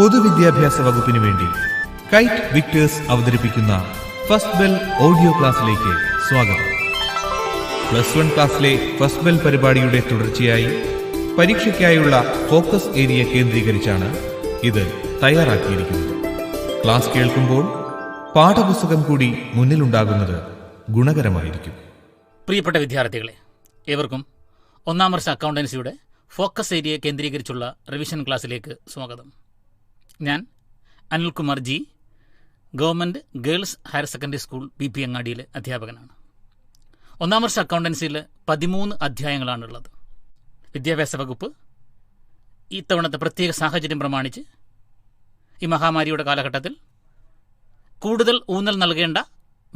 പൊതുവിദ്യാഭ്യാസ വകുപ്പിനു വേണ്ടി കൈറ്റ് വിക്ടേഴ്സ് അവതരിപ്പിക്കുന്ന ഫസ്റ്റ് ബെൽ ഓഡിയോ ക്ലാസ്സിലേക്ക് സ്വാഗതം. +1 ക്ലാസ്സിലെ ഫസ്റ്റ് ബെൽ പരിപാടിയുടെ തുടർച്ചയായി പരീക്ഷയ്ക്കായുള്ള ഫോക്കസ് ഏരിയ കേന്ദ്രീകരിച്ചാണ് ഇത് തയ്യാറാക്കിയിരിക്കുന്നത്. ക്ലാസ് കേൾക്കുമ്പോൾ പാഠപുസ്തകം കൂടി മുന്നിലുണ്ടാകുന്നത് ഗുണകരമായിരിക്കും. പ്രിയപ്പെട്ട വിദ്യാർത്ഥികളെ, ഏവർക്കും 1ാം വർഷ അക്കൗണ്ടൻസിയുടെ ഫോക്കസ് ഏരിയ കേന്ദ്രീകരിച്ചുള്ള റിവിഷൻ ക്ലാസ്സിലേക്ക് സ്വാഗതം. ഞാൻ Anilkumar G, government girls higher secondary school BP അങ്ങാടിയിലെ അധ്യാപകനാണ്. 1ാം വർഷ അക്കൗണ്ടൻസിയിൽ 13 അധ്യായങ്ങളാണുള്ളത്. വിദ്യാഭ്യാസ വകുപ്പ് ഇത്തവണത്തെ പ്രത്യേക സാഹചര്യം പ്രമാണിച്ച് ഈ മഹാമാരിയുടെ കാലഘട്ടത്തിൽ കൂടുതൽ ഊന്നൽ നൽകേണ്ട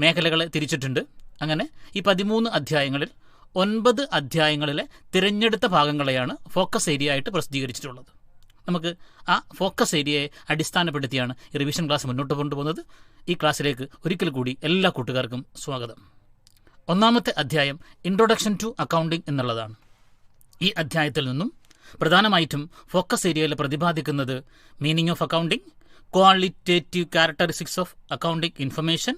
മേഖലകളെ തിരിച്ചിട്ടുണ്ട്. അങ്ങനെ ഈ 13 അധ്യായങ്ങളിൽ 9 അധ്യായങ്ങളിലെ തിരഞ്ഞെടുത്ത ഭാഗങ്ങളെയാണ് ഫോക്കസ് ഏരിയ ആയിട്ട് പ്രസിദ്ധീകരിച്ചിട്ടുള്ളത്. നമുക്ക് ആ ഫോക്കസ് ഏരിയയെ അടിസ്ഥാനപ്പെടുത്തിയാണ് ഈ റിവിഷൻ ക്ലാസ് മുന്നോട്ട് കൊണ്ടുപോകുന്നത്. ഈ ക്ലാസ്സിലേക്ക് ഒരിക്കൽ കൂടി എല്ലാ കൂട്ടുകാർക്കും സ്വാഗതം. 1ാമത്തെ അധ്യായം ഇൻട്രൊഡക്ഷൻ ടു അക്കൗണ്ടിംഗ് എന്നുള്ളതാണ്. ഈ അധ്യായത്തിൽ നിന്നും പ്രധാനമായിട്ടും ഫോക്കസ് ഏരിയയിൽ പ്രതിപാദിക്കുന്നത് meaning of accounting, qualitative characteristics of accounting information,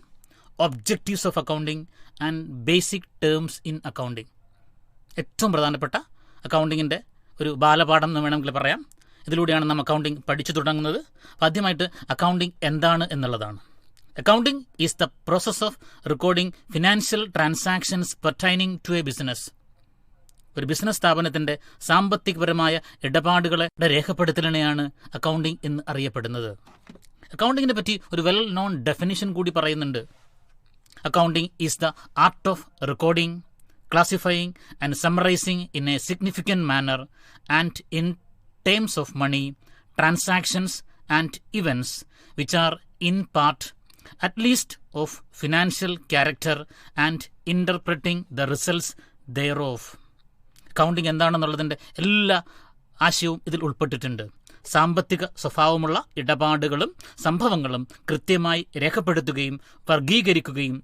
objectives of accounting and basic terms in accounting. ഏറ്റവും പ്രധാനപ്പെട്ട അക്കൗണ്ടിങ്ങിൻ്റെ ഒരു ബാലപാഠം എന്ന് വേണമെങ്കിൽ പറയാം. ഇതിലൂടെയാണ് നാം അക്കൗണ്ടിംഗ് പഠിച്ചു തുടങ്ങുന്നത്. ആദ്യമായിട്ട് അക്കൗണ്ടിംഗ് എന്താണ് എന്നുള്ളതാണ്. Accounting is the process of recording financial transactions pertaining to a business. ഒരു ബിസിനസ് സ്ഥാപനത്തിൻ്റെ സാമ്പത്തികപരമായ ഇടപാടുകളെ രേഖപ്പെടുത്തലിനെയാണ് അക്കൗണ്ടിംഗ് എന്ന് അറിയപ്പെടുന്നത്. അക്കൗണ്ടിങ്ങിനെ പറ്റി ഒരു വെൽ നോൺ ഡെഫിനിഷൻ കൂടി പറയുന്നുണ്ട്. Accounting is the art of recording, classifying and summarizing in a significant manner and in terms of money, transactions and events which are in part at least of financial character and interpreting the results thereof. Accounting എന്താണെന്നുള്ളതിൻ്റെ എല്ലാ ആശയവും ഇതിൽ ഉൾപ്പെട്ടിട്ടുണ്ട്. സാമ്പത്തിക സ്വഭാവമുള്ള ഇടപാടുകളും സംഭവങ്ങളും കൃത്യമായി രേഖപ്പെടുത്തുകയും വർഗീകരിക്കുകയും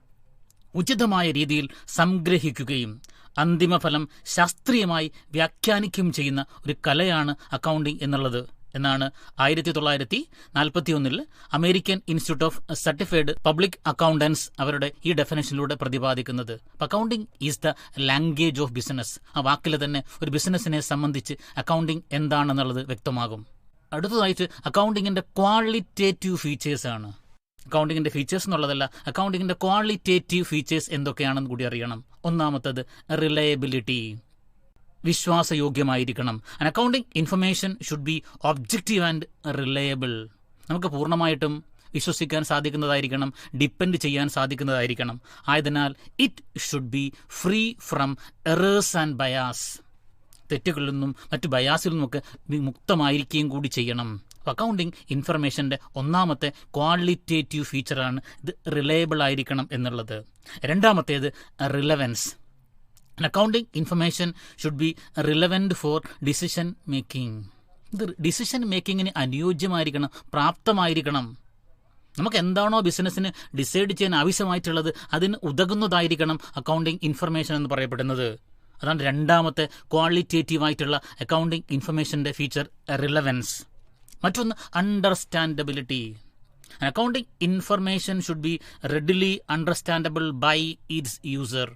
ഉചിതമായ രീതിയിൽ സംഗ്രഹിക്കുകയും അന്തിമഫലം ശാസ്ത്രീയമായി വ്യാഖ്യാനിക്കുകയും ചെയ്യുന്ന ഒരു കലയാണ് അക്കൗണ്ടിംഗ് എന്നുള്ളത് എന്നാണ് 1941 American institute of certified public accountants അവരുടെ ഈ ഡെഫിനേഷനിലൂടെ പ്രതിപാദിക്കുന്നത്. Accounting is the language of business. ആ വാക്കിൽ തന്നെ ഒരു ബിസിനസ്സിനെ സംബന്ധിച്ച് അക്കൗണ്ടിംഗ് എന്താണെന്നുള്ളത് വ്യക്തമാകും. അടുത്തതായിട്ട് അക്കൗണ്ടിങ്ങിൻ്റെ ക്വാളിറ്റേറ്റീവ് ഫീച്ചേഴ്സാണ്. അക്കൗണ്ടിങ്ങിൻ്റെ ഫീച്ചേഴ്സ് എന്നുള്ളതല്ല, അക്കൗണ്ടിങ്ങിൻ്റെ ക്വാളിറ്റേറ്റീവ് ഫീച്ചേഴ്സ് എന്തൊക്കെയാണെന്ന് കൂടി അറിയണം. ഒന്നാമത്തത് റിലയബിലിറ്റി, വിശ്വാസയോഗ്യമായിരിക്കണം. And accounting information should be objective and reliable. നമുക്ക് പൂർണ്ണമായിട്ടും വിശ്വസിക്കാൻ സാധിക്കുന്നതായിരിക്കണം, ഡിപ്പെൻഡ് ചെയ്യാൻ സാധിക്കുന്നതായിരിക്കണം. ആയതിനാൽ it should be free from errors and bias. തെറ്റുകളിൽ നിന്നും മറ്റു ബയാസിൽ നിന്നുമൊക്കെ മുക്തമായിരിക്കുകയും കൂടി ചെയ്യണം. അക്കൗണ്ടിംഗ് ഇൻഫർമേഷൻ്റെ ഒന്നാമത്തെ ക്വാളിറ്റേറ്റീവ് ഫീച്ചറാണ് ഇത് റിലയബിൾ ആയിരിക്കണം എന്നുള്ളത്. രണ്ടാമത്തേത് relevance. Accounting information should B relevant four decision making. ഇത് ഡിസിഷൻ മേക്കിങ്ങിന് അനുയോജ്യമായിരിക്കണം, പ്രാപ്തമായിരിക്കണം. നമുക്ക് എന്താണോ ബിസിനസ്സിന് ഡിസൈഡ് ചെയ്യാൻ ആവശ്യമായിട്ടുള്ളത് അതിന് ഉതകുന്നതായിരിക്കണം അക്കൗണ്ടിംഗ് ഇൻഫർമേഷൻ എന്ന് പറയപ്പെടുന്നത്. അതാണ് രണ്ടാമത്തെ ക്വാളിറ്റേറ്റീവായിട്ടുള്ള അക്കൗണ്ടിംഗ് ഇൻഫർമേഷൻ്റെ ഫീച്ചർ, റിലവൻസ്. മറ്റൊന്ന് understandability. Accounting information should be readily understandable by its user.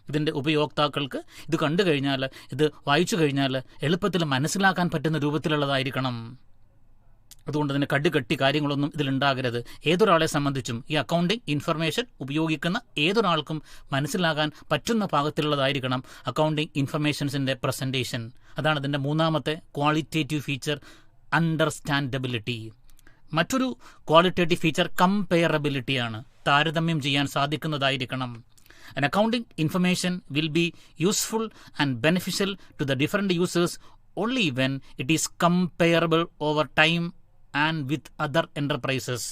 ഇതിൻ്റെ ഉപയോക്താക്കൾക്ക് ഇത് കണ്ടു കഴിഞ്ഞാൽ, ഇത് വായിച്ചു കഴിഞ്ഞാൽ എളുപ്പത്തിൽ മനസ്സിലാക്കാൻ പറ്റുന്ന രൂപത്തിലുള്ളതായിരിക്കണം. അതുകൊണ്ട് തന്നെ കടുകട്ടി കാര്യങ്ങളൊന്നും ഇതിലുണ്ടാകരുത്. ഏതൊരാളെ സംബന്ധിച്ചും ഈ അക്കൗണ്ടിംഗ് ഇൻഫർമേഷൻ ഉപയോഗിക്കുന്ന ഏതൊരാൾക്കും മനസ്സിലാകാൻ പറ്റുന്ന പാകത്തിലുള്ളതായിരിക്കണം അക്കൗണ്ടിംഗ് ഇൻഫർമേഷൻസിൻ്റെ പ്രസൻറ്റേഷൻ. അതാണ് ഇതിൻ്റെ മൂന്നാമത്തെ ക്വാളിറ്റേറ്റീവ് ഫീച്ചർ, അണ്ടർസ്റ്റാൻഡബിലിറ്റി. മറ്റൊരു ക്വാളിറ്റേറ്റീവ് ഫീച്ചർ കമ്പയറബിലിറ്റിയാണ്. താരതമ്യം ചെയ്യാൻ സാധിക്കുന്നതായിരിക്കണം. An accounting information will be useful and beneficial to the different users only when it is comparable over time and with other enterprises.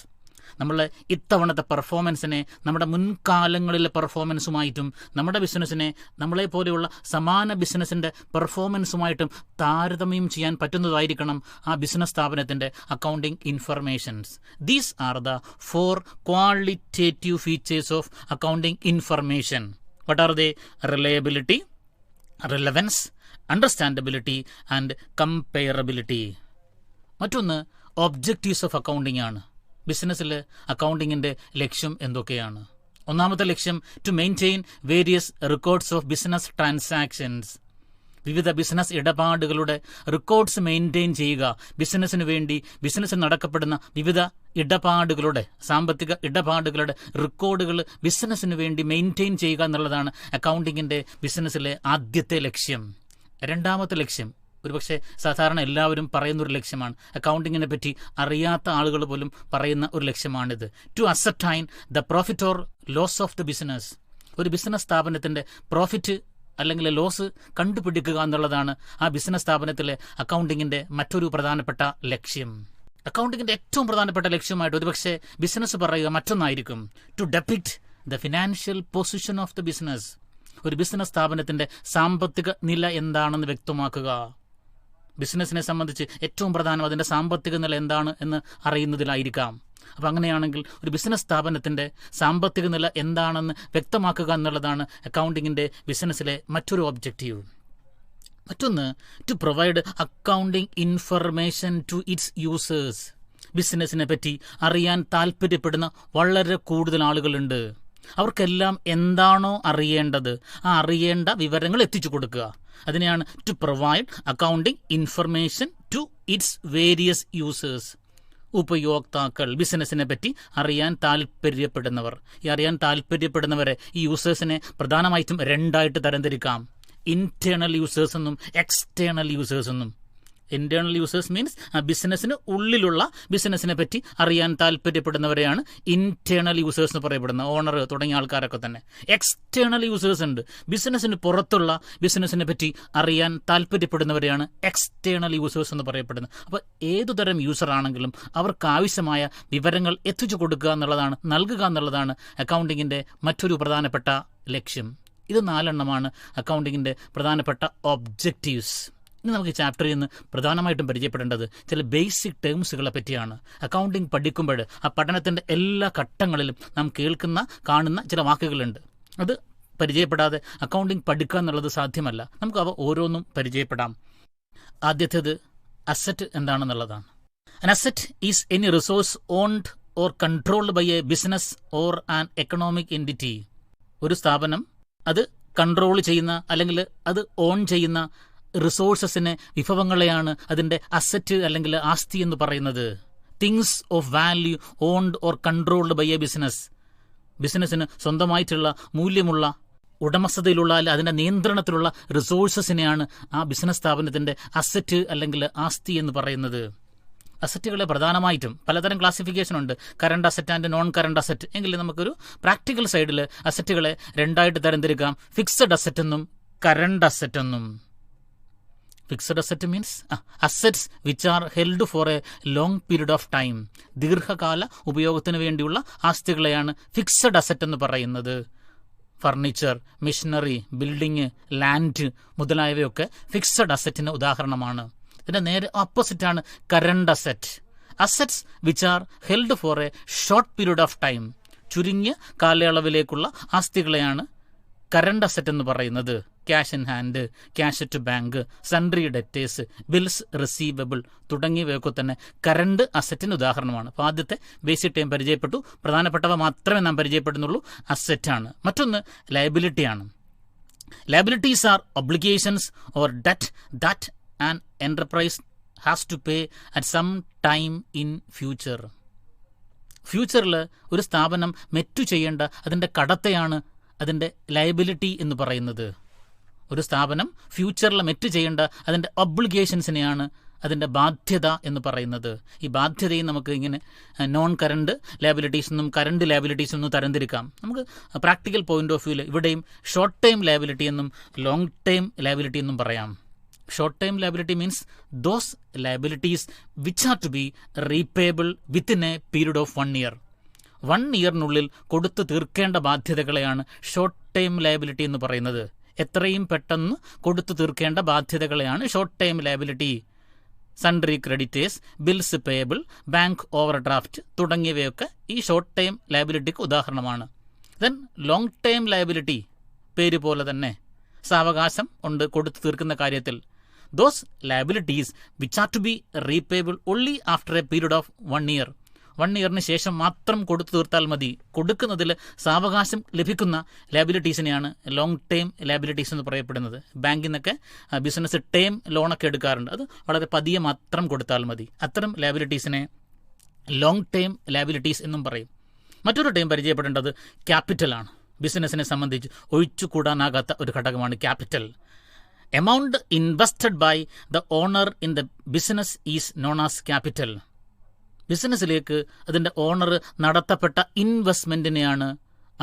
നമ്മൾ ഇത്തവണത്തെ പെർഫോമൻസിനെ നമ്മുടെ മുൻകാലങ്ങളിലെ പെർഫോമൻസുമായിട്ടും നമ്മുടെ ബിസിനസ്സിനെ നമ്മളെപ്പോലെയുള്ള സമാന ബിസിനസ്സിൻ്റെ പെർഫോമൻസുമായിട്ടും താരതമ്യം ചെയ്യാൻ പറ്റുന്നതായിരിക്കണം ആ ബിസിനസ് സ്ഥാപനത്തിൻ്റെ accounting informations. These are the 4 qualitative features of accounting information. What are they? Reliability, relevance, understandability and comparability. മറ്റൊന്ന് ഒബ്ജക്റ്റീവ്സ് ഓഫ് അക്കൗണ്ടിംഗ് ആണ്. ബിസിനസ്സിൽ അക്കൗണ്ടിങ്ങിൻ്റെ ലക്ഷ്യം എന്തൊക്കെയാണ്? ഒന്നാമത്തെ ലക്ഷ്യം to maintain various records of business transactions. വിവിധ ബിസിനസ് ഇടപാടുകളുടെ റെക്കോർഡ്സ് മെയിൻറ്റെയിൻ ചെയ്യുക. ബിസിനസ്സിന് വേണ്ടി ബിസിനസ്സിൽ നടക്കപ്പെടുന്ന വിവിധ ഇടപാടുകളുടെ, സാമ്പത്തിക ഇടപാടുകളുടെ റെക്കോർഡുകൾ ബിസിനസ്സിന് വേണ്ടി മെയിൻറ്റെയിൻ ചെയ്യുക എന്നുള്ളതാണ് അക്കൗണ്ടിങ്ങിൻ്റെ ബിസിനസ്സിലെ ആദ്യത്തെ ലക്ഷ്യം. രണ്ടാമത്തെ ലക്ഷ്യം ഒരുപക്ഷെ സാധാരണ എല്ലാവരും പറയുന്നൊരു ലക്ഷ്യമാണ്, അക്കൗണ്ടിങ്ങിനെ പറ്റി അറിയാത്ത ആളുകൾ പോലും പറയുന്ന ഒരു ലക്ഷ്യമാണിത്. To ascertain the profit or loss of the business. ഒരു ബിസിനസ് സ്ഥാപനത്തിൻ്റെ പ്രോഫിറ്റ് അല്ലെങ്കിൽ ലോസ് കണ്ടുപിടിക്കുക എന്നുള്ളതാണ് ആ ബിസിനസ് സ്ഥാപനത്തിലെ അക്കൗണ്ടിങ്ങിൻ്റെ മറ്റൊരു പ്രധാനപ്പെട്ട ലക്ഷ്യം. അക്കൗണ്ടിങ്ങിൻ്റെ ഏറ്റവും പ്രധാനപ്പെട്ട ലക്ഷ്യമായിട്ട് ഒരുപക്ഷെ ബിസിനസ് പറയുക മറ്റൊന്നായിരിക്കും, to depict the financial position of the business. ഒരു ബിസിനസ് സ്ഥാപനത്തിൻ്റെ സാമ്പത്തിക നില എന്താണെന്ന് വ്യക്തമാക്കുക. ബിസിനസ്സിനെ സംബന്ധിച്ച് ഏറ്റവും പ്രധാനം അതിൻ്റെ സാമ്പത്തിക നില എന്താണ് എന്ന് അറിയുന്നതിലായിരിക്കാം. അപ്പോൾ അങ്ങനെയാണെങ്കിൽ ഒരു ബിസിനസ് സ്ഥാപനത്തിൻ്റെ സാമ്പത്തിക നില എന്താണെന്ന് വ്യക്തമാക്കുക എന്നുള്ളതാണ് അക്കൗണ്ടിങ്ങിൻ്റെ ബിസിനസ്സിലെ മറ്റൊരു ഒബ്ജക്റ്റീവ്. മറ്റൊന്ന്, to provide accounting information to its users. ബിസിനസ്സിനെ പറ്റി അറിയാൻ താല്പര്യപ്പെടുന്ന വളരെ കൂടുതൽ ആളുകളുണ്ട്. അവർക്കെല്ലാം എന്താണോ അറിയേണ്ടത് ആ അറിയേണ്ട വിവരങ്ങൾ എത്തിച്ചു കൊടുക്കുക. അതിനെയാണ് to provide accounting information to its various users. ഉപയോക്താക്കൾ, ബിസിനസ്സിനെ പറ്റി അറിയാൻ താല്പര്യപ്പെടുന്നവർ. ഈ അറിയാൻ താല്പര്യപ്പെടുന്നവരെ, ഈ യൂസേഴ്സിനെ പ്രധാനമായിട്ടും രണ്ടായിട്ട് തരംതിരിക്കാം. ഇന്റേണൽ യൂസേഴ്സ് എന്നും എക്സ്റ്റേണൽ യൂസേഴ്സ് എന്നും. ഇന്റേണൽ യൂസേഴ്സ് മീൻസ് ആ ബിസിനസ്സിന് ഉള്ളിലുള്ള ബിസിനസ്സിനെ പറ്റി അറിയാൻ താല്പര്യപ്പെടുന്നവരെയാണ് ഇന്റേണൽ യൂസേഴ്സ് എന്ന് പറയപ്പെടുന്നത്, ഓണർ തുടങ്ങിയ ആൾക്കാരൊക്കെ തന്നെ. എക്സ്റ്റേണൽ യൂസേഴ്സ് ഉണ്ട്, ബിസിനസ്സിന് പുറത്തുള്ള ബിസിനസ്സിനെ പറ്റി അറിയാൻ താല്പര്യപ്പെടുന്നവരെയാണ് എക്സ്റ്റേണൽ യൂസേഴ്സ് എന്ന് പറയപ്പെടുന്നത്. അപ്പോൾ ഏതുതരം യൂസർ ആണെങ്കിലും അവർക്ക് ആവശ്യമായ വിവരങ്ങൾ എത്തിച്ചു കൊടുക്കുക എന്നുള്ളതാണ്, നൽകുക എന്നുള്ളതാണ് അക്കൗണ്ടിങ്ങിൻ്റെ മറ്റൊരു പ്രധാനപ്പെട്ട ലക്ഷ്യം. ഇത് 4 അക്കൗണ്ടിങ്ങിൻ്റെ പ്രധാനപ്പെട്ട ഒബ്ജക്റ്റീവ്സ്. ഇനി നമുക്ക് ഈ ചാപ്റ്ററിൽ നിന്ന് പ്രധാനമായിട്ടും പരിചയപ്പെടേണ്ടത് ചില ബേസിക് ടേംസുകളെ പറ്റിയാണ്. അക്കൗണ്ടിങ് പഠിക്കുമ്പോൾ ആ പഠനത്തിൻ്റെ എല്ലാ ഘട്ടങ്ങളിലും നാം കേൾക്കുന്ന, കാണുന്ന ചില വാക്കുകളുണ്ട്. അത് പരിചയപ്പെടാതെ അക്കൗണ്ടിങ് പഠിക്കുക എന്നുള്ളത് സാധ്യമല്ല. നമുക്ക് അവ ഓരോന്നും പരിചയപ്പെടാം. ആദ്യത്തേത് asset എന്താണെന്നുള്ളതാണ്. An asset is any resource owned or controlled by a business or an economic entity. ഒരു സ്ഥാപനം അത് കൺട്രോൾ ചെയ്യുന്ന അല്ലെങ്കിൽ അത് ഓൺ ചെയ്യുന്ന റിസോഴ്സസിനെ, വിഭവങ്ങളെയാണ് അതിൻ്റെ അസറ്റ് അല്ലെങ്കിൽ ആസ്തി എന്ന് പറയുന്നത്. Things of value owned or controlled by a business. ബിസിനസ്സിന് സ്വന്തമായിട്ടുള്ള മൂല്യമുള്ള, ഉടമസ്ഥതയിലുള്ള, അതിൻ്റെ നിയന്ത്രണത്തിലുള്ള റിസോഴ്സസിനെയാണ് ആ ബിസിനസ് സ്ഥാപനത്തിൻ്റെ അസറ്റ് അല്ലെങ്കിൽ ആസ്തി എന്ന് പറയുന്നത്. അസറ്റുകളെ പ്രധാനമായിട്ടും പലതരം ക്ലാസിഫിക്കേഷൻ ഉണ്ട്, current asset and non current asset. എങ്കിലും നമുക്കൊരു പ്രാക്ടിക്കൽ സൈഡിൽ അസറ്റുകളെ രണ്ടായിട്ട് തരംതിരിക്കാം, ഫിക്സഡ് അസറ്റ് എന്നും കറണ്ട് അസറ്റ് എന്നും. Fixed asset means assets which are held for a long period of time. ദീർഘകാല ഉപയോഗത്തിന് വേണ്ടിയുള്ള ആസ്തികളെയാണ് ഫിക്സഡ് അസറ്റ് എന്ന് പറയുന്നത്. ഫർണിച്ചർ, മെഷീനറി, ബിൽഡിങ്, ലാൻഡ് മുതലായവയൊക്കെ ഫിക്സഡ് അസറ്റിന് ഉദാഹരണമാണ്. ഇതിൻ്റെ നേരെ ഓപ്പോസിറ്റാണ് current asset. Assets which are held for a short period of time. ചുരുങ്ങിയ കാലയളവിലേക്കുള്ള ആസ്തികളെയാണ് കറണ്ട് അസറ്റ് എന്ന് പറയുന്നത്. Cash in hand, cash to bank, sundry debtors, bills receivable തുടങ്ങിയവയൊക്കെ തന്നെ കറണ്ട് അസറ്റിന് ഉദാഹരണമാണ്. അപ്പോൾ ആദ്യത്തെ ബേസിക് ടൈം പരിചയപ്പെട്ടു. പ്രധാനപ്പെട്ടവ മാത്രമേ നാം പരിചയപ്പെടുന്നുള്ളൂ. അസറ്റാണ്. മറ്റൊന്ന് ലയബിലിറ്റിയാണ്. Liabilities are obligations or debt that an enterprise has to pay at some time in future. ഫ്യൂച്ചറിൽ ഒരു സ്ഥാപനം മെറ്റു ചെയ്യേണ്ട അതിൻ്റെ കടത്തെയാണ് അതിൻ്റെ ലയബിലിറ്റി എന്ന് പറയുന്നത്. ഒരു സ്ഥാപനം ഫ്യൂച്ചറിൽ മെറ്റ് ചെയ്യേണ്ട അതിൻ്റെ ഒബ്ലിഗേഷൻസിനെയാണ് അതിൻ്റെ ബാധ്യത എന്ന് പറയുന്നത്. ഈ ബാധ്യതയും നമുക്ക് ഇങ്ങനെ നോൺ കറണ്ട് ലയബിലിറ്റീസ് എന്നും കറണ്ട് ലയബിലിറ്റീസ് എന്നും തരംതിരിക്കാം. നമുക്ക് പ്രാക്ടിക്കൽ പോയിന്റ് ഓഫ് വ്യൂവിൽ ഇവിടെയും ഷോർട്ട് ടൈം ലയബിലിറ്റി എന്നും ലോങ് ടൈം ലയബിലിറ്റി എന്നും പറയാം. Short time liability means those liabilities which are to be repayable within a period of 1 year. 1 yearനുള്ളിൽ കൊടുത്തു തീർക്കേണ്ട ബാധ്യതകളെയാണ് ഷോർട്ട് ടൈം ലയബിലിറ്റി എന്ന് പറയുന്നത്. എത്രയും പെട്ടെന്ന് കൊടുത്തു തീർക്കേണ്ട ബാധ്യതകളെയാണ് short time liability. Sundry creditors, bills payable, bank overdraft തുടങ്ങിയവയൊക്കെ ഈ ഷോർട്ട് ടൈം ലയബിലിറ്റിക്ക് ഉദാഹരണമാണ്. ദെൻ ലോങ് ടൈം ലയബിലിറ്റി പേര് പോലെ തന്നെ സാവകാശം ഉണ്ട് കൊടുത്തു തീർക്കുന്ന കാര്യത്തിൽ. those liabilities which are to be repayable only after a period of 1 year. 1 ഇയറിന് ശേഷം മാത്രം കൊടുത്തു തീർത്താൽ മതി. കൊടുക്കുന്നതിൽ സാവകാശം ലഭിക്കുന്ന ലാബിലിറ്റീസിനെയാണ് ലോങ് ടേം ലാബിലിറ്റീസ് എന്ന് പറയപ്പെടുന്നത്. ബാങ്കിൽ നിന്നൊക്കെ ബിസിനസ് ടേം ലോണൊക്കെ എടുക്കാറുണ്ട്. അത് വളരെ പതിയെ മാത്രം കൊടുത്താൽ മതി. അത്തരം ലാബിലിറ്റീസിനെ ലോങ് ടേം ലാബിലിറ്റീസ് എന്നും പറയും. മറ്റൊരു ടൈം പരിചയപ്പെടേണ്ടത് ക്യാപിറ്റലാണ്. ബിസിനസ്സിനെ സംബന്ധിച്ച് ഒഴിച്ചുകൂടാനാകാത്ത ഒരു ഘടകമാണ് capital. Amount invested by the owner in the business is known as capital. ബിസിനസ്സിലേക്ക് അതിൻ്റെ ഓണർ നടത്തപ്പെട്ട ഇൻവെസ്റ്റ്മെൻറ്റിനെയാണ്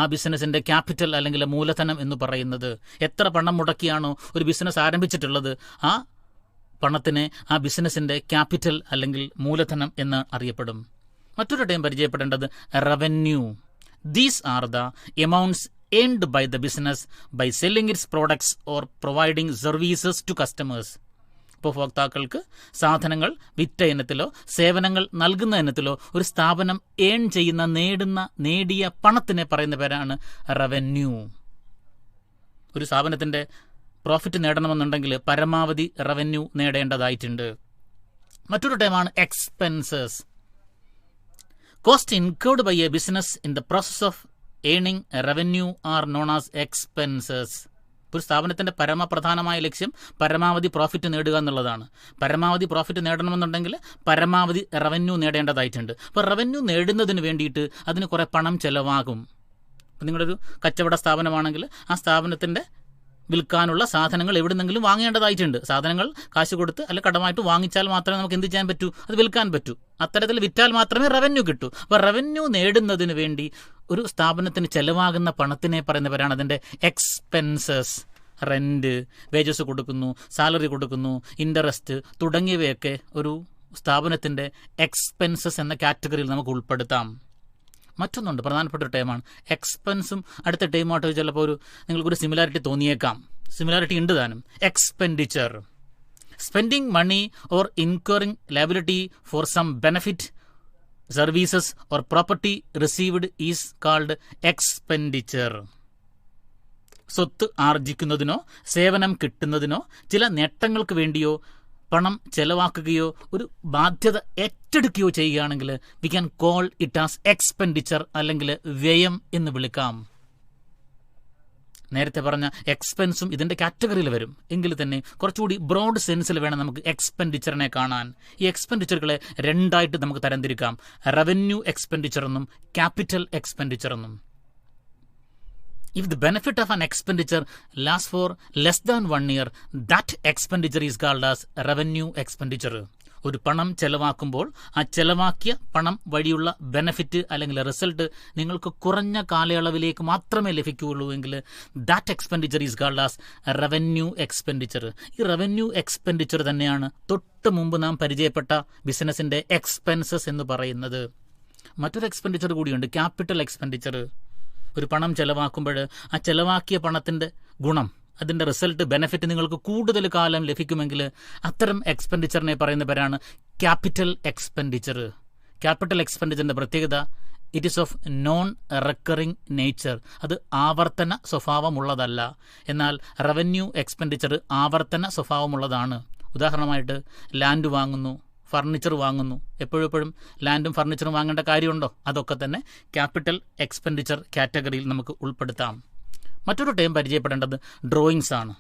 ആ ബിസിനസ്സിൻ്റെ ക്യാപിറ്റൽ അല്ലെങ്കിൽ മൂലധനം എന്ന് പറയുന്നത്. എത്ര പണം മുടക്കിയാണോ ഒരു ബിസിനസ് ആരംഭിച്ചിട്ടുള്ളത്, ആ പണത്തിനെ ആ ബിസിനസ്സിൻ്റെ ക്യാപിറ്റൽ അല്ലെങ്കിൽ മൂലധനം എന്ന് അറിയപ്പെടും. മറ്റൊരു ടൈം പരിചയപ്പെടേണ്ടത് revenue. These are the amounts earned by the business by selling its products or providing services to customers. ഉപഭോക്താക്കൾക്ക് സാധനങ്ങൾ വിറ്റ ഇനത്തിലോ സേവനങ്ങൾ നൽകുന്ന ഇനത്തിലോ ഒരു സ്ഥാപനം ഏൺ ചെയ്യുന്ന നേടിയ പണത്തിനെ പറയുന്ന പേരാണ് റവന്യൂ. ഒരു സ്ഥാപനത്തിൻ്റെ പ്രോഫിറ്റ് നേടണമെന്നുണ്ടെങ്കിൽ പരമാവധി റവന്യൂ നേടേണ്ടതായിട്ടുണ്ട്. മറ്റൊരു ടൈമാണ് expenses. Costs incurred by a business in the process of earning revenue are known as expenses. ഒരു സ്ഥാപനത്തിൻ്റെ പരമപ്രധാനമായ ലക്ഷ്യം പരമാവധി പ്രോഫിറ്റ് നേടുക എന്നുള്ളതാണ്. പരമാവധി പ്രോഫിറ്റ് നേടണമെന്നുണ്ടെങ്കിൽ പരമാവധി റവന്യൂ നേടേണ്ടതായിട്ടുണ്ട്. അപ്പോൾ റവന്യൂ നേടുന്നതിന് വേണ്ടിയിട്ട് അതിന് കുറേ പണം ചിലവാകും. അപ്പോൾ നിങ്ങളൊരു കച്ചവട സ്ഥാപനമാണെങ്കിൽ ആ സ്ഥാപനത്തിൻ്റെ വിൽക്കാനുള്ള സാധനങ്ങൾ എവിടെ നിന്നെങ്കിലും വാങ്ങേണ്ടതായിട്ടുണ്ട്. സാധനങ്ങൾ കാശ് കൊടുത്ത് അല്ലെങ്കിൽ കടമായിട്ട് വാങ്ങിച്ചാൽ മാത്രമേ നമുക്ക് എന്ത് ചെയ്യാൻ പറ്റൂ, അത് വിൽക്കാൻ പറ്റൂ. അത്തരത്തിൽ വിറ്റാൽ മാത്രമേ റവന്യൂ കിട്ടൂ. അപ്പോൾ റവന്യൂ നേടുന്നതിന് വേണ്ടി ഒരു സ്ഥാപനത്തിന് ചിലവാകുന്ന പണത്തിനെ പറയുന്നവരാണ് അതിൻ്റെ എക്സ്പെൻസസ്. റെൻറ്റ്, വേജസ് കൊടുക്കുന്നു, സാലറി കൊടുക്കുന്നു, ഇൻട്രസ്റ്റ് തുടങ്ങിയവയൊക്കെ ഒരു സ്ഥാപനത്തിൻ്റെ എക്സ്പെൻസസ് എന്ന കാറ്റഗറിയിൽ നമുക്ക് ഉൾപ്പെടുത്താം. മറ്റൊന്നുണ്ട്, പ്രധാനപ്പെട്ട ഒരു ടൈമാണ് എക്സ്പെൻസും. അടുത്ത ടൈമായിട്ട് ചിലപ്പോൾ നിങ്ങൾക്കൊരു സിമിലാരിറ്റി തോന്നിയേക്കാം. സിമിലാരിറ്റി ഉണ്ട് താനും. Expenditure. Spending money or incurring liability for some benefit, services or property received is called expenditure. സ്വത്ത് ആർജിക്കുന്നതിനോ സേവനം കിട്ടുന്നതിനോ ചില നേട്ടങ്ങൾക്ക് വേണ്ടിയോ പണം ചെലവാക്കുകയോ ഒരു ബാധ്യത ഏറ്റെടുക്കുകയോ ചെയ്യുകയാണെങ്കിൽ we can call it as expenditure അല്ലെങ്കിൽ വ്യയം എന്ന് വിളിക്കാം. നേരത്തെ പറഞ്ഞ എക്സ്പെൻസും ഇതിൻ്റെ കാറ്റഗറിയിൽ വരും. എങ്കിൽ തന്നെ കുറച്ചുകൂടി ബ്രോഡ് സെൻസിൽ വേണം നമുക്ക് എക്സ്പെൻഡിച്ചറിനെ കാണാൻ. ഈ എക്സ്പെൻഡിച്ചറുകളെ രണ്ടായിട്ട് നമുക്ക് തരംതിരിക്കാം. റവന്യൂ എക്സ്പെൻഡിച്ചർ എന്നും ക്യാപിറ്റൽ എക്സ്പെൻഡിച്ചർ എന്നും. If the benefit of an expenditure lasts for less than 1 year, that expenditure is called as revenue expenditure. ഒരു പണം ചെലവാക്കുമ്പോൾ ആ ചെലവാക്കിയ പണം വഴിയുള്ള ബെനഫിറ്റ് അല്ലെങ്കിൽ റിസൾട്ട് നിങ്ങൾക്ക് കുറഞ്ഞ കാലയളവിലേക്ക് മാത്രമേ ലഭിക്കുകയുള്ളൂ എങ്കിൽ that expenditure is called as revenue expenditure. ഈ റവന്യൂ എക്സ്പെൻഡിച്ചർ തന്നെയാണ് തൊട്ട് മുമ്പ് നാം പരിചയപ്പെട്ട ബിസിനസിൻ്റെ എക്സ്പെൻസസ് എന്ന് പറയുന്നത്. മറ്റൊരു എക്സ്പെൻഡിച്ചർ കൂടിയുണ്ട്, ക്യാപിറ്റൽ എക്സ്പെൻഡിച്ചർ. ഒരു പണം ചെലവാക്കുമ്പോൾ ആ ചെലവാക്കിയ പണത്തിൻ്റെ ഗുണം, അതിൻ്റെ റിസൾട്ട്, ബെനഫിറ്റ് നിങ്ങൾക്ക് കൂടുതൽ കാലം ലഭിക്കുമെങ്കിൽ അത്തരം എക്സ്പെൻഡിച്ചറിനെ പറയുന്ന പേരാണ് ക്യാപിറ്റൽ എക്സ്പെൻഡിച്ചർ. ക്യാപിറ്റൽ എക്സ്പെൻഡിച്ചറിൻ്റെ പ്രത്യേകത it is of non recurring nature. അത് ആവർത്തന സ്വഭാവമുള്ളതല്ല. എന്നാൽ റവന്യൂ എക്സ്പെൻഡിച്ചർ ആവർത്തന സ്വഭാവമുള്ളതാണ്. ഉദാഹരണമായിട്ട് ലാൻഡ് വാങ്ങുന്നു, ഫർണിച്ചർ വാങ്ങുന്നു. എപ്പോഴും ലാൻഡും ഫർണിച്ചറും വാങ്ങേണ്ട കാര്യമുണ്ടോ? അതൊക്കെ തന്നെ ക്യാപിറ്റൽ എക്സ്പെൻഡിച്ചർ കാറ്റഗറിയിൽ നമുക്ക് ഉൾപ്പെടുത്താം. മറ്റൊരു ടൈം പരിചയപ്പെടേണ്ടത് ഡ്രോയിങ്സ് ആണ്.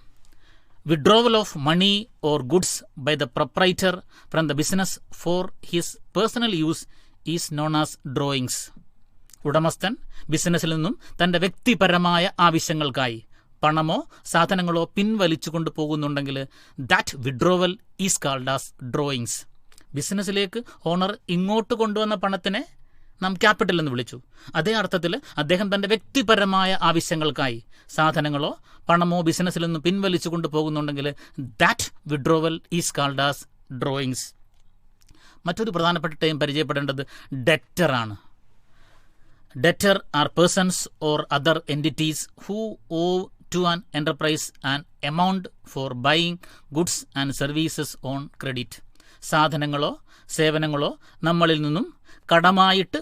Withdrawal of money or goods by the proprietor from the business for his personal use is known as drawings. ഉടമസ്ഥൻ ബിസിനസ്സിൽ നിന്നും തൻ്റെ വ്യക്തിപരമായ ആവശ്യങ്ങൾക്കായി പണമോ സാധനങ്ങളോ പിൻവലിച്ചു കൊണ്ട് പോകുന്നുണ്ടെങ്കിൽ that withdrawal is called as drawings. ബിസിനസ്സിലേക്ക് ഓണർ ഇങ്ങോട്ട് കൊണ്ടുവന്ന പണത്തിനെ നാം ക്യാപിറ്റൽ എന്ന് വിളിച്ചു. അതേ അർത്ഥത്തിൽ അദ്ദേഹം തൻ്റെ വ്യക്തിപരമായ ആവശ്യങ്ങൾക്കായി സാധനങ്ങളോ പണമോ ബിസിനസ്സിൽ നിന്ന് പിൻവലിച്ചു കൊണ്ട് പോകുന്നുണ്ടെങ്കിൽ that withdrawal is called as drawings. മറ്റൊരു പ്രധാനപ്പെട്ട time പരിചയപ്പെടേണ്ടത് ഡെറ്ററാണ്. Debtor are persons or other entities who owe to an enterprise an amount for buying goods and services on credit. സാധനങ്ങളോ സേവനങ്ങളോ നമ്മളിൽ നിന്നും കടമായിട്ട്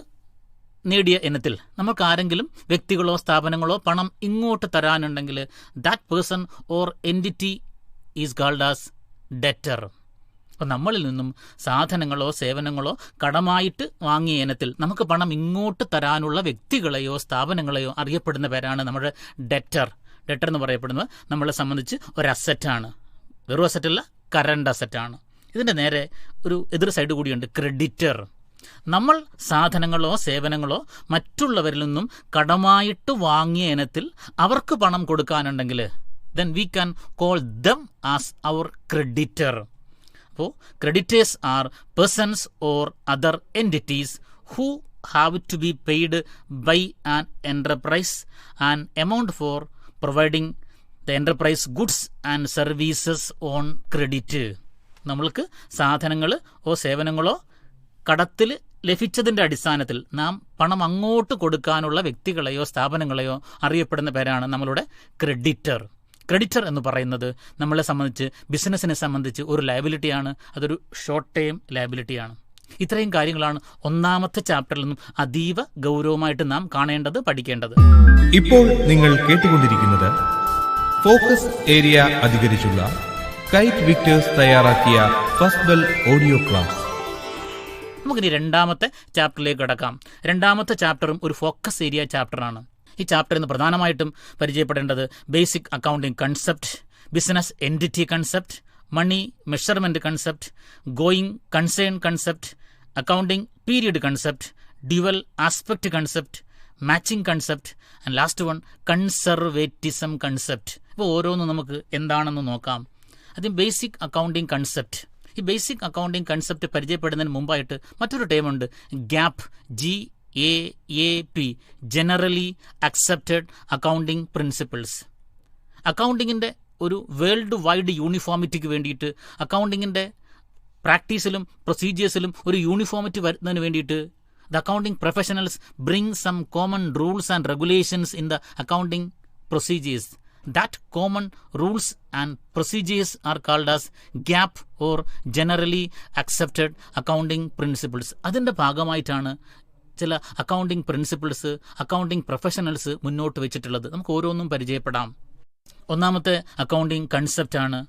നേടിയ ഇനത്തിൽ നമുക്ക് ആരെങ്കിലും വ്യക്തികളോ സ്ഥാപനങ്ങളോ പണം ഇങ്ങോട്ട് തരാനുണ്ടെങ്കിൽ that person or entity is called as debtor. അപ്പം നമ്മളിൽ നിന്നും സാധനങ്ങളോ സേവനങ്ങളോ കടമായിട്ട് വാങ്ങിയ ഇനത്തിൽ നമുക്ക് പണം ഇങ്ങോട്ട് തരാനുള്ള വ്യക്തികളെയോ സ്ഥാപനങ്ങളെയോ അറിയപ്പെടുന്ന പേരാണ് നമ്മുടെ ഡെറ്റർ. ഡെറ്റർ എന്ന് പറയപ്പെടുന്നത് നമ്മളെ സംബന്ധിച്ച് ഒരു അസറ്റാണ്. വെറും അസറ്റല്ല, കറണ്ട് അസറ്റാണ്. ഇതിൻ്റെ നേരെ ഒരു എതിർ സൈഡ് കൂടിയുണ്ട്, ക്രെഡിറ്റർ. നമ്മൾ സാധനങ്ങളോ സേവനങ്ങളോ മറ്റുള്ളവരിൽ നിന്നും കടമായിട്ട് വാങ്ങിയ ഇനത്തിൽ അവർക്ക് പണം കൊടുക്കാനുണ്ടെങ്കിൽ then we can call them as our creditor. അപ്പോൾ creditors are persons or other entities who have to be paid by an enterprise an amount for providing the enterprise goods and services on credit. നമ്മൾക്ക് സാധനങ്ങൾ സേവനങ്ങളോ കടത്തിൽ ലഭിച്ചതിൻ്റെ അടിസ്ഥാനത്തിൽ നാം പണം അങ്ങോട്ട് കൊടുക്കാനുള്ള വ്യക്തികളെയോ സ്ഥാപനങ്ങളെയോ അറിയപ്പെടുന്ന പേരാണ് നമ്മളുടെ ക്രെഡിറ്റർ. ക്രെഡിറ്റർ എന്ന് പറയുന്നത് നമ്മളെ സംബന്ധിച്ച്, ബിസിനസ്സിനെ സംബന്ധിച്ച് ഒരു ലയബിലിറ്റിയാണ്. അതൊരു ഷോർട്ട് ടേം ലയബിലിറ്റിയാണ്. ഇത്രയും കാര്യങ്ങളാണ് ഒന്നാമത്തെ ചാപ്റ്ററിൽ നിന്നും അതീവ ഗൗരവമായിട്ട് നാം കാണേണ്ടത്, പഠിക്കേണ്ടത്. ഇപ്പോൾ നിങ്ങൾ കേട്ടുകൊണ്ടിരിക്കുന്നത് ഫോക്കസ് ഏരിയ അധികരിച്ചുള്ള കൈറ്റ് വിക്ടേഴ്സ് തയ്യാറാക്കിയ ഫസ്റ്റ് ബെൽ ഓഡിയോ ക്ലാസ്. നമുക്കിനി രണ്ടാമത്തെ ചാപ്റ്ററിലേക്ക് കടക്കാം. രണ്ടാമത്തെ ചാപ്റ്ററും ഒരു ഫോക്കസ് ഏരിയ ചാപ്റ്ററാണ്. ഈ ചാപ്റ്ററിൽ നിന്ന് പ്രധാനമായിട്ടും പരിചയപ്പെടേണ്ടത് basic accounting concept, business entity concept, money measurement concept, going concern concept, accounting period concept, dual aspect concept, matching concept and last one conservatism concept. ഇപ്പോൾ ഓരോന്നും നമുക്ക് എന്താണെന്ന് നോക്കാം. ആദ്യം ബേസിക് അക്കൗണ്ടിംഗ് കൺസെപ്റ്റ്. ഈ ബേസിക് അക്കൗണ്ടിംഗ് കൺസെപ്റ്റ് പരിചയപ്പെടുന്നതിന് മുമ്പായിട്ട് മറ്റൊരു ടേമുണ്ട്, GAAP, GAAP, generally accepted accounting principles. അക്കൗണ്ടിങ്ങിൻ്റെ ഒരു വേൾഡ് വൈഡ് യൂണിഫോമിറ്റിക്ക് വേണ്ടിയിട്ട്, അക്കൗണ്ടിങ്ങിൻ്റെ പ്രാക്ടീസിലും പ്രൊസീജിയേഴ്സിലും ഒരു യൂണിഫോമിറ്റി വരുന്നതിന് വേണ്ടിയിട്ട് the accounting professionals bring some common rules and regulations in the accounting procedures. That common rules and procedures are called as GAAP or generally accepted accounting principles. അതിൻ്റെ ഭാഗമായിട്ടാണ് ചില accounting principles accounting professionals മുന്നോട്ട് വെച്ചിട്ടുള്ളത്. നമുക്ക് ഓരോന്നും പരിചയപ്പെടാം. ഒന്നാമത്തെ accounting കൺസെപ്റ്റാണ്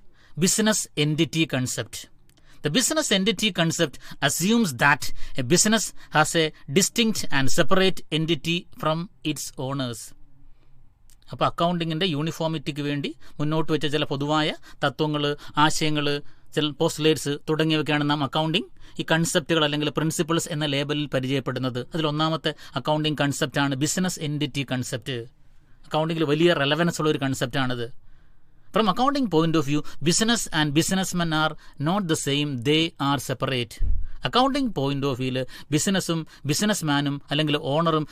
business entity concept. The business entity concept assumes that a business has a distinct and separate entity from its owners. അപ്പോൾ അക്കൗണ്ടിങ്ങിൻ്റെ യൂണിഫോമിറ്റിക്ക് വേണ്ടി മുന്നോട്ട് വെച്ച ചില പൊതുവായ തത്വങ്ങൾ, ആശയങ്ങൾ, ചില പോസ്റ്റ്ലേറ്റ്സ് തുടങ്ങിയവയൊക്കെയാണ് നാം അക്കൗണ്ടിങ് ഈ കൺസെപ്റ്റുകൾ അല്ലെങ്കിൽ പ്രിൻസിപ്പിൾസ് എന്ന ലേബലിൽ പരിചയപ്പെടുന്നത്. അതിലൊന്നാമത്തെ അക്കൗണ്ടിങ് കൺസെപ്റ്റാണ് ബിസിനസ് എൻറ്റിറ്റി കൺസെപ്റ്റ്. അക്കൗണ്ടിങ്ങിൽ വലിയ റെലവൻസ് ഉള്ള ഒരു കൺസെപ്റ്റാണിത്. From accounting point of view, business and businessmen are not the same, they are separate. Accounting point of വ്യൂവിൽ ബിസിനസ്സും ബിസിനസ്മാനും അല്ലെങ്കിൽ ഓണറും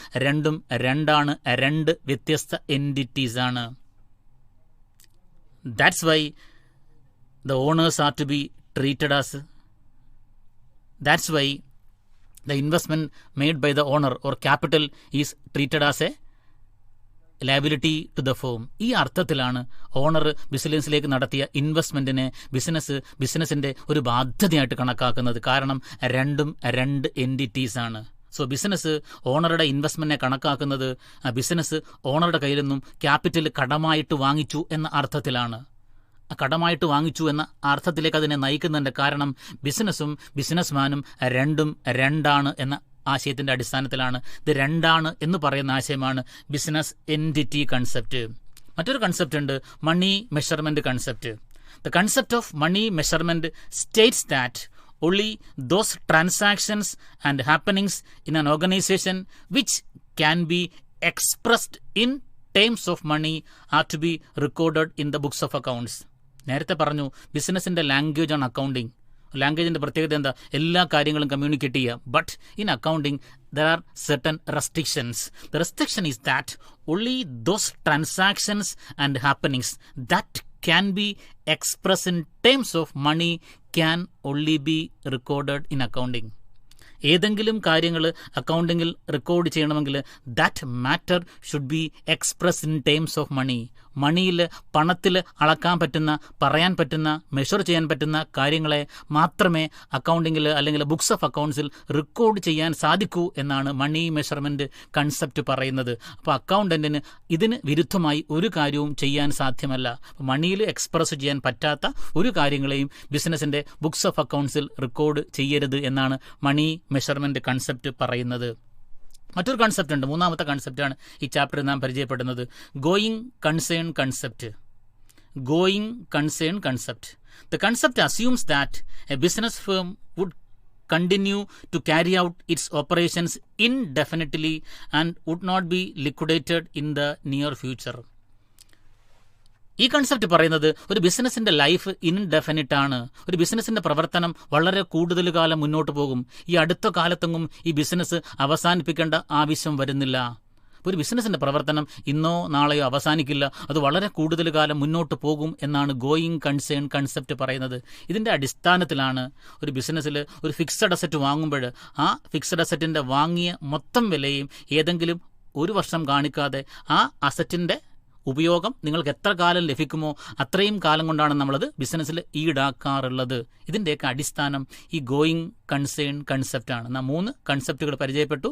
രണ്ടാണ്, രണ്ട് വ്യത്യസ്ത എൻറ്റിറ്റീസാണ്. That's why the owners are to be treated as, that's why the investment made by the owner or capital is treated as a liability to the firm. ഈ അർത്ഥത്തിലാണ് ഓണർ ബിസിനസ്സിലേക്ക് നടത്തിയ ഇൻവെസ്റ്റ്മെൻറ്റിനെ ബിസിനസ്സിൻ്റെ ഒരു ബാധ്യതയായിട്ട് കണക്കാക്കുന്നത്. കാരണം രണ്ട് എൻറ്റിറ്റീസാണ്. സോ ബിസിനസ് ഓണറുടെ ഇൻവെസ്റ്റ്മെൻറ്റിനെ കണക്കാക്കുന്നത് ബിസിനസ് ഓണറുടെ കയ്യിൽ നിന്നും ക്യാപിറ്റൽ കടമായിട്ട് വാങ്ങിച്ചു എന്ന അർത്ഥത്തിലാണ്. കടമായിട്ട് വാങ്ങിച്ചു എന്ന അർത്ഥത്തിലേക്ക് അതിനെ നയിക്കുന്നുണ്ട്. കാരണം ബിസിനസ്സും ബിസിനസ്മാനും രണ്ടാണ് എന്ന ആശയത്തിൻ്റെ അടിസ്ഥാനത്തിലാണ്. ഇത് രണ്ടാണ് എന്ന് പറയുന്ന ആശയമാണ് ബിസിനസ് എൻറ്റിറ്റി കൺസെപ്റ്റ്. മറ്റൊരു കൺസെപ്റ്റ് ഉണ്ട്, money measurement concept. The concept of money measurement states that only those transactions and happenings in an organization which can be expressed in terms of money are to be recorded in the books of accounts. നേരത്തെ പറഞ്ഞു ബിസിനസ്സിൻ്റെ language ആണ് accounting. ലാംഗ്വേജിൻ്റെ പ്രത്യേകത എന്താ? എല്ലാ കാര്യങ്ങളും communicate ചെയ്യുക. But in accounting there are certain restrictions. The restriction is that only those transactions and happenings that can be expressed in terms of money can only be recorded in accounting. ഏതെങ്കിലും കാര്യങ്ങൾ അക്കൗണ്ടിങ്ങിൽ record ചെയ്യണമെങ്കിൽ that matter should be express in terms of money. മണിയിൽ, പണത്തിൽ അളക്കാൻ പറ്റുന്ന, പറയാൻ പറ്റുന്ന, മെഷർ ചെയ്യാൻ പറ്റുന്ന കാര്യങ്ങളെ മാത്രമേ അക്കൗണ്ടിങ്ങിൽ അല്ലെങ്കിൽ ബുക്സ് ഓഫ് അക്കൗണ്ട്സിൽ റെക്കോർഡ് ചെയ്യാൻ സാധിക്കൂ എന്നാണ് മണി മെഷർമെൻറ്റ് കൺസെപ്റ്റ് പറയുന്നത്. അപ്പോൾ അക്കൗണ്ടൻറ്റിന് ഇതിന് വിരുദ്ധമായി ഒരു കാര്യവും ചെയ്യാൻ സാധ്യമല്ല. മണിയിൽ എക്സ്പ്രസ് ചെയ്യാൻ പറ്റാത്ത ഒരു കാര്യങ്ങളെയും ബിസിനസിൻ്റെ ബുക്സ് ഓഫ് അക്കൗണ്ട്സിൽ റെക്കോർഡ് ചെയ്യരുത് എന്നാണ് മണി മെഷർമെൻറ്റ് കൺസെപ്റ്റ് പറയുന്നത്. മറ്റൊരു കൺസെപ്റ്റ് ഉണ്ട്, മൂന്നാമത്തെ കൺസെപ്റ്റാണ് ഈ ചാപ്റ്ററിൽ നാം പരിചയപ്പെടുന്നത്, going concern concept. Going concern concept. The concept assumes that a business firm would continue to carry out its operations indefinitely and would not be liquidated in the near future. ഈ concept പറയുന്നത് ഒരു ബിസിനസിൻ്റെ life indefinite ആണ്. ഒരു ബിസിനസിൻ്റെ പ്രവർത്തനം വളരെ കൂടുതൽ കാലം മുന്നോട്ട് പോകും. ഈ അടുത്ത കാലത്തെങ്ങും ഈ ബിസിനസ് അവസാനിപ്പിക്കേണ്ട ആവശ്യം വരുന്നില്ല. ഒരു ബിസിനസിൻ്റെ പ്രവർത്തനം ഇന്നോ നാളെയോ അവസാനിക്കില്ല, അത് വളരെ കൂടുതൽ കാലം മുന്നോട്ട് പോകും എന്നാണ് ഗോയിങ് കൺസേൺ കൺസെപ്റ്റ് പറയുന്നത്. ഇതിൻ്റെ അടിസ്ഥാനത്തിലാണ് ഒരു ബിസിനസ്സിൽ ഒരു ഫിക്സഡ് അസറ്റ് വാങ്ങുമ്പോൾ ആ ഫിക്സഡ് അസറ്റിൻ്റെ വാങ്ങിയ മൊത്തം വിലയും ഏതെങ്കിലും ഒരു വർഷം കാണിക്കാതെ ആ അസറ്റിൻ്റെ ഉപയോഗം നിങ്ങൾക്ക് എത്ര കാലം ലഭിക്കുമോ അത്രയും കാലം കൊണ്ടാണ് നമ്മളത് ബിസിനസ്സിൽ ഈടാക്കാറുള്ളത്. ഇതിൻ്റെയൊക്കെ അടിസ്ഥാനം ഈ ഗോയിങ് കൺസേൺ കൺസെപ്റ്റാണ്. നാം 3 കൺസെപ്റ്റുകൾ പരിചയപ്പെട്ടു.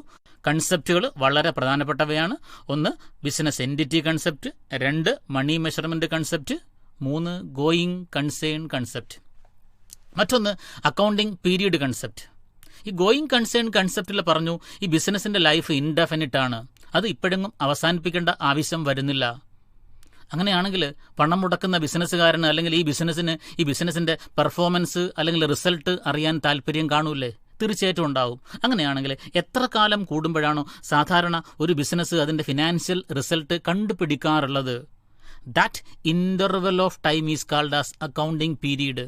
കൺസെപ്റ്റുകൾ വളരെ പ്രധാനപ്പെട്ടവയാണ്. 1 business entity concept, 2 money measurement concept, 3 going concern concept. മറ്റൊന്ന് അക്കൗണ്ടിങ് പീരീഡ് കൺസെപ്റ്റ്. ഈ ഗോയിങ് കൺസേൺ കൺസെപ്റ്റിൽ പറഞ്ഞു ഈ ബിസിനസിൻ്റെ ലൈഫ് ഇൻഡെഫിനിറ്റ് ആണ്, അത് ഇപ്പോഴെങ്ങും അവസാനിപ്പിക്കേണ്ട ആവശ്യം വരുന്നില്ല. അങ്ങനെയാണെങ്കിൽ പണം മുടക്കുന്ന ബിസിനസ്സുകാരന് അല്ലെങ്കിൽ ഈ ബിസിനസിൻ്റെ പെർഫോമൻസ് അല്ലെങ്കിൽ റിസൾട്ട് അറിയാൻ താല്പര്യം കാണൂലേ? തീർച്ചയായിട്ടും ഉണ്ടാവും. അങ്ങനെയാണെങ്കിൽ എത്ര കാലം കൂടുമ്പോഴാണോ സാധാരണ ഒരു ബിസിനസ് അതിൻ്റെ ഫിനാൻഷ്യൽ റിസൾട്ട് കണ്ടുപിടിക്കാറുള്ളത്? That interval of time is called as accounting period.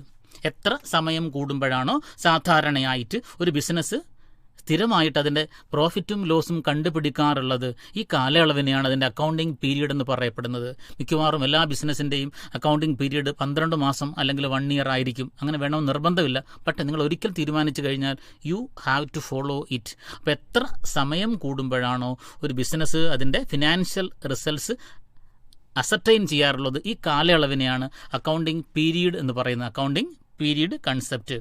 എത്ര സമയം കൂടുമ്പോഴാണോ സാധാരണയായിട്ട് ഒരു ബിസിനസ് സ്ഥിരമായിട്ട് അതിൻ്റെ പ്രോഫിറ്റും ലോസും കണ്ടുപിടിക്കാറുള്ളത്, ഈ കാലയളവിനെയാണ് അതിൻ്റെ അക്കൗണ്ടിങ് പീരീഡ് എന്ന് പറയപ്പെടുന്നത്. മിക്കവാറും എല്ലാ ബിസിനസ്സിൻ്റെയും അക്കൗണ്ടിങ് പീരീഡ് 12 മാസം അല്ലെങ്കിൽ 1 ഇയർ ആയിരിക്കും. അങ്ങനെ വേണമെന്ന് നിർബന്ധമില്ല. പക്ഷേ നിങ്ങൾ ഒരിക്കൽ തീരുമാനിച്ചു കഴിഞ്ഞാൽ you have to follow it. അപ്പോൾ എത്ര സമയം കൂടുമ്പോഴാണോ ഒരു ബിസിനസ് അതിൻ്റെ ഫിനാൻഷ്യൽ റിസൾട്ട്സ് അസർട്ടൈൻ ചെയ്യാറുള്ളത്, ഈ കാലയളവിനെയാണ് അക്കൗണ്ടിങ് പീരീഡ് എന്ന് പറയുന്നത്. അക്കൗണ്ടിങ് പീരീഡ് കൺസെപ്റ്റ്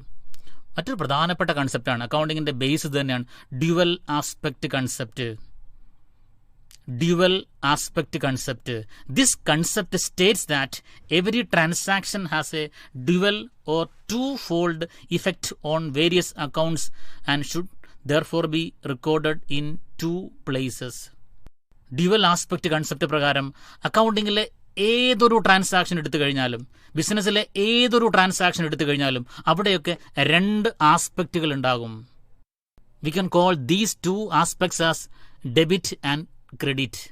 മറ്റൊരു പ്രധാനപ്പെട്ട കൺസെപ്റ്റാണ്. അക്കൗണ്ടിങ്ങിൻ്റെ ബേസ് തന്നെയാണ് dual aspect concept. Dual aspect concept. This concept States that every transaction has A dual or two-fold effect on various accounts and should therefore be recorded in 2 places. Dual aspect concept പ്രകാരം അക്കൗണ്ടിങ്ങിലെ ഏതൊരു transaction എടുത്തു കഴിഞ്ഞാലും, ബിസിനസ്സിലെ ഏതൊരു transaction എടുത്തു കഴിഞ്ഞാലും അവിടെയൊക്കെ 2 ആസ്പെക്റ്റുകൾ ഉണ്ടാകും. We can call these 2 aspects as debit and credit.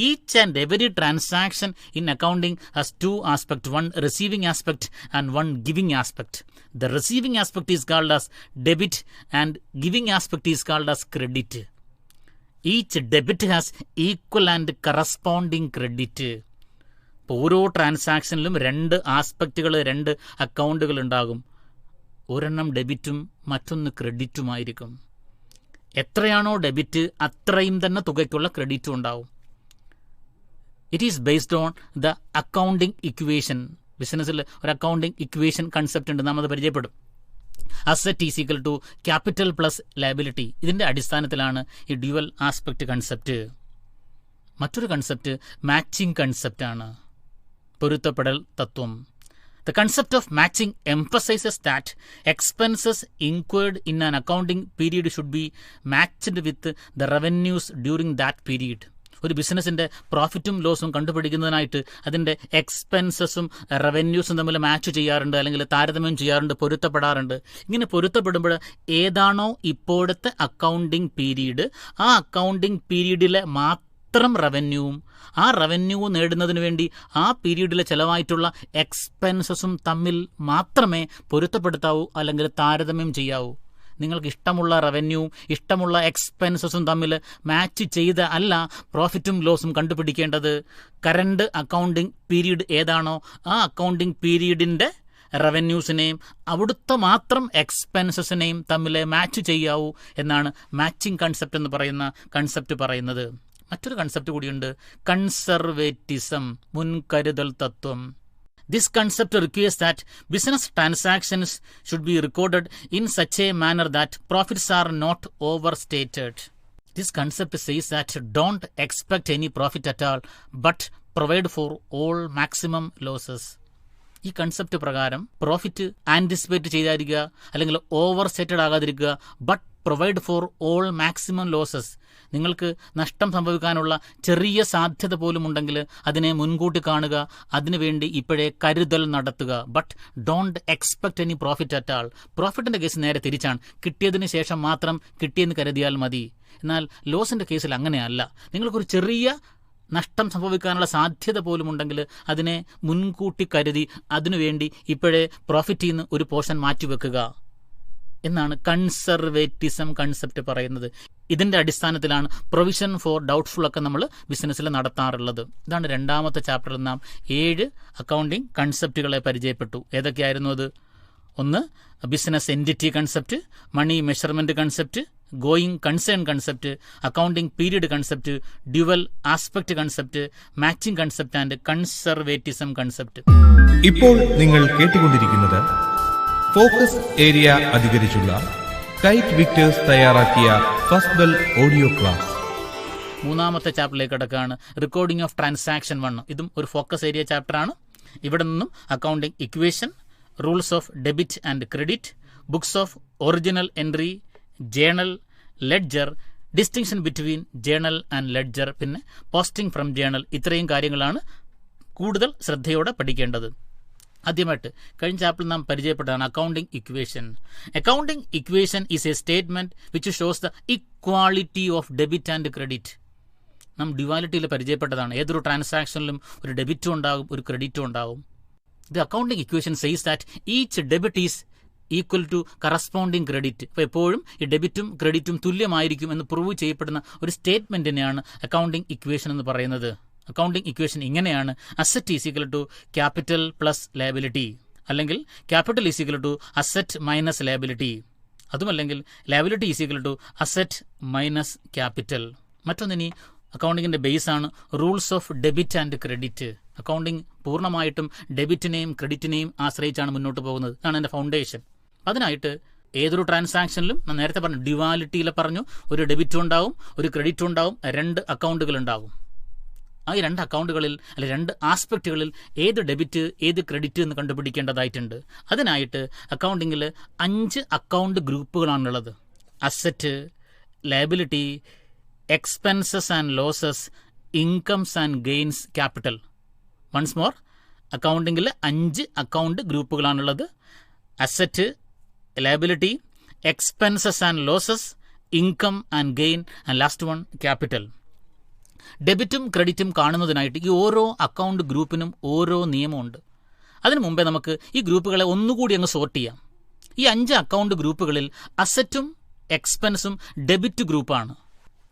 Each and every transaction in accounting has 2 aspects, one receiving aspect and one giving aspect. The receiving aspect is called as debit and giving aspect is called as credit. Each debit has equal and corresponding credit. ഓരോ ട്രാൻസാക്ഷനിലും 2 ആസ്പെക്റ്റുകൾ, 2 അക്കൗണ്ടുകൾ ഉണ്ടാകും. ഒരെണ്ണം ഡെബിറ്റും മറ്റൊന്ന് ക്രെഡിറ്റുമായിരിക്കും. എത്രയാണോ debit അത്രയും തന്നെ തുകയ്ക്കുള്ള ക്രെഡിറ്റും ഉണ്ടാവും. It is based on the accounting equation. ബിസിനസ്സിൽ ഒരു അക്കൗണ്ടിങ് ഇക്വേഷൻ കൺസെപ്റ്റ് ഉണ്ട്, നാം അത് പരിചയപ്പെടും. Asset is equal to capital plus liability. ഇതിൻ്റെ അടിസ്ഥാനത്തിലാണ് ഈ ഡ്യുവൽ ആസ്പെക്റ്റ് കൺസെപ്റ്റ്. മറ്റൊരു കൺസെപ്റ്റ് മാച്ചിങ് കൺസെപ്റ്റാണ്, പൊരുത്തപ്പെടൽ തത്വം. The concept of matching emphasizes that expenses incurred in an accounting period should be matched with the revenues during that period. ഒരു ബിസിനസ്സിൻ്റെ പ്രോഫിറ്റും ലോസും കണ്ടുപിടിക്കുന്നതിനായിട്ട് അതിൻ്റെ എക്സ്പെൻസസും റവന്യൂസും തമ്മിൽ മാച്ച് ചെയ്യാറുണ്ട്, അല്ലെങ്കിൽ താരതമ്യം ചെയ്യാറുണ്ട്, പൊരുത്തപ്പെടാറുണ്ട്. ഇങ്ങനെ പൊരുത്തപ്പെടുമ്പോൾ ഏതാണോ ഇപ്പോഴത്തെ അക്കൗണ്ടിങ് പീരീഡ്, ആ അക്കൗണ്ടിങ് പീരീഡിലെ മാത്രം റവന്യൂവും ആ റവന്യൂ നേടുന്നതിന് വേണ്ടി ആ പീരീഡിൽ ചിലവായിട്ടുള്ള എക്സ്പെൻസസും തമ്മിൽ മാത്രമേ പൊരുത്തപ്പെടുത്താവൂ, അല്ലെങ്കിൽ താരതമ്യം ചെയ്യാവൂ. നിങ്ങൾക്ക് ഇഷ്ടമുള്ള റവന്യൂവും ഇഷ്ടമുള്ള എക്സ്പെൻസസും തമ്മിൽ മാച്ച് ചെയ്ത് അല്ല പ്രോഫിറ്റും ലോസും കണ്ടുപിടിക്കേണ്ടത്. കറണ്ട് അക്കൗണ്ടിങ് പീരീഡ് ഏതാണോ ആ അക്കൗണ്ടിങ് പീരീഡിൻ്റെ റവന്യൂസിനെയും അവിടുത്തെ മാത്രം എക്സ്പെൻസസിനെയും തമ്മിൽ മാച്ച് ചെയ്യാവൂ എന്നാണ് മാച്ചിങ് കൺസെപ്റ്റ് എന്ന് പറയുന്ന കൺസെപ്റ്റ് പറയുന്നത്. മറ്റൊരു കൺസെപ്റ്റ് കൂടിയുണ്ട്, കൺസർവേറ്റിസം, മുൻകരുതൽ തത്വം. This concept requires that business transactions should be recorded in such a manner that profits are not overstated. This concept says that don't expect any profit at all, but provide for all maximum losses. ഈ concept പ്രകാരം profit anticipate ചെയ്തായിരിക്കുക, അല്ലെങ്കിൽ overstated ആകാതിരിക്കുക, but provide for all maximum losses. നിങ്ങൾക്ക് നഷ്ടം സംഭവിക്കാനുള്ള ചെറിയ സാധ്യത പോലും ഉണ്ടെങ്കിൽ അതിനെ മുൻകൂട്ടി കാണുക, അതിനുവേണ്ടി ഇപ്പോഴേ കരുതൽ നടത്തുക. But don't expect any profit at all. പ്രോഫിറ്റിൻ്റെ കേസ് നേരെ തിരിച്ചാണ്, കിട്ടിയതിന് ശേഷം മാത്രം കിട്ടിയെന്ന് കരുതിയാൽ മതി. എന്നാൽ ലോസിൻ്റെ കേസിൽ അങ്ങനെയല്ല. നിങ്ങൾക്കൊരു ചെറിയ നഷ്ടം സംഭവിക്കാനുള്ള സാധ്യത പോലും ഉണ്ടെങ്കിൽ അതിനെ മുൻകൂട്ടി കരുതി അതിനുവേണ്ടി ഇപ്പോഴേ പ്രോഫിറ്റിൽ നിന്ന് ഒരു പോർഷൻ മാറ്റിവെക്കുക എന്നാണ് കൺസർവേറ്റിസം കൺസെപ്റ്റ് പറയുന്നത്. ഇതിൻ്റെ അടിസ്ഥാനത്തിലാണ് പ്രൊവിഷൻ ഫോർ ഡൗട്ട്ഫുൾ ഒക്കെ നമ്മൾ ബിസിനസ്സിൽ നടത്താറുള്ളത്. ഇതാണ് രണ്ടാമത്തെ ചാപ്റ്ററിൽ നാം 7 അക്കൗണ്ടിങ് കൺസെപ്റ്റുകളെ പരിചയപ്പെട്ടു. ഏതൊക്കെയായിരുന്നു അത്? ഒന്ന്, business entity concept, money measurement concept, going concern concept, accounting period concept, dual aspect concept, matching concept and conservatism concept. ഇപ്പോൾ നിങ്ങൾ കേട്ടുകൊണ്ടിരിക്കുന്നത് ഫോക്കസ് ഏരിയ അധികരിച്ചുള്ള കൈറ്റ് വിക്ടേഴ്സ് തയ്യാറാക്കിയ ഫസ്റ്റ് ബെൽ ഓഡിയോ ക്ലാസ്. മൂന്നാമത്തെ ചാപ്റ്ററിലേക്ക് കിടക്കുകയാണ്, റെക്കോർഡിംഗ് ഓഫ് ട്രാൻസാക്ഷൻ 1. ഇതും ഒരു ഫോക്കസ് ഏരിയ ചാപ്റ്ററാണ്. ഇവിടെ നിന്നും accounting equation, rules of debit and credit, books of original entry, journal, ledger, distinction between journal and ledger, പിന്നെ പോസ്റ്റിംഗ് ഫ്രം ജേണൽ. ഇത്രയും കാര്യങ്ങളാണ് കൂടുതൽ ശ്രദ്ധയോടെ പഠിക്കേണ്ടത്. ആദ്യമായിട്ട് കഴിഞ്ഞ ചാപ്റ്ററിൽ നാം പരിചയപ്പെട്ടതാണ് accounting equation. Accounting equation is a statement which shows the equality of debit and credit. നാം ഡ്യുവാലിറ്റിയിൽ പരിചയപ്പെട്ടതാണ്. ഏതൊരു ട്രാൻസാക്ഷനിലും ഒരു ഡെബിറ്റും ഉണ്ടാകും, ഒരു ക്രെഡിറ്റും ഉണ്ടാകും. The accounting equation says that each debit is equal to corresponding credit. അപ്പോൾ എപ്പോഴും ഈ ഡെബിറ്റും ക്രെഡിറ്റും തുല്യമായിരിക്കും എന്ന് പ്രൂവ് ചെയ്യപ്പെടുന്ന ഒരു സ്റ്റേറ്റ്മെന്റിനെയാണ് അക്കൗണ്ടിംഗ് ഇക്വേഷൻ എന്ന് പറയുന്നത്. അക്കൗണ്ടിംഗ് ഇക്വേഷൻ ഇങ്ങനെയാണ്: asset is equal to capital plus liability, അല്ലെങ്കിൽ capital is equal to asset minus liability, അതുമല്ലെങ്കിൽ liability is equal to asset minus capital. മറ്റൊന്നിനി അക്കൗണ്ടിങ്ങിൻ്റെ ബേസാണ് rules of debit and credit. Accounting പൂർണ്ണമായിട്ടും ഡെബിറ്റിനെയും ക്രെഡിറ്റിനെയും ആശ്രയിച്ചാണ് മുന്നോട്ട് പോകുന്നത്. ഇതാണ് എൻ്റെ ഫൗണ്ടേഷൻ. അതിനായിട്ട് ഏതൊരു ട്രാൻസാക്ഷനിലും ഞാൻ നേരത്തെ പറഞ്ഞു, ഡ്യുവാലിറ്റിയിൽ പറഞ്ഞു, ഒരു ഡെബിറ്റും ഉണ്ടാവും, ഒരു ക്രെഡിറ്റും ഉണ്ടാവും, 2 അക്കൗണ്ടുകൾ ഉണ്ടാവും. ആ 2 അക്കൗണ്ടുകളിൽ അല്ലെ 2 ആസ്പെക്റ്റുകളിൽ ഏത് ഡെബിറ്റ് ഏത് ക്രെഡിറ്റ് എന്ന് കണ്ടുപിടിക്കേണ്ടതായിട്ടുണ്ട്. അതിനായിട്ട് അക്കൗണ്ടിങ്ങിൽ 5 അക്കൗണ്ട് ഗ്രൂപ്പുകളാണുള്ളത്: asset, liability, expenses and losses, incomes and gains, capital. Once more, അക്കൗണ്ടിങ്ങിൽ 5 അക്കൗണ്ട് ഗ്രൂപ്പുകളാണുള്ളത്: asset, liability, expenses and losses, income and gain, and last one capital. ഡെബിറ്റും ക്രെഡിറ്റും കാണുന്നതിനായിട്ട് ഈ ഓരോ അക്കൗണ്ട് ഗ്രൂപ്പിനും ഓരോ നിയമമുണ്ട്. അതിനു മുമ്പേ നമുക്ക് ഈ ഗ്രൂപ്പുകളെ ഒന്നുകൂടി അങ്ങ് സോർട്ട് ചെയ്യാം. ഈ 5 അക്കൗണ്ട് ഗ്രൂപ്പുകളിൽ അസറ്റും എക്സ്പെൻസും ഡെബിറ്റ് ഗ്രൂപ്പാണ്.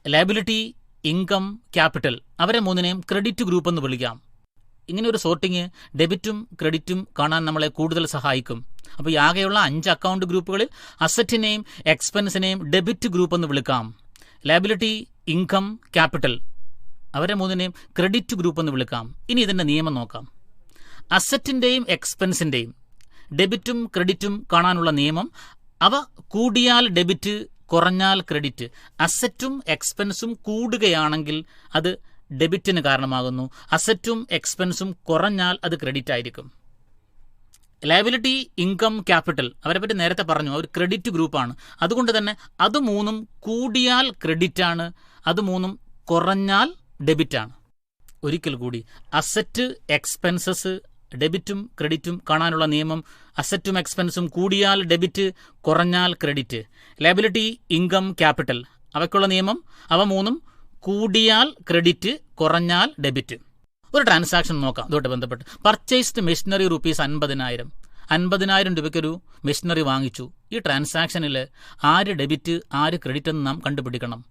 ലയബിലിറ്റി, ഇൻകം, ക്യാപിറ്റൽ അവരെ 3നെയും ക്രെഡിറ്റ് ഗ്രൂപ്പ് എന്ന് വിളിക്കാം. ഇങ്ങനെ ഒരു സോർട്ടിങ് ഡെബിറ്റും ക്രെഡിറ്റും കാണാൻ നമ്മളെ കൂടുതൽ സഹായിക്കും. അപ്പോൾ ഈ ആകെയുള്ള 5 അക്കൗണ്ട് ഗ്രൂപ്പുകളിൽ അസറ്റിനെയും എക്സ്പെൻസിനെയും ഡെബിറ്റ് ഗ്രൂപ്പ് എന്ന് വിളിക്കാം. ലയബിലിറ്റി, ഇൻകം, ക്യാപിറ്റൽ അവരെ 3നെയും ക്രെഡിറ്റ് ഗ്രൂപ്പ് എന്ന് വിളിക്കാം. ഇനി ഇതിൻ്റെ നിയമം നോക്കാം. അസറ്റിൻ്റെയും എക്സ്പെൻസിൻ്റെയും ഡെബിറ്റും ക്രെഡിറ്റും കാണാനുള്ള നിയമം, അവ കൂടിയാൽ ഡെബിറ്റ്, കുറഞ്ഞാൽ ക്രെഡിറ്റ്. അസറ്റും എക്സ്പെൻസും കൂടുകയാണെങ്കിൽ അത് ഡെബിറ്റിന് കാരണമാകുന്നു. അസറ്റും എക്സ്പെൻസും കുറഞ്ഞാൽ അത് ക്രെഡിറ്റ് ആയിരിക്കും. ലയബിലിറ്റി, ഇൻകം, ക്യാപിറ്റൽ അവരെ പറ്റി നേരത്തെ പറഞ്ഞു, അവർ ക്രെഡിറ്റ് ഗ്രൂപ്പാണ്. അതുകൊണ്ട് തന്നെ അത് 3ഉം കൂടിയാൽ ക്രെഡിറ്റാണ്, അത് 3ഉം കുറഞ്ഞാൽ ഡെബിറ്റാണ്. ഒരിക്കൽ കൂടി, അസറ്റ്, എക്സ്പെൻസസ്, ഡെബിറ്റും ക്രെഡിറ്റും കാണാനുള്ള നിയമം: അസറ്റും എക്സ്പെൻസും കൂടിയാൽ ഡെബിറ്റ്, കുറഞ്ഞാൽ ക്രെഡിറ്റ്. ലയബിലിറ്റി, ഇൻകം, ക്യാപിറ്റൽ അവയ്ക്കുള്ള നിയമം: അവ 3ഉം കൂടിയാൽ ക്രെഡിറ്റ്, കുറഞ്ഞാൽ ഡെബിറ്റ്. ഒരു ട്രാൻസാക്ഷൻ നോക്കാം. ഇതോട്ട് ബന്ധപ്പെട്ട് പർച്ചേസ്ഡ് മെഷീനറി റുപ്പീസ് 50,000. 50,000 രൂപയ്ക്കൊരു മെഷീനറി വാങ്ങിച്ചു. ഈ ട്രാൻസാക്ഷനിൽ ആര് ഡെബിറ്റ് ആര് ക്രെഡിറ്റ് എന്ന് നാം കണ്ടുപിടിക്കണം.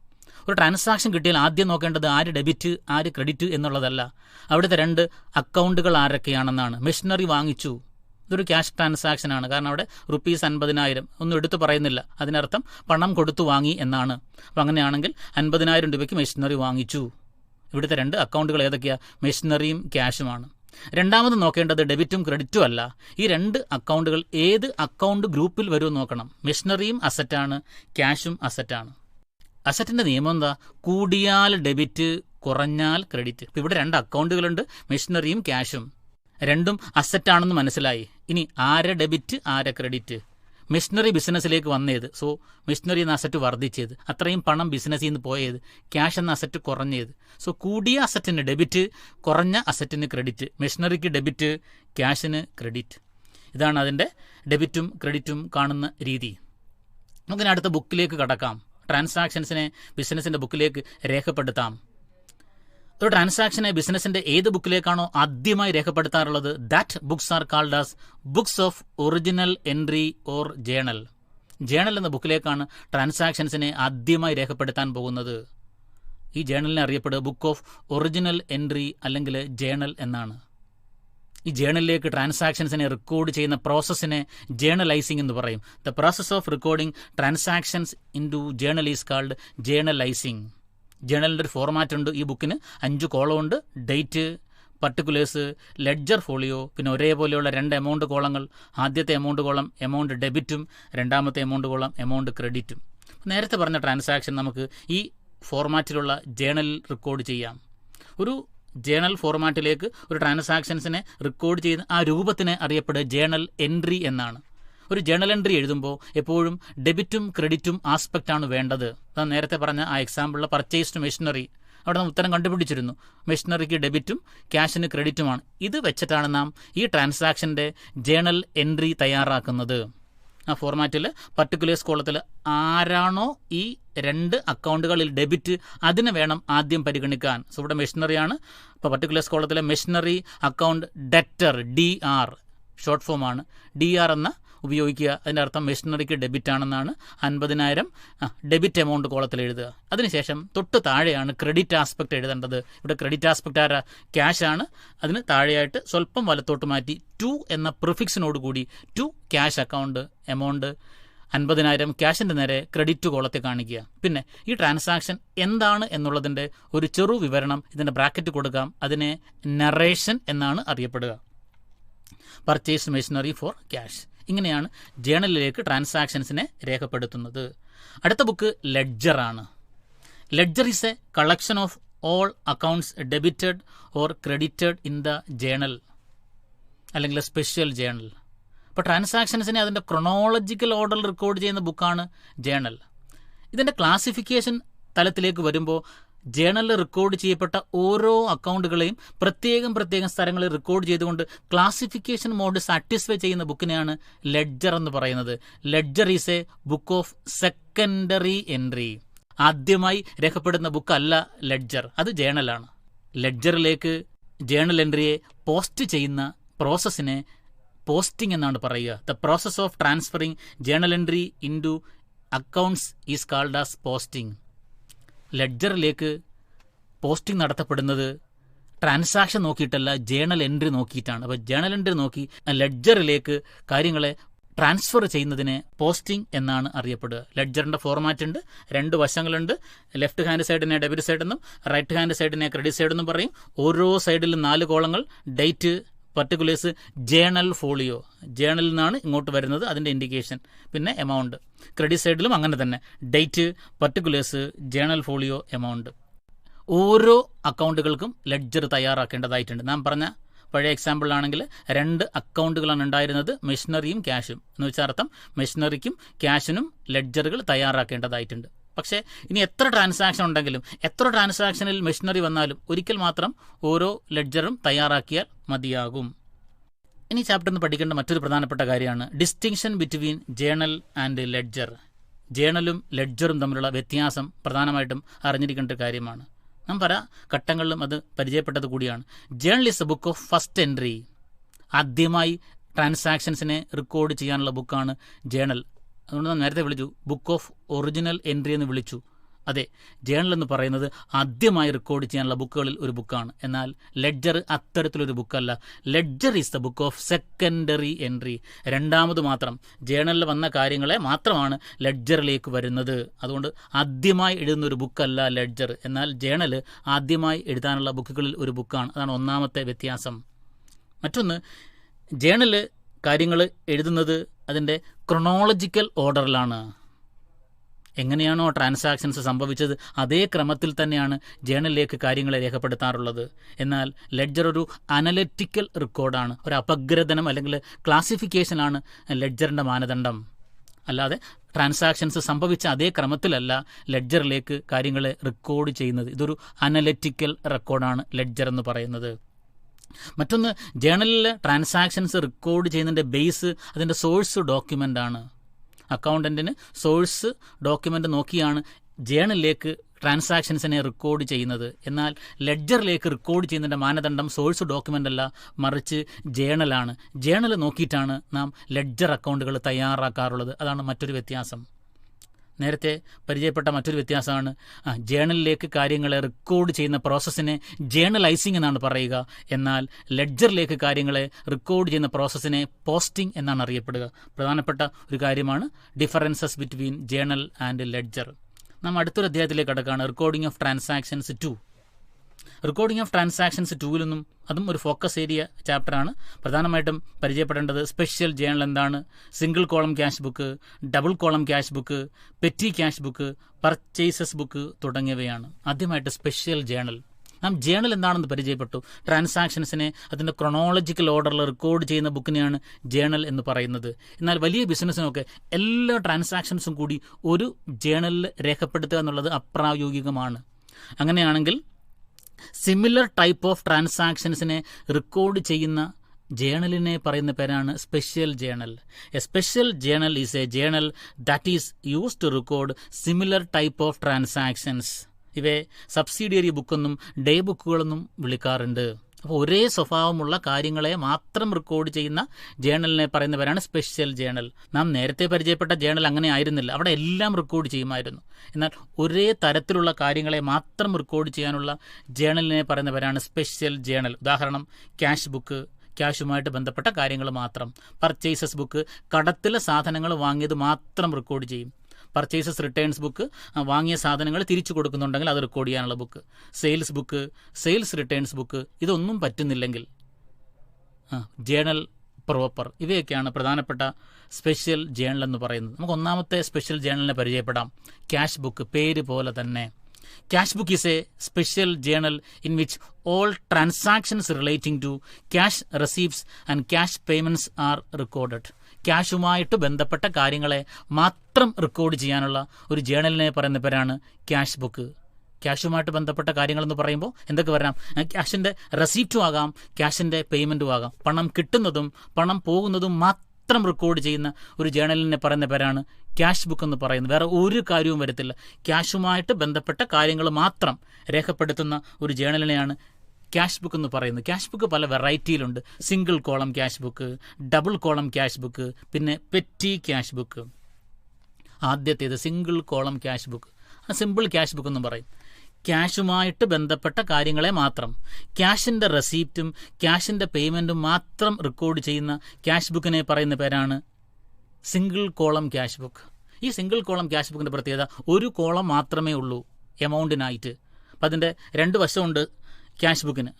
ഒരു ട്രാൻസാക്ഷൻ കിട്ടിയാൽ ആദ്യം നോക്കേണ്ടത് ആര് ഡെബിറ്റ് ആര് ക്രെഡിറ്റ് എന്നുള്ളതല്ല, അവിടുത്തെ 2 അക്കൗണ്ടുകൾ ആരൊക്കെയാണെന്നാണ്. മെഷീനറി വാങ്ങിച്ചു, ഇതൊരു ക്യാഷ് ട്രാൻസാക്ഷനാണ്. കാരണം അവിടെ റുപ്പീസ് 50,000 ഒന്നും എടുത്തു പറയുന്നില്ല, അതിനർത്ഥം പണം കൊടുത്തു വാങ്ങി എന്നാണ്. അപ്പം അങ്ങനെയാണെങ്കിൽ 50,000 രൂപയ്ക്ക് മെഷീനറി വാങ്ങിച്ചു. ഇവിടുത്തെ രണ്ട് അക്കൗണ്ടുകൾ ഏതൊക്കെയാണ്? മെഷീനറിയും ക്യാഷുമാണ്. രണ്ടാമത് നോക്കേണ്ടത് ഡെബിറ്റും ക്രെഡിറ്റും അല്ല. ഈ രണ്ട് അക്കൗണ്ടുകൾ ഏത് അക്കൗണ്ട് ഗ്രൂപ്പിൽ വരുമെന്ന് നോക്കണം. മെഷീനറിയും അസറ്റാണ്, ക്യാഷും അസറ്റാണ്. അസറ്റിൻ്റെ നിയമം എന്താ? കൂടിയാൽ ഡെബിറ്റ്, കുറഞ്ഞാൽ ക്രെഡിറ്റ്. ഇപ്പോൾ ഇവിടെ രണ്ട് അക്കൗണ്ടുകളുണ്ട്, മെഷീനറിയും ക്യാഷും. രണ്ടും അസറ്റാണെന്ന് മനസ്സിലായി. ഇനി ആരെ ഡെബിറ്റ്, ആരെ ക്രെഡിറ്റ്? മെഷീനറി ബിസിനസ്സിലേക്ക് വന്നേത്, സോ മെഷീനറി എന്ന അസറ്റ് വർദ്ധിച്ചത്, അത്രയും പണം ബിസിനസ്സിൽ നിന്ന് പോയത്. ക്യാഷ് എന്ന അസറ്റ് കുറഞ്ഞത്, സോ കൂടിയ അസറ്റിന് ഡെബിറ്റ്, കുറഞ്ഞ അസറ്റിന് ക്രെഡിറ്റ്. മെഷീനറിക്ക് ഡെബിറ്റ്, ക്യാഷിന് ക്രെഡിറ്റ്. ഇതാണ് അതിൻ്റെ ഡെബിറ്റും ക്രെഡിറ്റും കാണുന്ന രീതി. നമുക്കിനി അടുത്ത ബുക്കിലേക്ക് കടക്കാം. ട്രാൻസാക്ഷൻസിനെ ബിസിനസ്സിൻ്റെ ബുക്കിലേക്ക് രേഖപ്പെടുത്താം. ഒരു ട്രാൻസാക്ഷനെ ബിസിനസ്സിൻ്റെ ഏത് ബുക്കിലേക്കാണോ ആദ്യമായി രേഖപ്പെടുത്താറുള്ളത്, that books are called as books of original entry or journal. Journal എന്ന ബുക്കിലേക്കാണ് ട്രാൻസാക്ഷൻസിനെ ആദ്യമായി രേഖപ്പെടുത്താൻ പോകുന്നത്. ഈ ജേണലിനെ അറിയപ്പെടുക ബുക്ക് ഓഫ് ഒറിജിനൽ എൻട്രി അല്ലെങ്കിൽ ജേണൽ എന്നാണ്. ഈ ജേണലിലേക്ക് ട്രാൻസാക്ഷൻസിനെ റെക്കോർഡ് ചെയ്യുന്ന പ്രോസസ്സിനെ ജേണലൈസിംഗ് എന്ന് പറയും. The process of recording transactions in to journal is called journalising. ജേണലിൻ്റെ ഒരു ഫോർമാറ്റ് ഉണ്ട്. ഈ ബുക്കിന് 5 കോളം ഉണ്ട്. ഡേറ്റ്, പർട്ടിക്കുലേഴ്സ്, ലെഡ്ജർ ഫോളിയോ, പിന്നെ ഒരേപോലെയുള്ള 2 എമൗണ്ട് കോളങ്ങൾ. ആദ്യത്തെ എമൗണ്ട് കോളം എമൗണ്ട് ഡെബിറ്റും, രണ്ടാമത്തെ എമൗണ്ട് കോളം എമൗണ്ട് ക്രെഡിറ്റും. നേരത്തെ പറഞ്ഞ ട്രാൻസാക്ഷൻ നമുക്ക് ഈ ഫോർമാറ്റിലുള്ള ജേണലിൽ റെക്കോർഡ് ചെയ്യാം. ഒരു ജേണൽ ഫോർമാറ്റിലേക്ക് ഒരു ട്രാൻസാക്ഷൻസിനെ റെക്കോർഡ് ചെയ്യുന്ന ആ രൂപത്തിനെ അറിയപ്പെടുക ജേണൽ എൻട്രി എന്നാണ്. ഒരു ജേണൽ എൻട്രി എഴുതുമ്പോൾ എപ്പോഴും ഡെബിറ്റും ക്രെഡിറ്റും ആസ്പെക്റ്റാണ് വേണ്ടത്. ഞാൻ നേരത്തെ പറഞ്ഞ ആ എക്സാമ്പിളിലെ പർച്ചേസ്ഡ് മെഷീനറി, അവിടെ നാം ഉത്തരം കണ്ടുപിടിച്ചിരുന്നു. മെഷീനറിക്ക് ഡെബിറ്റും ക്യാഷിന് ക്രെഡിറ്റുമാണ്. ഇത് വെച്ചിട്ടാണ് നാം ഈ ട്രാൻസാക്ഷൻ്റെ ജേണൽ എൻട്രി തയ്യാറാക്കുന്നത്. ആ ഫോർമാറ്റിൽ പർട്ടിക്കുലേഴ്സ് കോളത്തിൽ ആരാണോ ഈ 2 അക്കൗണ്ടുകളിൽ ഡെബിറ്റ്, അതിനെ വേണം ആദ്യം പരിഗണിക്കാൻ. സോ ഇവിടെ മെഷീനറിയാണ്. ഇപ്പോൾ പർട്ടിക്കുലേഴ്സ് കോളത്തിലെ machinery account debtor, DR short ഫോമാണ്. DR എന്ന ഉപയോഗിക്കുക. അതിൻ്റെ അർത്ഥം മെഷീനറിക്ക് ഡെബിറ്റ് ആണെന്നാണ്. 50,000 ഡെബിറ്റ് എമൗണ്ട് കോളത്തിൽ എഴുതുക. അതിനുശേഷം തൊട്ട് താഴെയാണ് ക്രെഡിറ്റ് ആസ്പെക്ട് എഴുതേണ്ടത്. ഇവിടെ ക്രെഡിറ്റ് ആസ്പെക്ട് ആരാ? ക്യാഷ് ആണ്. അതിന് താഴെയായിട്ട് സ്വല്പം വലത്തോട്ട് മാറ്റി ടു എന്ന പ്രിഫിക്സിനോട് കൂടി ടു ക്യാഷ് അക്കൗണ്ട് എമൗണ്ട് 50,000 ക്യാഷിൻ്റെ നേരെ ക്രെഡിറ്റ് കോളത്തെ കാണിക്കുക. പിന്നെ ഈ ട്രാൻസാക്ഷൻ എന്താണ് എന്നുള്ളതിൻ്റെ ഒരു ചെറു വിവരണം ഇതിൻ്റെ ബ്രാക്കറ്റ് കൊടുക്കാം. അതിനെ നറേഷൻ എന്നാണ് അറിയപ്പെടുക. Purchase machinery for cash. ഇങ്ങനെയാണ് ജേണലിലേക്ക് ട്രാൻസാക്ഷൻസിനെ രേഖപ്പെടുത്തുന്നത്. അടുത്ത ബുക്ക് ലെഡ്ജറാണ്. Ledger is a collection of all accounts debited or credited in the journal അല്ലെങ്കിൽ സ്പെഷ്യൽ ജേണൽ. അപ്പോൾ ട്രാൻസാക്ഷൻസിനെ അതിൻ്റെ ക്രൊണോളജിക്കൽ ഓർഡറിൽ റെക്കോർഡ് ചെയ്യുന്ന ബുക്കാണ് ജേണൽ. ഇതിൻ്റെ ക്ലാസിഫിക്കേഷൻ തലത്തിലേക്ക് വരുമ്പോൾ ജേണലിൽ റെക്കോർഡ് ചെയ്യപ്പെട്ട ഓരോ അക്കൗണ്ടുകളെയും പ്രത്യേകം സ്ഥലങ്ങളിൽ റെക്കോർഡ് ചെയ്തുകൊണ്ട് ക്ലാസിഫിക്കേഷൻ മോഡ് സാറ്റിസ്ഫൈ ചെയ്യുന്ന ബുക്കിനെയാണ് ലെഡ്ജർ എന്ന് പറയുന്നത്. Ledger is A book of secondary entry. ആദ്യമായി രേഖപ്പെടുന്ന ബുക്കല്ല ലെഡ്ജർ, അത് ജേണലാണ്. ലെഡ്ജറിലേക്ക് ജേണൽ എൻട്രിയെ പോസ്റ്റ് ചെയ്യുന്ന പ്രോസസ്സിനെ പോസ്റ്റിംഗ് എന്നാണ് പറയുക. The process of transferring journal entry in to accounts is called as posting. ലെഡ്ജറിലേക്ക് പോസ്റ്റിംഗ് നടത്തപ്പെടുന്നത് ട്രാൻസാക്ഷൻ നോക്കിയിട്ടല്ല, ജേണൽ എൻട്രി നോക്കിയിട്ടാണ്. അപ്പോൾ ജേണൽ എൻട്രി നോക്കി ലെഡ്ജറിലേക്ക് കാര്യങ്ങളെ ട്രാൻസ്ഫർ ചെയ്യുന്നതിനെ പോസ്റ്റിംഗ് എന്നാണ് അറിയപ്പെടുക. ലെഡ്ജറിൻ്റെ ഫോർമാറ്റ് ഉണ്ട്. 2 വശങ്ങളുണ്ട്. ലെഫ്റ്റ് ഹാൻഡ് സൈഡിനെ ഡെബിറ്റ് സൈഡ് എന്നും റൈറ്റ് ഹാൻഡ് സൈഡിനെ ക്രെഡിറ്റ് സൈഡ് എന്നും പറയും. ഓരോ സൈഡിലും 4 കോളങ്ങൾ. Date, particulars, journal folio. ജേണലിൽ നിന്നാണ് ഇങ്ങോട്ട് വരുന്നത്, അതിൻ്റെ ഇൻഡിക്കേഷൻ. പിന്നെ എമൗണ്ട്. ക്രെഡിറ്റ് സൈഡിലും അങ്ങനെ തന്നെ. Date, particulars, journal folio, amount. ഓരോ അക്കൗണ്ടുകൾക്കും ലെഡ്ജർ തയ്യാറാക്കേണ്ടതായിട്ടുണ്ട്. നാം പറഞ്ഞ പഴയ എക്സാമ്പിളിലാണെങ്കിൽ 2 അക്കൗണ്ടുകളാണ് ഉണ്ടായിരുന്നത്, മെഷീനറിയും ക്യാഷും. എന്ന് വെച്ചാൽ അർത്ഥം മെഷീനറിക്കും ക്യാഷിനും ലെഡ്ജറുകൾ തയ്യാറാക്കേണ്ടതായിട്ടുണ്ട്. പക്ഷേ ഇനി എത്ര ട്രാൻസാക്ഷൻ ഉണ്ടെങ്കിലും, എത്ര ട്രാൻസാക്ഷനിൽ മെഷീനറി വന്നാലും ഒരിക്കൽ മാത്രം ഓരോ ലെഡ്ജറും തയ്യാറാക്കിയാൽ മതിയാകും. ഇനി ചാപ്റ്ററിൽ പഠിക്കേണ്ട മറ്റൊരു പ്രധാനപ്പെട്ട കാര്യമാണ് distinction between journal and ledger. ജേണലും ലെഡ്ജറും തമ്മിലുള്ള വ്യത്യാസം പ്രധാനമായിട്ടും അറിഞ്ഞിരിക്കേണ്ട ഒരു കാര്യമാണ്. നാം പല ഘട്ടങ്ങളിലും അത് പരിചയപ്പെട്ടത് കൂടിയാണ്. Journal is A book of first entry. ആദ്യമായി ട്രാൻസാക്ഷൻസിനെ റെക്കോർഡ് ചെയ്യാനുള്ള ബുക്കാണ് ജേണൽ. അതുകൊണ്ട് ഞാൻ നേരത്തെ വിളിച്ചു ബുക്ക് ഓഫ് ഒറിജിനൽ എൻട്രി എന്ന് വിളിച്ചു. അതെ, ജേണൽ എന്ന് പറയുന്നത് ആദ്യമായി റെക്കോർഡ് ചെയ്യാനുള്ള ബുക്കുകളിൽ ഒരു ബുക്കാണ്. എന്നാൽ ലെഡ്ജർ അത്തരത്തിലൊരു ബുക്കല്ല. Ledger is the book of secondary entry. രണ്ടാമത് മാത്രം ജേണലിൽ വന്ന കാര്യങ്ങളെ മാത്രമാണ് ലെഡ്ജറിലേക്ക് വരുന്നത്. അതുകൊണ്ട് ആദ്യമായി എഴുതുന്ന ഒരു ബുക്കല്ല ലെഡ്ജർ. എന്നാൽ ജേണൽ ആദ്യമായി എഴുതാനുള്ള ബുക്കുകളിൽ ഒരു ബുക്കാണ്. അതാണ് ഒന്നാമത്തെ വ്യത്യാസം. മറ്റൊന്ന്, ജേണൽ കാര്യങ്ങൾ എഴുതുന്നത് അതിൻ്റെ ക്രൊണോളജിക്കൽ ഓർഡറിലാണ്. എങ്ങനെയാണോ ട്രാൻസാക്ഷൻസ് സംഭവിച്ചത് അതേ ക്രമത്തിൽ തന്നെയാണ് ജേണലിലേക്ക് കാര്യങ്ങളെ രേഖപ്പെടുത്താറുള്ളത്. എന്നാൽ ലെഡ്ജർ ഒരു അനലറ്റിക്കൽ റെക്കോർഡാണ്, ഒരു അപഗ്രഥനം അല്ലെങ്കിൽ ക്ലാസിഫിക്കേഷനാണ് ലെഡ്ജറിൻ്റെ മാനദണ്ഡം. അല്ലാതെ ട്രാൻസാക്ഷൻസ് സംഭവിച്ച അതേ ക്രമത്തിലല്ല ലെഡ്ജറിലേക്ക് കാര്യങ്ങളെ റെക്കോർഡ് ചെയ്യുന്നത്. ഇതൊരു അനലറ്റിക്കൽ റെക്കോർഡാണ് ലെഡ്ജർ എന്ന് പറയുന്നത്. മറ്റൊന്ന്, ജേണലിൽ ട്രാൻസാക്ഷൻസ് റെക്കോർഡ് ചെയ്യുന്നതിൻ്റെ ബേസ് അതിൻ്റെ സോഴ്സ് ഡോക്യുമെൻ്റ് ആണ്. അക്കൗണ്ടൻറ്റിന് സോഴ്സ് ഡോക്യുമെൻ്റ് നോക്കിയാണ് ജേണലിലേക്ക് ട്രാൻസാക്ഷൻസിനെ റെക്കോർഡ് ചെയ്യുന്നത്. എന്നാൽ ലെഡ്ജറിലേക്ക് റെക്കോർഡ് ചെയ്യുന്നതിൻ്റെ മാനദണ്ഡം സോഴ്സ് ഡോക്യുമെൻ്റ് അല്ല, മറിച്ച് ജേണലാണ്. ജേണൽ നോക്കിയിട്ടാണ് നാം ലെഡ്ജർ അക്കൗണ്ടുകൾ തയ്യാറാക്കാറുള്ളത്. അതാണ് മറ്റൊരു വ്യത്യാസം. നേരത്തെ പരിചയപ്പെട്ട മറ്റൊരു വ്യത്യാസമാണ് ജേണലിലേക്ക് കാര്യങ്ങളെ റെക്കോർഡ് ചെയ്യുന്ന പ്രോസസ്സിനെ ജേണലൈസിംഗ് എന്നാണ് പറയുക. എന്നാൽ ലെഡ്ജറിലേക്ക് കാര്യങ്ങളെ റെക്കോർഡ് ചെയ്യുന്ന പ്രോസസ്സിനെ പോസ്റ്റിംഗ് എന്നാണ് അറിയപ്പെടുക. പ്രധാനപ്പെട്ട ഒരു കാര്യമാണ് differences between journal and ledger. നാം അടുത്തൊരു അധ്യായത്തിലേക്ക് കടക്കുകയാണ്, recording of transactions 2. Recording of transactions 2 അതും ഒരു ഫോക്കസ് ഏരിയ ചാപ്റ്ററാണ്. പ്രധാനമായിട്ടും പരിചയപ്പെടേണ്ടത് സ്പെഷ്യൽ ജേണൽ എന്താണ്, single column cash book, double column cash book, petty cash book, purchases book തുടങ്ങിയവയാണ്. ആദ്യമായിട്ട് സ്പെഷ്യൽ ജേണൽ. നാം ജേണൽ എന്താണെന്ന് പരിചയപ്പെട്ടു. ട്രാൻസാക്ഷൻസിനെ അതിൻ്റെ ക്രൊണോളജിക്കൽ ഓർഡറിൽ റെക്കോർഡ് ചെയ്യുന്ന ബുക്കിനെയാണ് ജേണൽ എന്ന് പറയുന്നത്. എന്നാൽ വലിയ ബിസിനസ്സിനൊക്കെ എല്ലാ ട്രാൻസാക്ഷൻസും കൂടി ഒരു ജേണലിൽ രേഖപ്പെടുത്തുക എന്നുള്ളത് അപ്രായോഗികമാണ്. അങ്ങനെയാണെങ്കിൽ സിമിലർ ടൈപ്പ് ഓഫ് ട്രാൻസാക്ഷൻസിനെ റെക്കോർഡ് ചെയ്യുന്ന ജേണലിനെ പറയുന്ന പേരാണ് special journal. A special journal is a journal that is used to record similar type of transactions. ഇവയെ സബ്സിഡിയറി ബുക്കെന്നും ഡേ ബുക്കുകളെന്നും വിളിക്കാറുണ്ട്. അപ്പോൾ ഒരേ സ്വഭാവമുള്ള കാര്യങ്ങളെ മാത്രം റെക്കോർഡ് ചെയ്യുന്ന ജേണലിനെ പറയുന്ന പേരാണ് സ്പെഷ്യൽ ജേണൽ. നാം നേരത്തെ പരിചയപ്പെട്ട ജേണൽ അങ്ങനെ ആയിരുന്നില്ല. അവിടെ എല്ലാം റെക്കോർഡ് ചെയ്യുമായിരുന്നു. എന്നാൽ ഒരേ തരത്തിലുള്ള കാര്യങ്ങളെ മാത്രം റെക്കോർഡ് ചെയ്യാനുള്ള ജേണലിനെ പറയുന്ന പേരാണ് സ്പെഷ്യൽ ജേണൽ. ഉദാഹരണം, ക്യാഷ് ബുക്ക്, ക്യാഷുമായിട്ട് ബന്ധപ്പെട്ട കാര്യങ്ങൾ മാത്രം. പർച്ചേസസ് ബുക്ക്, കടത്തിലെ സാധനങ്ങൾ വാങ്ങിയത് മാത്രം റെക്കോർഡ് ചെയ്യും. പർച്ചേസസ് റിട്ടേൺസ് ബുക്ക്, വാങ്ങിയ സാധനങ്ങൾ തിരിച്ചു കൊടുക്കുന്നുണ്ടെങ്കിൽ അത് റെക്കോർഡ് ചെയ്യാനുള്ള book. Sales book, sales returns book, ഇതൊന്നും പറ്റുന്നില്ലെങ്കിൽ ജേണൽ പ്രോപ്പർ. ഇവയൊക്കെയാണ് പ്രധാനപ്പെട്ട സ്പെഷ്യൽ ജേണൽ എന്ന് പറയുന്നത്. നമുക്ക് ഒന്നാമത്തെ സ്പെഷ്യൽ ജേണലിനെ പരിചയപ്പെടാം. ക്യാഷ് ബുക്ക്, പേര് പോലെ തന്നെ. Cash book is a special journal in which all transactions relating to cash receipts and cash payments are recorded. ക്യാഷുമായിട്ട് ബന്ധപ്പെട്ട കാര്യങ്ങളെ മാത്രം റെക്കോർഡ് ചെയ്യാനുള്ള ഒരു ജേണലിനെ പറയുന്ന പേരാണ് ക്യാഷ് ബുക്ക്. ക്യാഷുമായിട്ട് ബന്ധപ്പെട്ട കാര്യങ്ങളെന്ന് പറയുമ്പോൾ എന്തൊക്കെ വരാം? ക്യാഷിൻ്റെ റെസീപ്റ്റും ആകാം, ക്യാഷിൻ്റെ പേയ്മെൻറ്റും ആകാം. പണം കിട്ടുന്നതും പണം പോകുന്നതും മാത്രം റെക്കോർഡ് ചെയ്യുന്ന ഒരു ജേണലിനെ പറയുന്ന പേരാണ് ക്യാഷ് ബുക്ക് എന്ന് പറയുന്നത്. വേറെ ഒരു കാര്യവും വരത്തില്ല. ക്യാഷുമായിട്ട് ബന്ധപ്പെട്ട കാര്യങ്ങൾ മാത്രം രേഖപ്പെടുത്തുന്ന ഒരു ജേണലിനെയാണ് ക്യാഷ് ബുക്ക് എന്ന് പറയുന്നത്. ക്യാഷ് ബുക്ക് പല വെറൈറ്റിയിലുണ്ട്. Single column cash book, double column cash book, പിന്നെ പെറ്റി ക്യാഷ് ബുക്ക്. ആദ്യത്തേത് single column cash book, simple cash book എന്നും പറയും. ക്യാഷുമായിട്ട് ബന്ധപ്പെട്ട കാര്യങ്ങളെ മാത്രം, ക്യാഷിൻ്റെ റെസീപ്റ്റും ക്യാഷിൻ്റെ പേയ്മെൻറ്റും മാത്രം റെക്കോർഡ് ചെയ്യുന്ന ക്യാഷ് ബുക്കിനെ പറയുന്ന പേരാണ് സിംഗിൾ കോളം ക്യാഷ് ബുക്ക്. ഈ സിംഗിൾ കോളം ക്യാഷ് ബുക്കിൻ്റെ പ്രത്യേകത, ഒരു കോളം മാത്രമേ ഉള്ളൂ എമൗണ്ടിനായിട്ട്. അപ്പം അതിൻ്റെ രണ്ട് വശമുണ്ട് ക്യാഷ് ബുക്കിന്,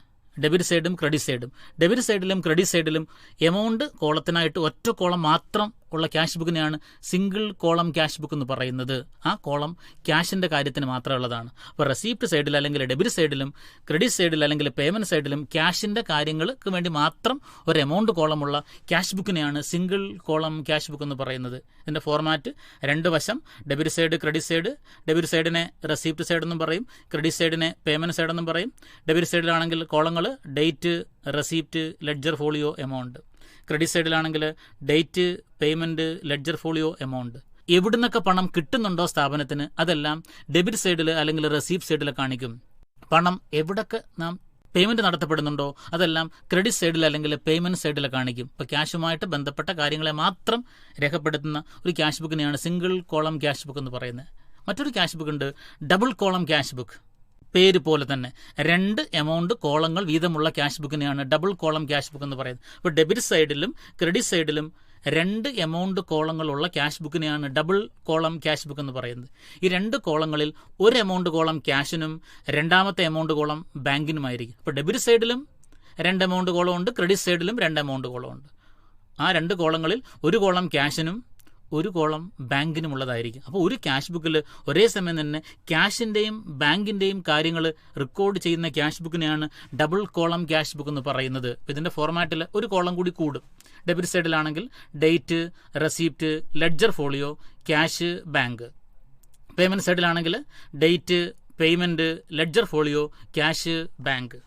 ഡെബിറ്റ് സൈഡും ക്രെഡിറ്റ് സൈഡും. ഡെബിറ്റ് സൈഡിലും ക്രെഡിറ്റ് സൈഡിലും എമൗണ്ട് കോളത്തിനായിട്ട് ഒറ്റ കോളം മാത്രം ഉള്ള ക്യാഷ് ബുക്കിനെയാണ് സിംഗിൾ കോളം ക്യാഷ് ബുക്ക് എന്ന് പറയുന്നത്. ആ കോളം ക്യാഷിൻ്റെ കാര്യത്തിന് മാത്രമുള്ളതാണ്. അപ്പോൾ റെസീപ്റ്റ് സൈഡിൽ അല്ലെങ്കിൽ ഡെബിറ്റ് സൈഡിലും ക്രെഡിറ്റ് സൈഡിൽ അല്ലെങ്കിൽ പേയ്മെൻറ്റ് സൈഡിലും ക്യാഷിൻ്റെ കാര്യങ്ങൾക്ക് വേണ്ടി മാത്രം ഒരു എമൗണ്ട് കോളമുള്ള ക്യാഷ് ബുക്കിനെയാണ് സിംഗിൾ കോളം ക്യാഷ് ബുക്ക് എന്ന് പറയുന്നത്. ഇതിൻ്റെ ഫോർമാറ്റ് രണ്ട് വശം, debit side credit side. Debit സൈഡിനെ റെസീപ്റ്റ് സൈഡ് എന്നും പറയും, ക്രെഡിറ്റ് സൈഡിനെ പേയ്മെൻറ്റ് സൈഡ് എന്നും പറയും. ഡെബിറ്റ് സൈഡിലാണെങ്കിൽ കോളങ്ങൾ date, receipt, ledger folio, amount. Credit സൈഡിലാണെങ്കിൽ date, payment, ledger folio, amount. എവിടുന്നൊക്കെ പണം കിട്ടുന്നുണ്ടോ സ്ഥാപനത്തിന് അതെല്ലാം ഡെബിറ്റ് സൈഡിൽ അല്ലെങ്കിൽ റെസീപ്റ്റ് സൈഡിൽ കാണിക്കും. പണം എവിടൊക്കെ നാം പേയ്മെൻറ്റ് നടത്തപ്പെടുന്നുണ്ടോ അതെല്ലാം ക്രെഡിറ്റ് സൈഡിൽ അല്ലെങ്കിൽ പേയ്മെൻറ്റ് സൈഡിൽ കാണിക്കും. ഇപ്പോൾ ക്യാഷുമായിട്ട് ബന്ധപ്പെട്ട കാര്യങ്ങളെ മാത്രം രേഖപ്പെടുത്തുന്ന ഒരു ക്യാഷ് ബുക്കിനെയാണ് സിംഗിൾ കോളം ക്യാഷ് ബുക്ക് എന്ന് പറയുന്നത്. മറ്റൊരു ക്യാഷ് ബുക്ക് ഉണ്ട്, ഡബിൾ കോളം ക്യാഷ് ബുക്ക്. പേര് പോലെ തന്നെ 2 എമൗണ്ട് കോളങ്ങൾ വീതമുള്ള ക്യാഷ് ബുക്കിനെയാണ് ഡബിൾ കോളം ക്യാഷ് ബുക്ക് എന്ന് പറയുന്നത്. ഇപ്പോൾ ഡെബിറ്റ് സൈഡിലും ക്രെഡിറ്റ് സൈഡിലും 2 എമൗണ്ട് കോളങ്ങളുള്ള ക്യാഷ് ബുക്കിനെയാണ് ഡബിൾ കോളം ക്യാഷ് ബുക്ക് എന്ന് പറയുന്നത്. ഈ 2 കോളങ്ങളിൽ ഒരു എമൗണ്ട് കോളം ക്യാഷിനും രണ്ടാമത്തെ എമൗണ്ട് കോളം ബാങ്കിനുമായിരിക്കും. ഇപ്പോൾ ഡെബിറ്റ് സൈഡിലും 2 എമൗണ്ട് കോളം ഉണ്ട്, ക്രെഡിറ്റ് സൈഡിലും 2 എമൗണ്ട് കോളം ഉണ്ട്. ആ 2 കോളങ്ങളിൽ ഒരു കോളം ക്യാഷിനും ഒരു കോളം ബാങ്കിനുമുള്ളതായിരിക്കും. അപ്പോൾ ഒരു ക്യാഷ് ബുക്കിൽ ഒരേ സമയം തന്നെ ക്യാഷിൻ്റെയും ബാങ്കിൻ്റെയും കാര്യങ്ങൾ റെക്കോർഡ് ചെയ്യുന്ന ക്യാഷ് ബുക്കിനെയാണ് ഡബിൾ കോളം ക്യാഷ് ബുക്ക് എന്ന് പറയുന്നത്. ഇതിൻ്റെ ഫോർമാറ്റിൽ ഒരു കോളം കൂടി കൂടും. ഡെബിറ്റ് സൈഡിലാണെങ്കിൽ date, receipt, ledger folio, cash, bank. Payment സൈഡിലാണെങ്കിൽ date, payment, ledger folio, cash, bank.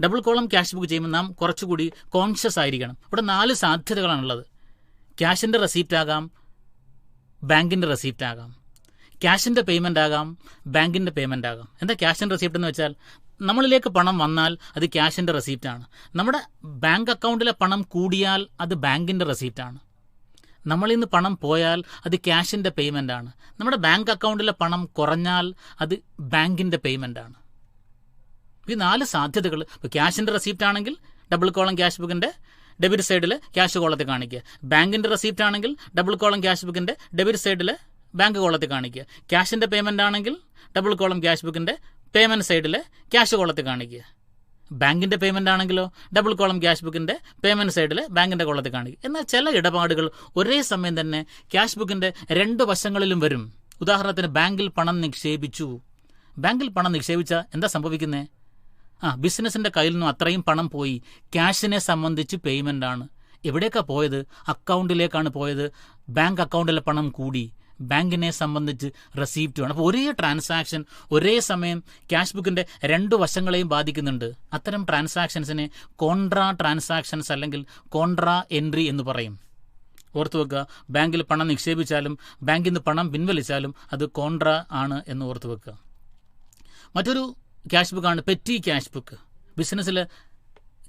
Double column cash book ചെയ്യുമ്പോൾ നാം കുറച്ചുകൂടി കോൺഷ്യസ് ആയിരിക്കണം. ഇവിടെ 4 സാധ്യതകളാണുള്ളത്. ക്യാഷിൻ്റെ റെസിപ്റ്റ് ആകാം, ബാങ്കിൻ്റെ റെസിപ്റ്റ് ആകാം, ക്യാഷിൻ്റെ പേയ്മെൻ്റ് ആകാം, ബാങ്കിൻ്റെ പേയ്മെൻ്റ് ആകാം. എന്താ ക്യാഷിൻ്റെ റെസിപ്റ്റ് എന്ന് വെച്ചാൽ നമ്മളിലേക്ക് പണം വന്നാൽ അത് ക്യാഷിൻ്റെ റെസിപ്റ്റാണ്. നമ്മുടെ ബാങ്ക് അക്കൗണ്ടിലെ പണം കൂടിയാൽ അത് ബാങ്കിൻ്റെ റെസിപ്റ്റാണ്. നമ്മളിൽ നിന്ന് പണം പോയാൽ അത് ക്യാഷിൻ്റെ പേയ്മെൻ്റാണ്. നമ്മുടെ ബാങ്ക് അക്കൗണ്ടിലെ പണം കുറഞ്ഞാൽ അത് ബാങ്കിൻ്റെ പേയ്മെൻ്റാണ്. ഈ 4 സാധ്യതകൾ. ഇപ്പോൾ ക്യാഷിൻ്റെ റെസിപ്റ്റ് ആണെങ്കിൽ ഡബിൾ കോളം ക്യാഷ് ബുക്കിൻ്റെ ഡെബിറ്റ് സൈഡിൽ ക്യാഷ് കോളത്തിൽ കാണിക്കുക. ബാങ്കിൻ്റെ റെസിപ്റ്റ് ആണെങ്കിൽ ഡബിൾ കോളം ക്യാഷ് ബുക്കിൻ്റെ ഡെബിറ്റ് സൈഡിൽ ബാങ്ക് കോളത്തിൽ കാണിക്കുക. ക്യാഷിൻ്റെ പേയ്മെൻ്റ് ആണെങ്കിൽ ഡബിൾ കോളം ക്യാഷ് ബുക്കിൻ്റെ പേയ്മെൻറ്റ് സൈഡിൽ ക്യാഷ് കോളത്തിൽ കാണിക്കുക. ബാങ്കിൻ്റെ പേയ്മെൻ്റ് ആണെങ്കിലോ ഡബിൾ കോളം ക്യാഷ് ബുക്കിൻ്റെ പേയ്മെൻറ്റ് സൈഡിൽ ബാങ്കിൻ്റെ കോളത്തിൽ കാണിക്കുക. എന്നാൽ ചില ഇടപാടുകൾ ഒരേ സമയം തന്നെ ക്യാഷ് ബുക്കിൻ്റെ 2 വശങ്ങളിലും വരും. ഉദാഹരണത്തിന് ബാങ്കിൽ പണം നിക്ഷേപിച്ചു. ബാങ്കിൽ പണം നിക്ഷേപിച്ചാൽ എന്താ സംഭവിക്കുന്നത്? ബിസിനസിൻ്റെ കയ്യിൽ നിന്നും അത്രയും പണം പോയി. ക്യാഷിനെ സംബന്ധിച്ച് പേയ്മെൻ്റ് ആണ്. എവിടേക്കാണ് പോയത്? അക്കൗണ്ടിലേക്കാണ് പോയത്. ബാങ്ക് അക്കൗണ്ടിലെ പണം കൂടി. ബാങ്കിനെ സംബന്ധിച്ച് റെസിപ്റ്റുമാണ്. അപ്പോൾ ഒരേ ട്രാൻസാക്ഷൻ ഒരേ സമയം ക്യാഷ് ബുക്കിൻ്റെ 2 വശങ്ങളെയും ബാധിക്കുന്നുണ്ട്. അത്തരം ട്രാൻസാക്ഷൻസിനെ കോൺട്രാ ട്രാൻസാക്ഷൻസ് അല്ലെങ്കിൽ കോൺട്രാ എൻട്രി എന്ന് പറയും. ഓർത്തു വെക്കുക, ബാങ്കിൽ പണം നിക്ഷേപിച്ചാലും ബാങ്കിൽ നിന്ന് പണം പിൻവലിച്ചാലും അത് കോൺട്രാ ആണ് എന്ന് ഓർത്തു വെക്കുക. മറ്റൊരു ക്യാഷ് ബുക്കാണ് പെറ്റി ക്യാഷ് ബുക്ക്. ബിസിനസ്സിൽ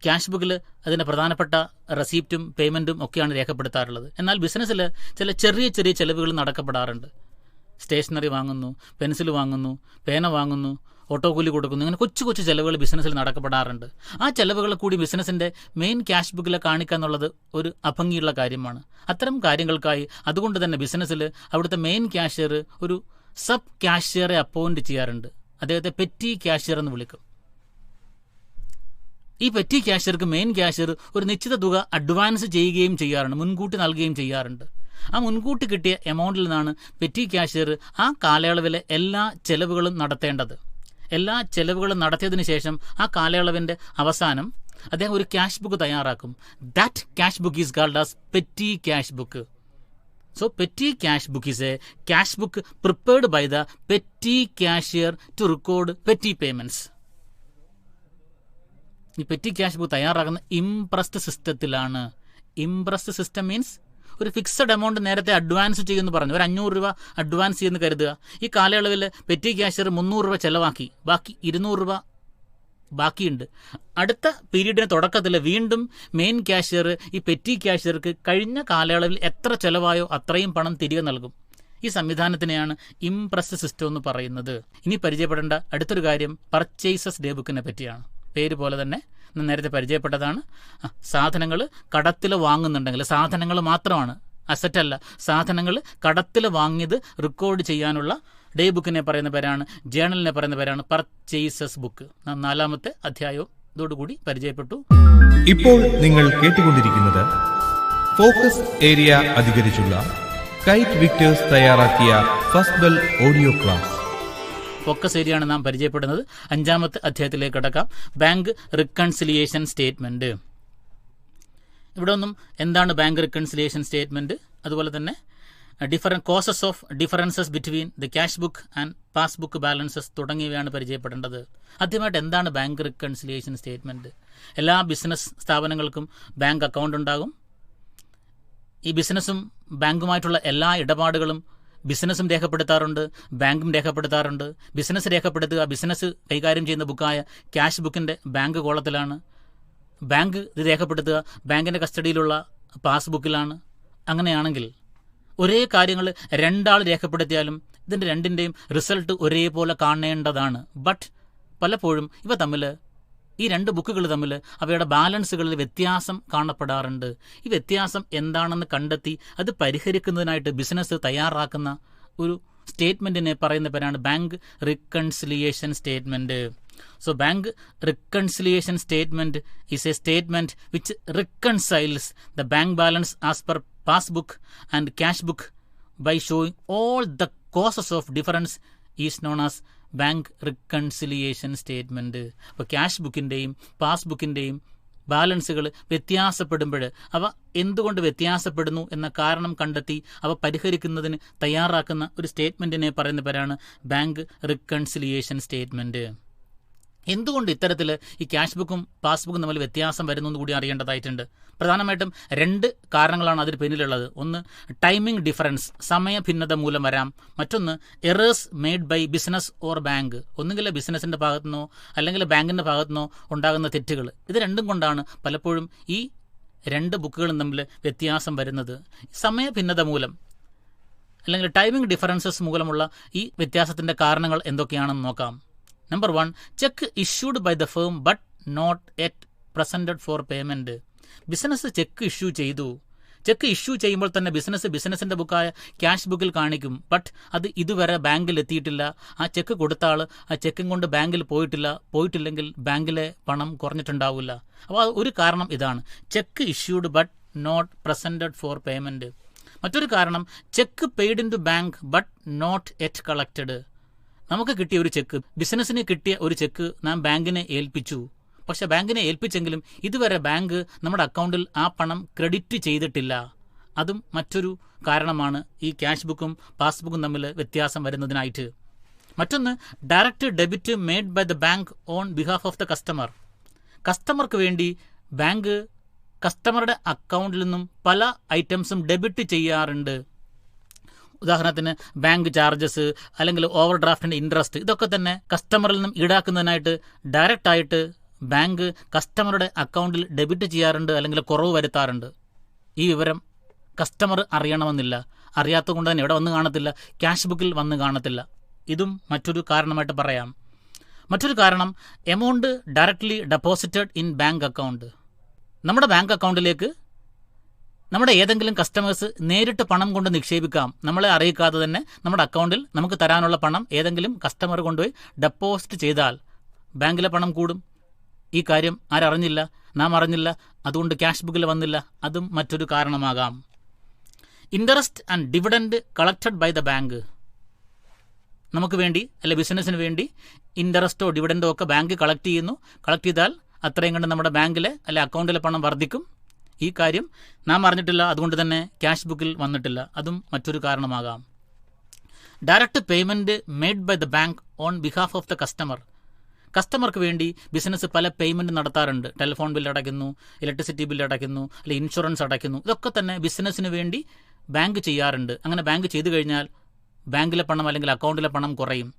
ക്യാഷ് ബുക്കിൽ അതിൻ്റെ പ്രധാനപ്പെട്ട റെസിപ്റ്റും പേയ്മെൻറ്റും ഒക്കെയാണ് രേഖപ്പെടുത്താറുള്ളത്. എന്നാൽ ബിസിനസ്സിൽ ചില ചെറിയ ചെറിയ ചിലവുകൾ നടക്കപ്പെടാറുണ്ട്. സ്റ്റേഷനറി വാങ്ങുന്നു, പെൻസിൽ വാങ്ങുന്നു, പേന വാങ്ങുന്നു, ഓട്ടോ കൂലി കൊടുക്കുന്നു. ഇങ്ങനെ കൊച്ചു കൊച്ചു ചിലവുകൾ ബിസിനസ്സിൽ നടക്കപ്പെടാറുണ്ട്. ആ ചിലവുകൾ കൂടി ബിസിനസ്സിൻ്റെ മെയിൻ ക്യാഷ് ബുക്കിൽ കാണിക്കുക എന്നുള്ളത് ഒരു അഭംഗിയുള്ള കാര്യമാണ്. അത്തരം കാര്യങ്ങൾക്കായി അതുകൊണ്ട് തന്നെ ബിസിനസ്സിൽ അവിടുത്തെ മെയിൻ ക്യാഷ്യർ ഒരു സബ് ക്യാഷ്യറെ അപ്പോയിൻറ്റ് ചെയ്യാറുണ്ട്. അദ്ദേഹത്തെ പെറ്റി ക്യാഷ്യർ എന്ന് വിളിക്കും. ഈ പെറ്റി ക്യാഷ്യർക്ക് മെയിൻ ക്യാഷ്യർ ഒരു നിശ്ചിത തുക അഡ്വാൻസ് ചെയ്യുകയും ചെയ്യാറുണ്ട്, മുൻകൂട്ടി നൽകുകയും ചെയ്യാറുണ്ട്. ആ മുൻകൂട്ടി കിട്ടിയ എമൗണ്ടിൽ നിന്നാണ് പെറ്റി ക്യാഷ്യർ ആ കാലയളവിലെ എല്ലാ ചെലവുകളും നടത്തേണ്ടത്. എല്ലാ ചെലവുകളും നടത്തിയതിനു ശേഷം ആ കാലയളവിൻ്റെ അവസാനം അദ്ദേഹം ഒരു ക്യാഷ് ബുക്ക് തയ്യാറാക്കും. That cash book is called as petty cash book. So, petty cash book is a cash book prepared by the petty cashier to record petty payments. ഈ പെറ്റി ക്യാഷ് ബുക്ക് തയ്യാറാക്കുന്ന impressed സിസ്റ്റത്തിലാണ്. Impressed system means ഒരു fixed amount നേരത്തെ advance ചെയ്യുമെന്ന് പറഞ്ഞു. ഒരു 500 രൂപ advance ചെയ്യുമെന്ന് കരുതുക. ഈ കാലയളവിൽ പെറ്റി ക്യാഷ്യർ 300 രൂപ ചിലവാക്കി, ബാക്കി 200 രൂപ ബാക്കിയുണ്ട്. അടുത്ത പീരീഡിന് തുടക്കത്തിൽ വീണ്ടും മെയിൻ ക്യാഷ്യർ ഈ പെറ്റി ക്യാഷ്യർക്ക് കഴിഞ്ഞ കാലയളവിൽ എത്ര ചിലവായോ അത്രയും പണം തിരികെ നൽകും. ഈ സംവിധാനത്തിനെയാണ് ഇംപ്രസ്ഡ് സിസ്റ്റം എന്ന് പറയുന്നത്. ഇനി പരിചയപ്പെടേണ്ട അടുത്തൊരു കാര്യം പർച്ചേസസ് ഡേ ബുക്കിനെ പറ്റിയാണ്. പേര് പോലെ തന്നെ നേരത്തെ പരിചയപ്പെട്ടതാണ്. സാധനങ്ങൾ കടത്തിൽ വാങ്ങുന്നുണ്ടെങ്കിൽ, സാധനങ്ങൾ മാത്രമാണ്, അസറ്റല്ല, സാധനങ്ങൾ കടത്തിൽ വാങ്ങിയത് റെക്കോർഡ് ചെയ്യാനുള്ള ഡേ ബുക്കിനെ പറയുന്ന പേരാണ്, ജേണലിനെ പറയുന്ന പേരാണ് പർച്ചേസസ് ബുക്ക്. 4-ാമത്തെ അധ്യായവും ഇതോടുകൂടി പരിചയപ്പെട്ടു. ഇപ്പോൾ നിങ്ങൾ കേട്ടുകൊണ്ടിരിക്കുന്നത് ഫോക്കസ് ഏരിയ അധികരിച്ചുള്ള കൈറ്റ് വിക്ടേഴ്സ് തയ്യാറാക്കിയ first bell audio class. Focus ഏരിയയാണ് നാം പരിചയപ്പെടുന്നത്. 5-ാമത്തെ അധ്യായത്തിലേക്ക് കടക്കാം. Bank reconciliation statement. ഇവിടെ ഒന്നും എന്താണ് ബാങ്ക് റിക്കൺസിലിയേഷൻ സ്റ്റേറ്റ്മെന്റ്, അതുപോലെ തന്നെ causes of differences between the cash book and passbook balances തുടങ്ങിയവയാണ് പരിചയപ്പെടേണ്ടത്. ആദ്യമായിട്ട് എന്താണ് ബാങ്ക് റിക്കൺസിലിയേഷൻ സ്റ്റേറ്റ്മെന്റ്? എല്ലാ ബിസിനസ് സ്ഥാപനങ്ങൾക്കും ബാങ്ക് അക്കൗണ്ട് ഉണ്ടാകും. ഈ ബിസിനസ്സും ബാങ്കുമായിട്ടുള്ള എല്ലാ ഇടപാടുകളും ബിസിനസ്സും രേഖപ്പെടുത്താറുണ്ട്, ബാങ്കും രേഖപ്പെടുത്താറുണ്ട്. ബിസിനസ് രേഖപ്പെടുത്തുക ബിസിനസ് കൈകാര്യം ചെയ്യുന്ന ബുക്കായ ക്യാഷ് ബുക്കിൻ്റെ ബാങ്ക് കോളത്തിലാണ്. ബാങ്ക് ഇത് രേഖപ്പെടുത്തുക ബാങ്കിൻ്റെ കസ്റ്റഡിയിലുള്ള പാസ്ബുക്കിലാണ്. അങ്ങനെയാണെങ്കിൽ ഒരേ കാര്യങ്ങൾ 2 ആൾ രേഖപ്പെടുത്തിയാലും ഇതിൻ്റെ രണ്ടിൻ്റെയും റിസൾട്ട് ഒരേപോലെ കാണേണ്ടതാണ്. ബട്ട് പലപ്പോഴും ഈ രണ്ട് ബുക്കുകൾ തമ്മിൽ അവയുടെ ബാലൻസുകളിൽ വ്യത്യാസം കാണപ്പെടാറുണ്ട്. ഈ വ്യത്യാസം എന്താണെന്ന് കണ്ടെത്തി അത് പരിഹരിക്കുന്നതിനായിട്ട് ബിസിനസ് തയ്യാറാക്കുന്ന ഒരു സ്റ്റേറ്റ്മെൻറ്റിനെ പറയുന്ന പേരാണ് bank reconciliation statement. So bank reconciliation statement is a statement which reconciles the bank balance as per passbook and cash book by showing all the causes of difference is known as bank reconciliation statement. അപ്പോൾ cash ബുക്കിൻ്റെയും പാസ്ബുക്കിൻ്റെയും ബാലൻസുകൾ വ്യത്യാസപ്പെടുമ്പോൾ അവ എന്തുകൊണ്ട് വ്യത്യാസപ്പെടുന്നു എന്ന കാരണം കണ്ടെത്തി അവ പരിഹരിക്കുന്നതിന് തയ്യാറാക്കുന്ന ഒരു സ്റ്റേറ്റ്മെൻറ്റിനെ പറയുന്ന പേരാണ് ബാങ്ക് റിക്കൺസിലിയേഷൻ സ്റ്റേറ്റ്മെൻറ്റ്. എന്തുകൊണ്ട് ഇത്തരത്തിൽ ഈ ക്യാഷ് ബുക്കും പാസ്ബുക്കും തമ്മിൽ വ്യത്യാസം വരുന്നു എന്ന് കൂടി അറിയേണ്ടതായിട്ടുണ്ട്. പ്രധാനമായിട്ടും രണ്ട് കാരണങ്ങളാണ് അതിന് പിന്നിലുള്ളത്. ഒന്ന് ടൈമിംഗ് ഡിഫറൻസ്, സമയ ഭിന്നത മൂലം വരാം. മറ്റൊന്ന് errors made by business or bank, ഒന്നുകിൽ ബിസിനസിൻ്റെ ഭാഗത്തുനിന്നോ അല്ലെങ്കിൽ ബാങ്കിൻ്റെ ഭാഗത്തുനിന്നോ ഉണ്ടാകുന്ന തെറ്റുകൾ. ഇത് രണ്ടും കൊണ്ടാണ് പലപ്പോഴും ഈ രണ്ട് ബുക്കുകളും തമ്മിൽ വ്യത്യാസം വരുന്നത്. സമയ ഭിന്നത മൂലം അല്ലെങ്കിൽ ടൈമിംഗ് ഡിഫറൻസസ് മൂലമുള്ള ഈ വ്യത്യാസത്തിൻ്റെ കാരണങ്ങൾ എന്തൊക്കെയാണെന്ന് നോക്കാം. Number 1, cheque issued by the firm but not yet presented for payment. Business cheque issue ചെയ്തു. ചെക്ക് ഇഷ്യൂ ചെയ്യുമ്പോൾ തന്നെ ബിസിനസിൻ്റെ ബുക്കായ ക്യാഷ് ബുക്കിൽ കാണിക്കും. ബട്ട് അത് ഇതുവരെ ബാങ്കിൽ എത്തിയിട്ടില്ല. ആ ചെക്ക് കൊടുത്ത ആൾ ആ ചെക്കും കൊണ്ട് ബാങ്കിൽ പോയിട്ടില്ലെങ്കിൽ ബാങ്കിലെ പണം കുറഞ്ഞിട്ടുണ്ടാവില്ല. അപ്പോൾ ഒരു കാരണം ഇതാണ്, cheque issued but not presented for payment. മറ്റൊരു കാരണം cheque paid in to bank but not yet collected. നമുക്ക് കിട്ടിയ ഒരു ചെക്ക്, ബിസിനസ്സിന് കിട്ടിയ ഒരു ചെക്ക് നാം ബാങ്കിനെ ഏൽപ്പിച്ചു. പക്ഷെ ബാങ്കിനെ ഏൽപ്പിച്ചെങ്കിലും ഇതുവരെ ബാങ്ക് നമ്മുടെ അക്കൗണ്ടിൽ ആ പണം ക്രെഡിറ്റ് ചെയ്തിട്ടില്ല. അതും മറ്റൊരു കാരണമാണ് ഈ ക്യാഷ് ബുക്കും പാസ്ബുക്കും തമ്മിൽ വ്യത്യാസം വരുന്നതിനായിട്ട്. മറ്റൊന്ന് direct debit made by the bank on behalf of the customer. കസ്റ്റമർക്ക് വേണ്ടി ബാങ്ക് കസ്റ്റമറുടെ അക്കൗണ്ടിൽ നിന്നും പല ഐറ്റംസും ഡെബിറ്റ് ചെയ്യാറുണ്ട്. ഉദാഹരണത്തിന് ബാങ്ക് ചാർജസ് അല്ലെങ്കിൽ ഓവർ ഡ്രാഫ്റ്റിൻ്റെ ഇൻട്രസ്റ്റ്, ഇതൊക്കെ തന്നെ കസ്റ്റമറിൽ നിന്നും ഈടാക്കുന്നതിനായിട്ട് ഡയറക്റ്റായിട്ട് ബാങ്ക് കസ്റ്റമറുടെ അക്കൗണ്ടിൽ ഡെബിറ്റ് ചെയ്യാറുണ്ട് അല്ലെങ്കിൽ കുറവ് വരുത്താറുണ്ട്. ഈ വിവരം കസ്റ്റമർ അറിയണമെന്നില്ല. അറിയാത്തത് കൊണ്ട് തന്നെ ഇവിടെ വന്ന് കാണത്തില്ല, ക്യാഷ് ബുക്കിൽ വന്ന് കാണത്തില്ല. ഇതും മറ്റൊരു കാരണമായിട്ട് പറയാം. മറ്റൊരു കാരണം amount directly deposited in bank account. നമ്മുടെ ബാങ്ക് അക്കൗണ്ടിലേക്ക് നമ്മുടെ ഏതെങ്കിലും കസ്റ്റമേഴ്സ് നേരിട്ട് പണം കൊണ്ട് നിക്ഷേപിക്കാം. നമ്മളെ അറിയിക്കാതെ തന്നെ നമ്മുടെ അക്കൗണ്ടിൽ നമുക്ക് തരാനുള്ള പണം ഏതെങ്കിലും കസ്റ്റമർ കൊണ്ടുപോയി ഡെപ്പോസിറ്റ് ചെയ്താൽ ബാങ്കിലെ പണം കൂടും. ഈ കാര്യം ആരറിഞ്ഞില്ല, നാം അറിഞ്ഞില്ല, അതുകൊണ്ട് ക്യാഷ് ബുക്കിൽ വന്നില്ല. അതും മറ്റൊരു കാരണമാകാം. Interest and dividend collected by the bank. നമുക്ക് വേണ്ടി അല്ലെ ബിസിനസ്സിന് വേണ്ടി ഇൻട്രസ്റ്റോ ഡിവിഡൻഡോ ഒക്കെ ബാങ്ക് കളക്ട് ചെയ്താൽ അത്രയും കണ്ട് നമ്മുടെ ബാങ്കിലെ അല്ലെ അക്കൗണ്ടിലെ പണം വർദ്ധിക്കും. ഈ കാര്യം നാം അറിഞ്ഞിട്ടില്ല, അതുകൊണ്ട് തന്നെ ക്യാഷ് ബുക്കിൽ വന്നിട്ടില്ല. അതും മറ്റൊരു കാരണമാകാം. Direct payment made by the bank on behalf of the customer. കസ്റ്റമർക്ക് വേണ്ടി ബിസിനസ് പല പേയ്മെൻറ്റ് നടത്താറുണ്ട്. ടെലിഫോൺ ബില്ല് അടയ്ക്കുന്നു, ഇലക്ട്രിസിറ്റി ബില്ല് അടയ്ക്കുന്നു, അല്ലെങ്കിൽ ഇൻഷുറൻസ് അടയ്ക്കുന്നു. ഇതൊക്കെ തന്നെ ബിസിനസ്സിന് വേണ്ടി ബാങ്ക് ചെയ്യാറുണ്ട്. അങ്ങനെ ബാങ്ക് ചെയ്തു കഴിഞ്ഞാൽ ബാങ്കിലെ പണം അല്ലെങ്കിൽ അക്കൗണ്ടിലെ പണം കുറയും.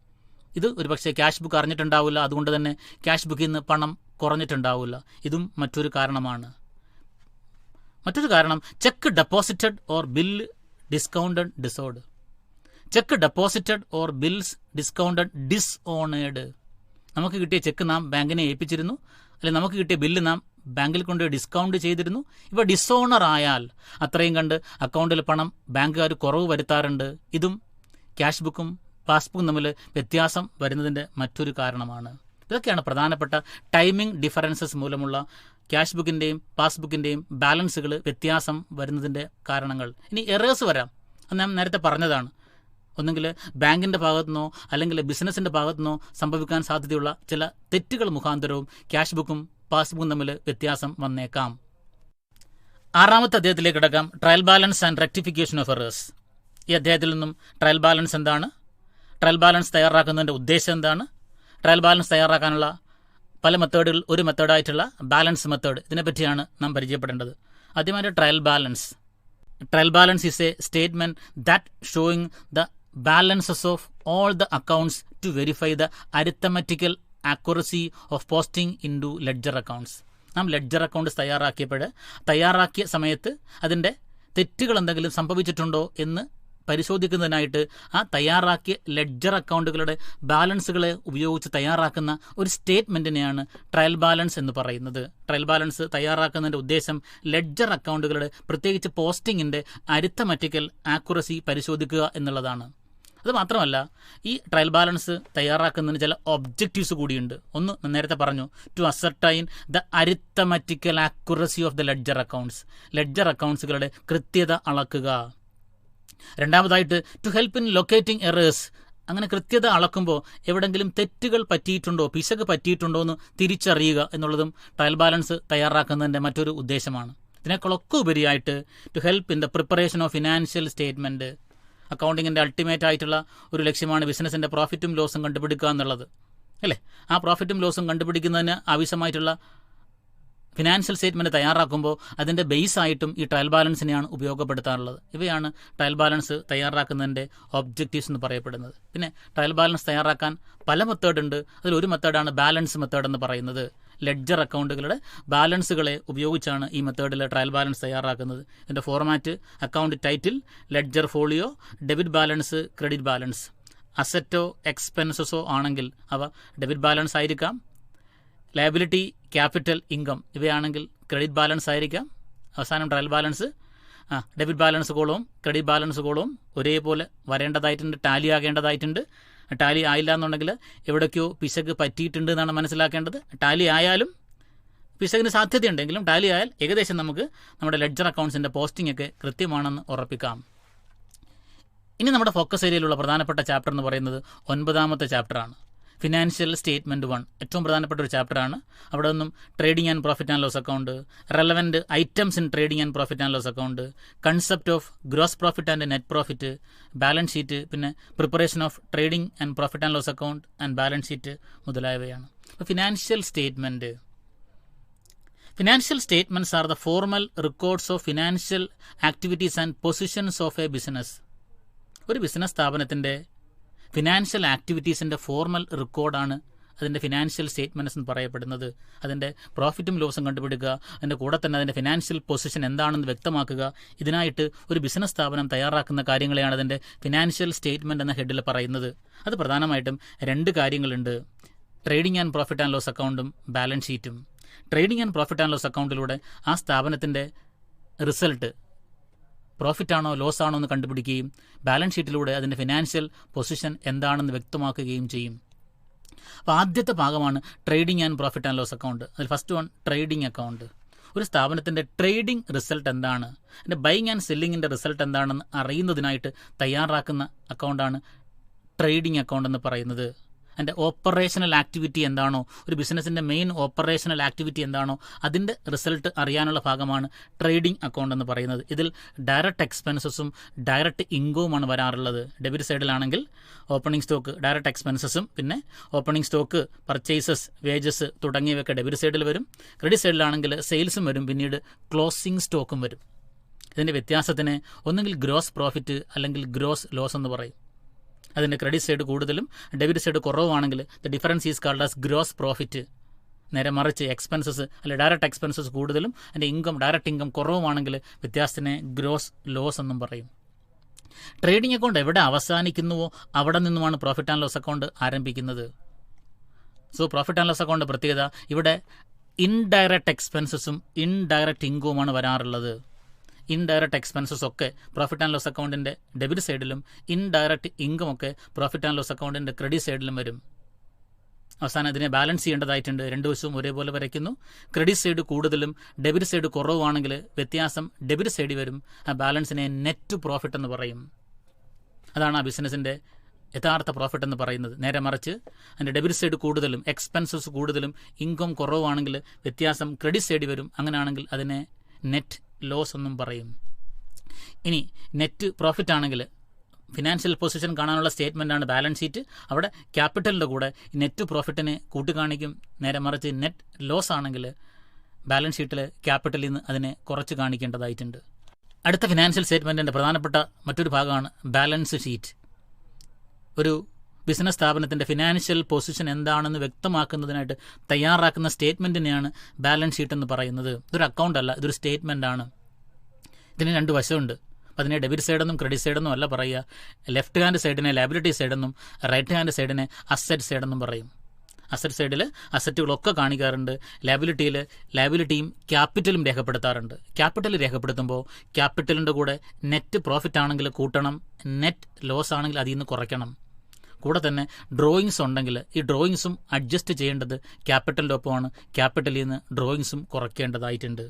ഇത് ഒരുപക്ഷെ ക്യാഷ് ബുക്ക് അറിഞ്ഞിട്ടുണ്ടാവില്ല, അതുകൊണ്ട് തന്നെ ക്യാഷ് ബുക്കിൽ നിന്ന് പണം കുറഞ്ഞിട്ടുണ്ടാവില്ല. ഇതും മറ്റൊരു കാരണമാണ്. മറ്റൊരു കാരണം cheque deposited or bill discounted dishonoured. Cheque deposited or bills discounted dishonoured. നമുക്ക് കിട്ടിയ ചെക്ക് നാം ബാങ്കിനെ ഏൽപ്പിച്ചിരുന്നു, അല്ലെങ്കിൽ നമുക്ക് കിട്ടിയ ബില്ല് നാം ബാങ്കിൽ കൊണ്ട് ഡിസ്കൗണ്ട് ചെയ്തിരുന്നു. ഇവ ഡിസോണർ ആയാൽ അത്രയും കണ്ട് അക്കൗണ്ടിൽ പണം ബാങ്കുകാർ കുറവ് വരുത്താറുണ്ട്. ഇതും ക്യാഷ് ബുക്കും പാസ്ബുക്കും തമ്മിൽ വ്യത്യാസം വരുന്നതിൻ്റെ മറ്റൊരു കാരണമാണ്. ഇതൊക്കെയാണ് പ്രധാനപ്പെട്ട ടൈമിംഗ് ഡിഫറൻസസ് മൂലമുള്ള ക്യാഷ് ബുക്കിൻ്റെയും പാസ്ബുക്കിൻ്റെയും ബാലൻസുകൾ വ്യത്യാസം വരുന്നതിൻ്റെ കാരണങ്ങൾ. ഇനി എറേഴ്സ് വരാം. അത് ഞാൻ നേരത്തെ പറഞ്ഞതാണ്. ഒന്നുകിൽ ബാങ്കിൻ്റെ ഭാഗത്തുനിന്നോ അല്ലെങ്കിൽ ബിസിനസ്സിൻ്റെ ഭാഗത്തുനിന്നോ സംഭവിക്കാൻ സാധ്യതയുള്ള ചില തെറ്റുകൾ മുഖാന്തരവും ക്യാഷ് ബുക്കും പാസ്ബുക്കും തമ്മിൽ വ്യത്യാസം വന്നേക്കാം. 6ാമത്തെ അധ്യായത്തിലേക്ക് കിടക്കാം, trial balance and rectification of errors. ഈ അധ്യായത്തിൽ നിന്നും ട്രയൽ ബാലൻസ് എന്താണ്, ട്രയൽ ബാലൻസ് തയ്യാറാക്കുന്നതിൻ്റെ ഉദ്ദേശം എന്താണ്, ട്രയൽ ബാലൻസ് തയ്യാറാക്കാനുള്ള പല മെത്തേഡുകൾ, ഒരു മെത്തേഡായിട്ടുള്ള ബാലൻസ് മെത്തേഡ്, ഇതിനെപ്പറ്റിയാണ് നാം പരിചയപ്പെടേണ്ടത്. ആദ്യമായിട്ട് trial balance. Trial balance is A statement that showing the balances of all the accounts to verify the arithmetical accuracy of posting into ledger accounts. നാം ledger accounts തയ്യാറാക്കിയ സമയത്ത് അതിൻ്റെ തെറ്റുകൾ എന്തെങ്കിലും സംഭവിച്ചിട്ടുണ്ടോ എന്ന് പരിശോധിക്കുന്നതിനായിട്ട് ആ തയ്യാറാക്കിയ ലെഡ്ജർ അക്കൗണ്ടുകളുടെ ബാലൻസുകളെ ഉപയോഗിച്ച് തയ്യാറാക്കുന്ന ഒരു സ്റ്റേറ്റ്മെൻറ്റിനെയാണ് ട്രയൽ ബാലൻസ് എന്ന് പറയുന്നത്. ട്രയൽ ബാലൻസ് തയ്യാറാക്കുന്നതിൻ്റെ ഉദ്ദേശം ലെഡ്ജർ അക്കൗണ്ടുകളുടെ പ്രത്യേകിച്ച് പോസ്റ്റിങ്ങിൻ്റെ അരിത്തമറ്റിക്കൽ ആക്യുറസി പരിശോധിക്കുക എന്നുള്ളതാണ്. അത് മാത്രമല്ല, ഈ ട്രയൽ ബാലൻസ് തയ്യാറാക്കുന്നതിന് ചില ഒബ്ജക്റ്റീവ്സ് കൂടിയുണ്ട്. ഒന്ന് നേരത്തെ പറഞ്ഞു, to ascertain the arithmetical accuracy of the ledger accounts, ledger അക്കൗണ്ട്സുകളുടെ കൃത്യത അളക്കുക. രണ്ടാമതായിട്ട് to help in locating errors, അങ്ങനെ കൃത്യത അളക്കുമ്പോൾ എവിടെങ്കിലും തെറ്റുകൾ പറ്റിയിട്ടുണ്ടോ, പിശക് പറ്റിയിട്ടുണ്ടോ എന്ന് തിരിച്ചറിയുക എന്നുള്ളതും ട്രയൽ ബാലൻസ് തയ്യാറാക്കുന്നതിൻ്റെ മറ്റൊരു ഉദ്ദേശമാണ്. ഇതിനേക്കാളൊക്കെ ഉപരിയായിട്ട് to help in the preparation of financial statement, അക്കൗണ്ടിങ്ങിൻ്റെ അൾട്ടിമേറ്റ് ആയിട്ടുള്ള ഒരു ലക്ഷ്യമാണ് ബിസിനസ്സിൻ്റെ പ്രോഫിറ്റും ലോസും കണ്ടുപിടിക്കുക എന്നുള്ളത്, അല്ലേ? ആ പ്രോഫിറ്റും ലോസും കണ്ടുപിടിക്കുന്നതിന് ആവശ്യമായിട്ടുള്ള ഫിനാൻഷ്യൽ സ്റ്റേറ്റ്മെൻറ്റ് തയ്യാറാക്കുമ്പോൾ അതിൻ്റെ ബേസായിട്ടും ഈ ട്രയൽ ബാലൻസിനെയാണ് ഉപയോഗപ്പെടുത്താറുള്ളത്. ഇവയാണ് ട്രയൽ ബാലൻസ് തയ്യാറാക്കുന്നതിൻ്റെ ഒബ്ജക്റ്റീവ്സ് എന്ന് പറയപ്പെടുന്നത്. പിന്നെ ട്രയൽ ബാലൻസ് തയ്യാറാക്കാൻ പല മെത്തേഡ് ഉണ്ട്. അതിലൊരു മെത്തേഡാണ് ബാലൻസ് മെത്തേഡ് എന്ന് പറയുന്നത്. ലെഡ്ജർ അക്കൗണ്ടുകളുടെ ബാലൻസുകളെ ഉപയോഗിച്ചാണ് ഈ മെത്തേഡിൽ ട്രയൽ ബാലൻസ് തയ്യാറാക്കുന്നത്. ഇതിൻ്റെ format account title, ledger folio, debit balance, credit balance. അസറ്റോ എക്സ്പെൻസസോ ആണെങ്കിൽ അവ ഡെബിറ്റ് ബാലൻസ് ആയിരിക്കാം. ലയബിലിറ്റി, ക്യാപിറ്റൽ, ഇൻകം ഇവയാണെങ്കിൽ ക്രെഡിറ്റ് ബാലൻസ് ആയിരിക്കാം. അവസാനം ട്രയൽ ബാലൻസ് ഡെബിറ്റ് ബാലൻസ് കോളവും ക്രെഡിറ്റ് ബാലൻസ് കോളവും ഒരേപോലെ വരേണ്ടതായിട്ടുണ്ട്, ടാലി ആകേണ്ടതായിട്ടുണ്ട്. ടാലി ആയില്ല എന്നുണ്ടെങ്കിൽ എവിടേക്കോ പിശക് പറ്റിയിട്ടുണ്ട് എന്നാണ് മനസ്സിലാക്കേണ്ടത്. ടാലി ആയാലും പിശകിന് സാധ്യതയുണ്ടെങ്കിലും ടാലി ആയാൽ ഏകദേശം നമുക്ക് നമ്മുടെ ലെഡ്ജർ അക്കൗണ്ട്സിൻ്റെ പോസ്റ്റിംഗ് ഒക്കെ കൃത്യമാണെന്ന് ഉറപ്പിക്കാം. ഇനി നമ്മുടെ ഫോക്കസ് ഏരിയയിലുള്ള പ്രധാനപ്പെട്ട ചാപ്റ്റർ എന്ന് പറയുന്നത് 9ാമത്തെ ചാപ്റ്ററാണ്, ഫിനാൻഷ്യൽ സ്റ്റേറ്റ്മെൻറ്റ് 1. ഏറ്റവും പ്രധാനപ്പെട്ട ഒരു ചാപ്റ്ററാണ്. അവിടെ നിന്നും trading and profit and loss account, relevant items in trading and profit and loss account, concept of gross profit and net profit, balance sheet, പിന്നെ preparation of trading and profit and loss account and balance sheet മുതലായവയാണ്. അപ്പോൾ financial statements are the formal records of financial activities and positions of a business. ഒരു business സ്ഥാപനത്തിൻ്റെ financial ആക്ടിവിറ്റീസിൻ്റെ formal റെക്കോർഡാണ് അതിൻ്റെ financial statements എന്ന് പറയപ്പെടുന്നത്. അതിൻ്റെ പ്രോഫിറ്റും ലോസും കണ്ടുപിടിക്കുക, അതിൻ്റെ കൂടെ തന്നെ അതിൻ്റെ ഫിനാൻഷ്യൽ പൊസിഷൻ എന്താണെന്ന് വ്യക്തമാക്കുക. ഇതിനായിട്ട് ഒരു ബിസിനസ് സ്ഥാപനം തയ്യാറാക്കുന്ന കാര്യങ്ങളെയാണ് അതിൻ്റെ ഫിനാൻഷ്യൽ സ്റ്റേറ്റ്മെൻറ്റ് എന്ന ഹെഡിൽ പറയുന്നത്. അത് പ്രധാനമായിട്ടും 2 കാര്യങ്ങളുണ്ട്, trading and profit and loss അക്കൗണ്ടും ബാലൻസ് ഷീറ്റും. Trading and profit and loss അക്കൗണ്ടിലൂടെ ആ സ്ഥാപനത്തിൻ്റെ റിസൾട്ട് പ്രോഫിറ്റ് ആണോ ലോസ് ആണോ എന്ന് കണ്ടുപിടിക്കുകയും ബാലൻസ് ഷീറ്റിലൂടെ അതിൻ്റെ ഫിനാൻഷ്യൽ പൊസിഷൻ എന്താണെന്ന് വ്യക്തമാക്കുകയും ചെയ്യും. അപ്പോൾ ആദ്യത്തെ ഭാഗമാണ് trading and profit and loss account. അതിൽ ഫസ്റ്റ് വൺ ട്രേഡിംഗ് അക്കൗണ്ട്. ഒരു സ്ഥാപനത്തിൻ്റെ ട്രേഡിംഗ് റിസൾട്ട് എന്താണ്, അതിൻ്റെ ബൈങ് ആൻഡ് സെല്ലിങ്ങിൻ്റെ റിസൾട്ട് എന്താണെന്ന് അറിയുന്നതിനായിട്ട് തയ്യാറാക്കുന്ന അക്കൗണ്ടാണ് ട്രേഡിംഗ് അക്കൗണ്ട് എന്ന് പറയുന്നത്. അതിൻ്റെ ഓപ്പറേഷണൽ ആക്ടിവിറ്റി എന്താണോ, ഒരു ബിസിനസ്സിൻ്റെ മെയിൻ ഓപ്പറേഷണൽ ആക്ടിവിറ്റി എന്താണോ അതിൻ്റെ റിസൾട്ട് അറിയാനുള്ള ഭാഗമാണ് ട്രേഡിംഗ് അക്കൗണ്ട് എന്ന് പറയുന്നത്. ഇതിൽ ഡയറക്റ്റ് എക്സ്പെൻസസും ഡയറക്റ്റ് ഇൻകവുമാണ് വരാറുള്ളത്. ഡെബിറ്റ് സൈഡിലാണെങ്കിൽ ഓപ്പണിംഗ് സ്റ്റോക്ക്, ഡയറക്റ്റ് എക്സ്പെൻസസും പിന്നെ ഓപ്പണിംഗ് സ്റ്റോക്ക്, പർച്ചേസസ്, വേജസ് തുടങ്ങിയവയൊക്കെ ഡെബിറ്റ് സൈഡിൽ വരും. ക്രെഡിറ്റ് സൈഡിലാണെങ്കിൽ സെയിൽസും വരും, പിന്നീട് ക്ലോസിംഗ് സ്റ്റോക്കും വരും. ഇതിൻ്റെ വ്യത്യാസത്തിന് ഒന്നുകിൽ ഗ്രോസ് പ്രോഫിറ്റ് അല്ലെങ്കിൽ ഗ്രോസ് ലോസ് എന്ന് പറയും. അതിൻ്റെ ക്രെഡിറ്റ് സൈഡ് കൂടുതലും ഡെബിറ്റ് സൈഡ് കുറവാണെങ്കിൽ the difference is called as gross profit. നേരെ മറിച്ച് എക്സ്പെൻസസ് അല്ലെങ്കിൽ ഡയറക്റ്റ് എക്സ്പെൻസസ് കൂടുതലും അതിൻ്റെ ഡയറക്റ്റ് ഇൻകം കുറവുമാണെങ്കിൽ വ്യത്യാസത്തിനെ ഗ്രോസ് ലോസ് എന്നും പറയും. ട്രേഡിംഗ് അക്കൗണ്ട് എവിടെ അവസാനിക്കുന്നുവോ അവിടെ നിന്നുമാണ് പ്രോഫിറ്റ് ആൻഡ് ലോസ് അക്കൗണ്ട് ആരംഭിക്കുന്നത്. So profit and loss account പ്രത്യേകത ഇവിടെ ഇൻഡയറക്റ്റ് എക്സ്പെൻസസും ഇൻഡയറക്റ്റ് ഇൻകവുമാണ് വരാറുള്ളത്. ഇൻഡയറക്റ്റ് എക്സ്പെൻസസ് ഒക്കെ പ്രോഫിറ്റ് ആൻഡ് ലോസ് അക്കൗണ്ടിൻ്റെ ഡെബിറ്റ് സൈഡിലും ഇൻഡയറക്റ്റ് ഇൻകം ഒക്കെ പ്രോഫിറ്റ് ആൻഡ് ലോസ് അക്കൗണ്ടിൻ്റെ ക്രെഡിറ്റ് സൈഡിലും വരും. അവസാനം ഇതിനെ ബാലൻസ് ചെയ്യേണ്ടതായിട്ടുണ്ട്. 2 വശവും ഒരേപോലെ വരയ്ക്കുന്നു. ക്രെഡിറ്റ് സൈഡ് കൂടുതലും ഡെബിറ്റ് സൈഡ് കുറവാണെങ്കിൽ വ്യത്യാസം ഡെബിറ്റ് സൈഡിൽ വരും. ആ ബാലൻസിനെ നെറ്റ് പ്രോഫിറ്റ് എന്ന് പറയും. അതാണ് ആ ബിസിനസ്സിൻ്റെ യഥാർത്ഥ പ്രോഫിറ്റ് എന്ന് പറയുന്നത്. നേരെ മറിച്ച് അതിൻ്റെ ഡെബിറ്റ് സൈഡ് കൂടുതലും എക്സ്പെൻസസ് കൂടുതലും ഇൻകം കുറവാണെങ്കിൽ വ്യത്യാസം ക്രെഡിറ്റ് സൈഡിൽ വരും. അങ്ങനെയാണെങ്കിൽ അതിനെ നെറ്റ് ലോസ് എന്നും പറയും. ഇനി നെറ്റ് പ്രോഫിറ്റ് ആണെങ്കിൽ ഫിനാൻഷ്യൽ പൊസിഷൻ കാണാനുള്ള സ്റ്റേറ്റ്മെൻറ്റാണ് ബാലൻസ് ഷീറ്റ്. അവിടെ ക്യാപിറ്റലിൻ്റെ കൂടെ നെറ്റ് പ്രോഫിറ്റിനെ കൂട്ടിക്കാണിക്കും. നേരെ മറിച്ച് നെറ്റ് ലോസ് ആണെങ്കിൽ ബാലൻസ് ഷീറ്റിൽ ക്യാപിറ്റലിൽ നിന്ന് അതിനെ കുറച്ച് കാണിക്കേണ്ടതായിട്ടുണ്ട്. അടുത്ത ഫിനാൻഷ്യൽ സ്റ്റേറ്റ്മെൻറ്റിൻ്റെ പ്രധാനപ്പെട്ട മറ്റൊരു ഭാഗമാണ് ബാലൻസ് ഷീറ്റ്. ഒരു ബിസിനസ് സ്ഥാപനത്തിൻ്റെ ഫിനാൻഷ്യൽ പൊസിഷൻ എന്താണെന്ന് വ്യക്തമാക്കുന്നതിനായിട്ട് തയ്യാറാക്കുന്ന സ്റ്റേറ്റ്മെൻറ്റിനെയാണ് ബാലൻസ് ഷീറ്റ് എന്ന് പറയുന്നത്. ഇതൊരു അക്കൗണ്ട് അല്ല, ഇതൊരു സ്റ്റേറ്റ്മെൻ്റ് ആണ്. ഇതിന് 2 വശമുണ്ട്. അപ്പോൾ അതിനെ ഡെബിറ്റ് സൈഡെന്നും ക്രെഡിറ്റ് സൈഡെന്നും അല്ല പറയുക. ലെഫ്റ്റ് ഹാൻഡ് സൈഡിനെ ലയബിലിറ്റി സൈഡെന്നും റൈറ്റ് ഹാൻഡ് സൈഡിനെ അസറ്റ് സൈഡെന്നും പറയും. അസറ്റ് സൈഡിൽ അസറ്റുകളൊക്കെ കാണിക്കാറുണ്ട്, ലയബിലിറ്റിയും ക്യാപിറ്റലും രേഖപ്പെടുത്താറുണ്ട്. ക്യാപിറ്റൽ രേഖപ്പെടുത്തുമ്പോൾ ക്യാപിറ്റലിൻ്റെ കൂടെ നെറ്റ് പ്രോഫിറ്റ് ആണെങ്കിൽ കൂട്ടണം, നെറ്റ് ലോസ് ആണെങ്കിൽ അതിൽ നിന്ന് കുറയ്ക്കണം. കൂടെ തന്നെ ഡ്രോയിങ്സ് ഉണ്ടെങ്കിൽ ഈ ഡ്രോയിങ്സും അഡ്ജസ്റ്റ് ചെയ്യേണ്ടത് ക്യാപിറ്റലിൻ്റെ ഒപ്പമാണ്. ക്യാപിറ്റലിൽ നിന്ന് ഡ്രോയിങ്സും കുറയ്ക്കേണ്ടതായിട്ടുണ്ട്.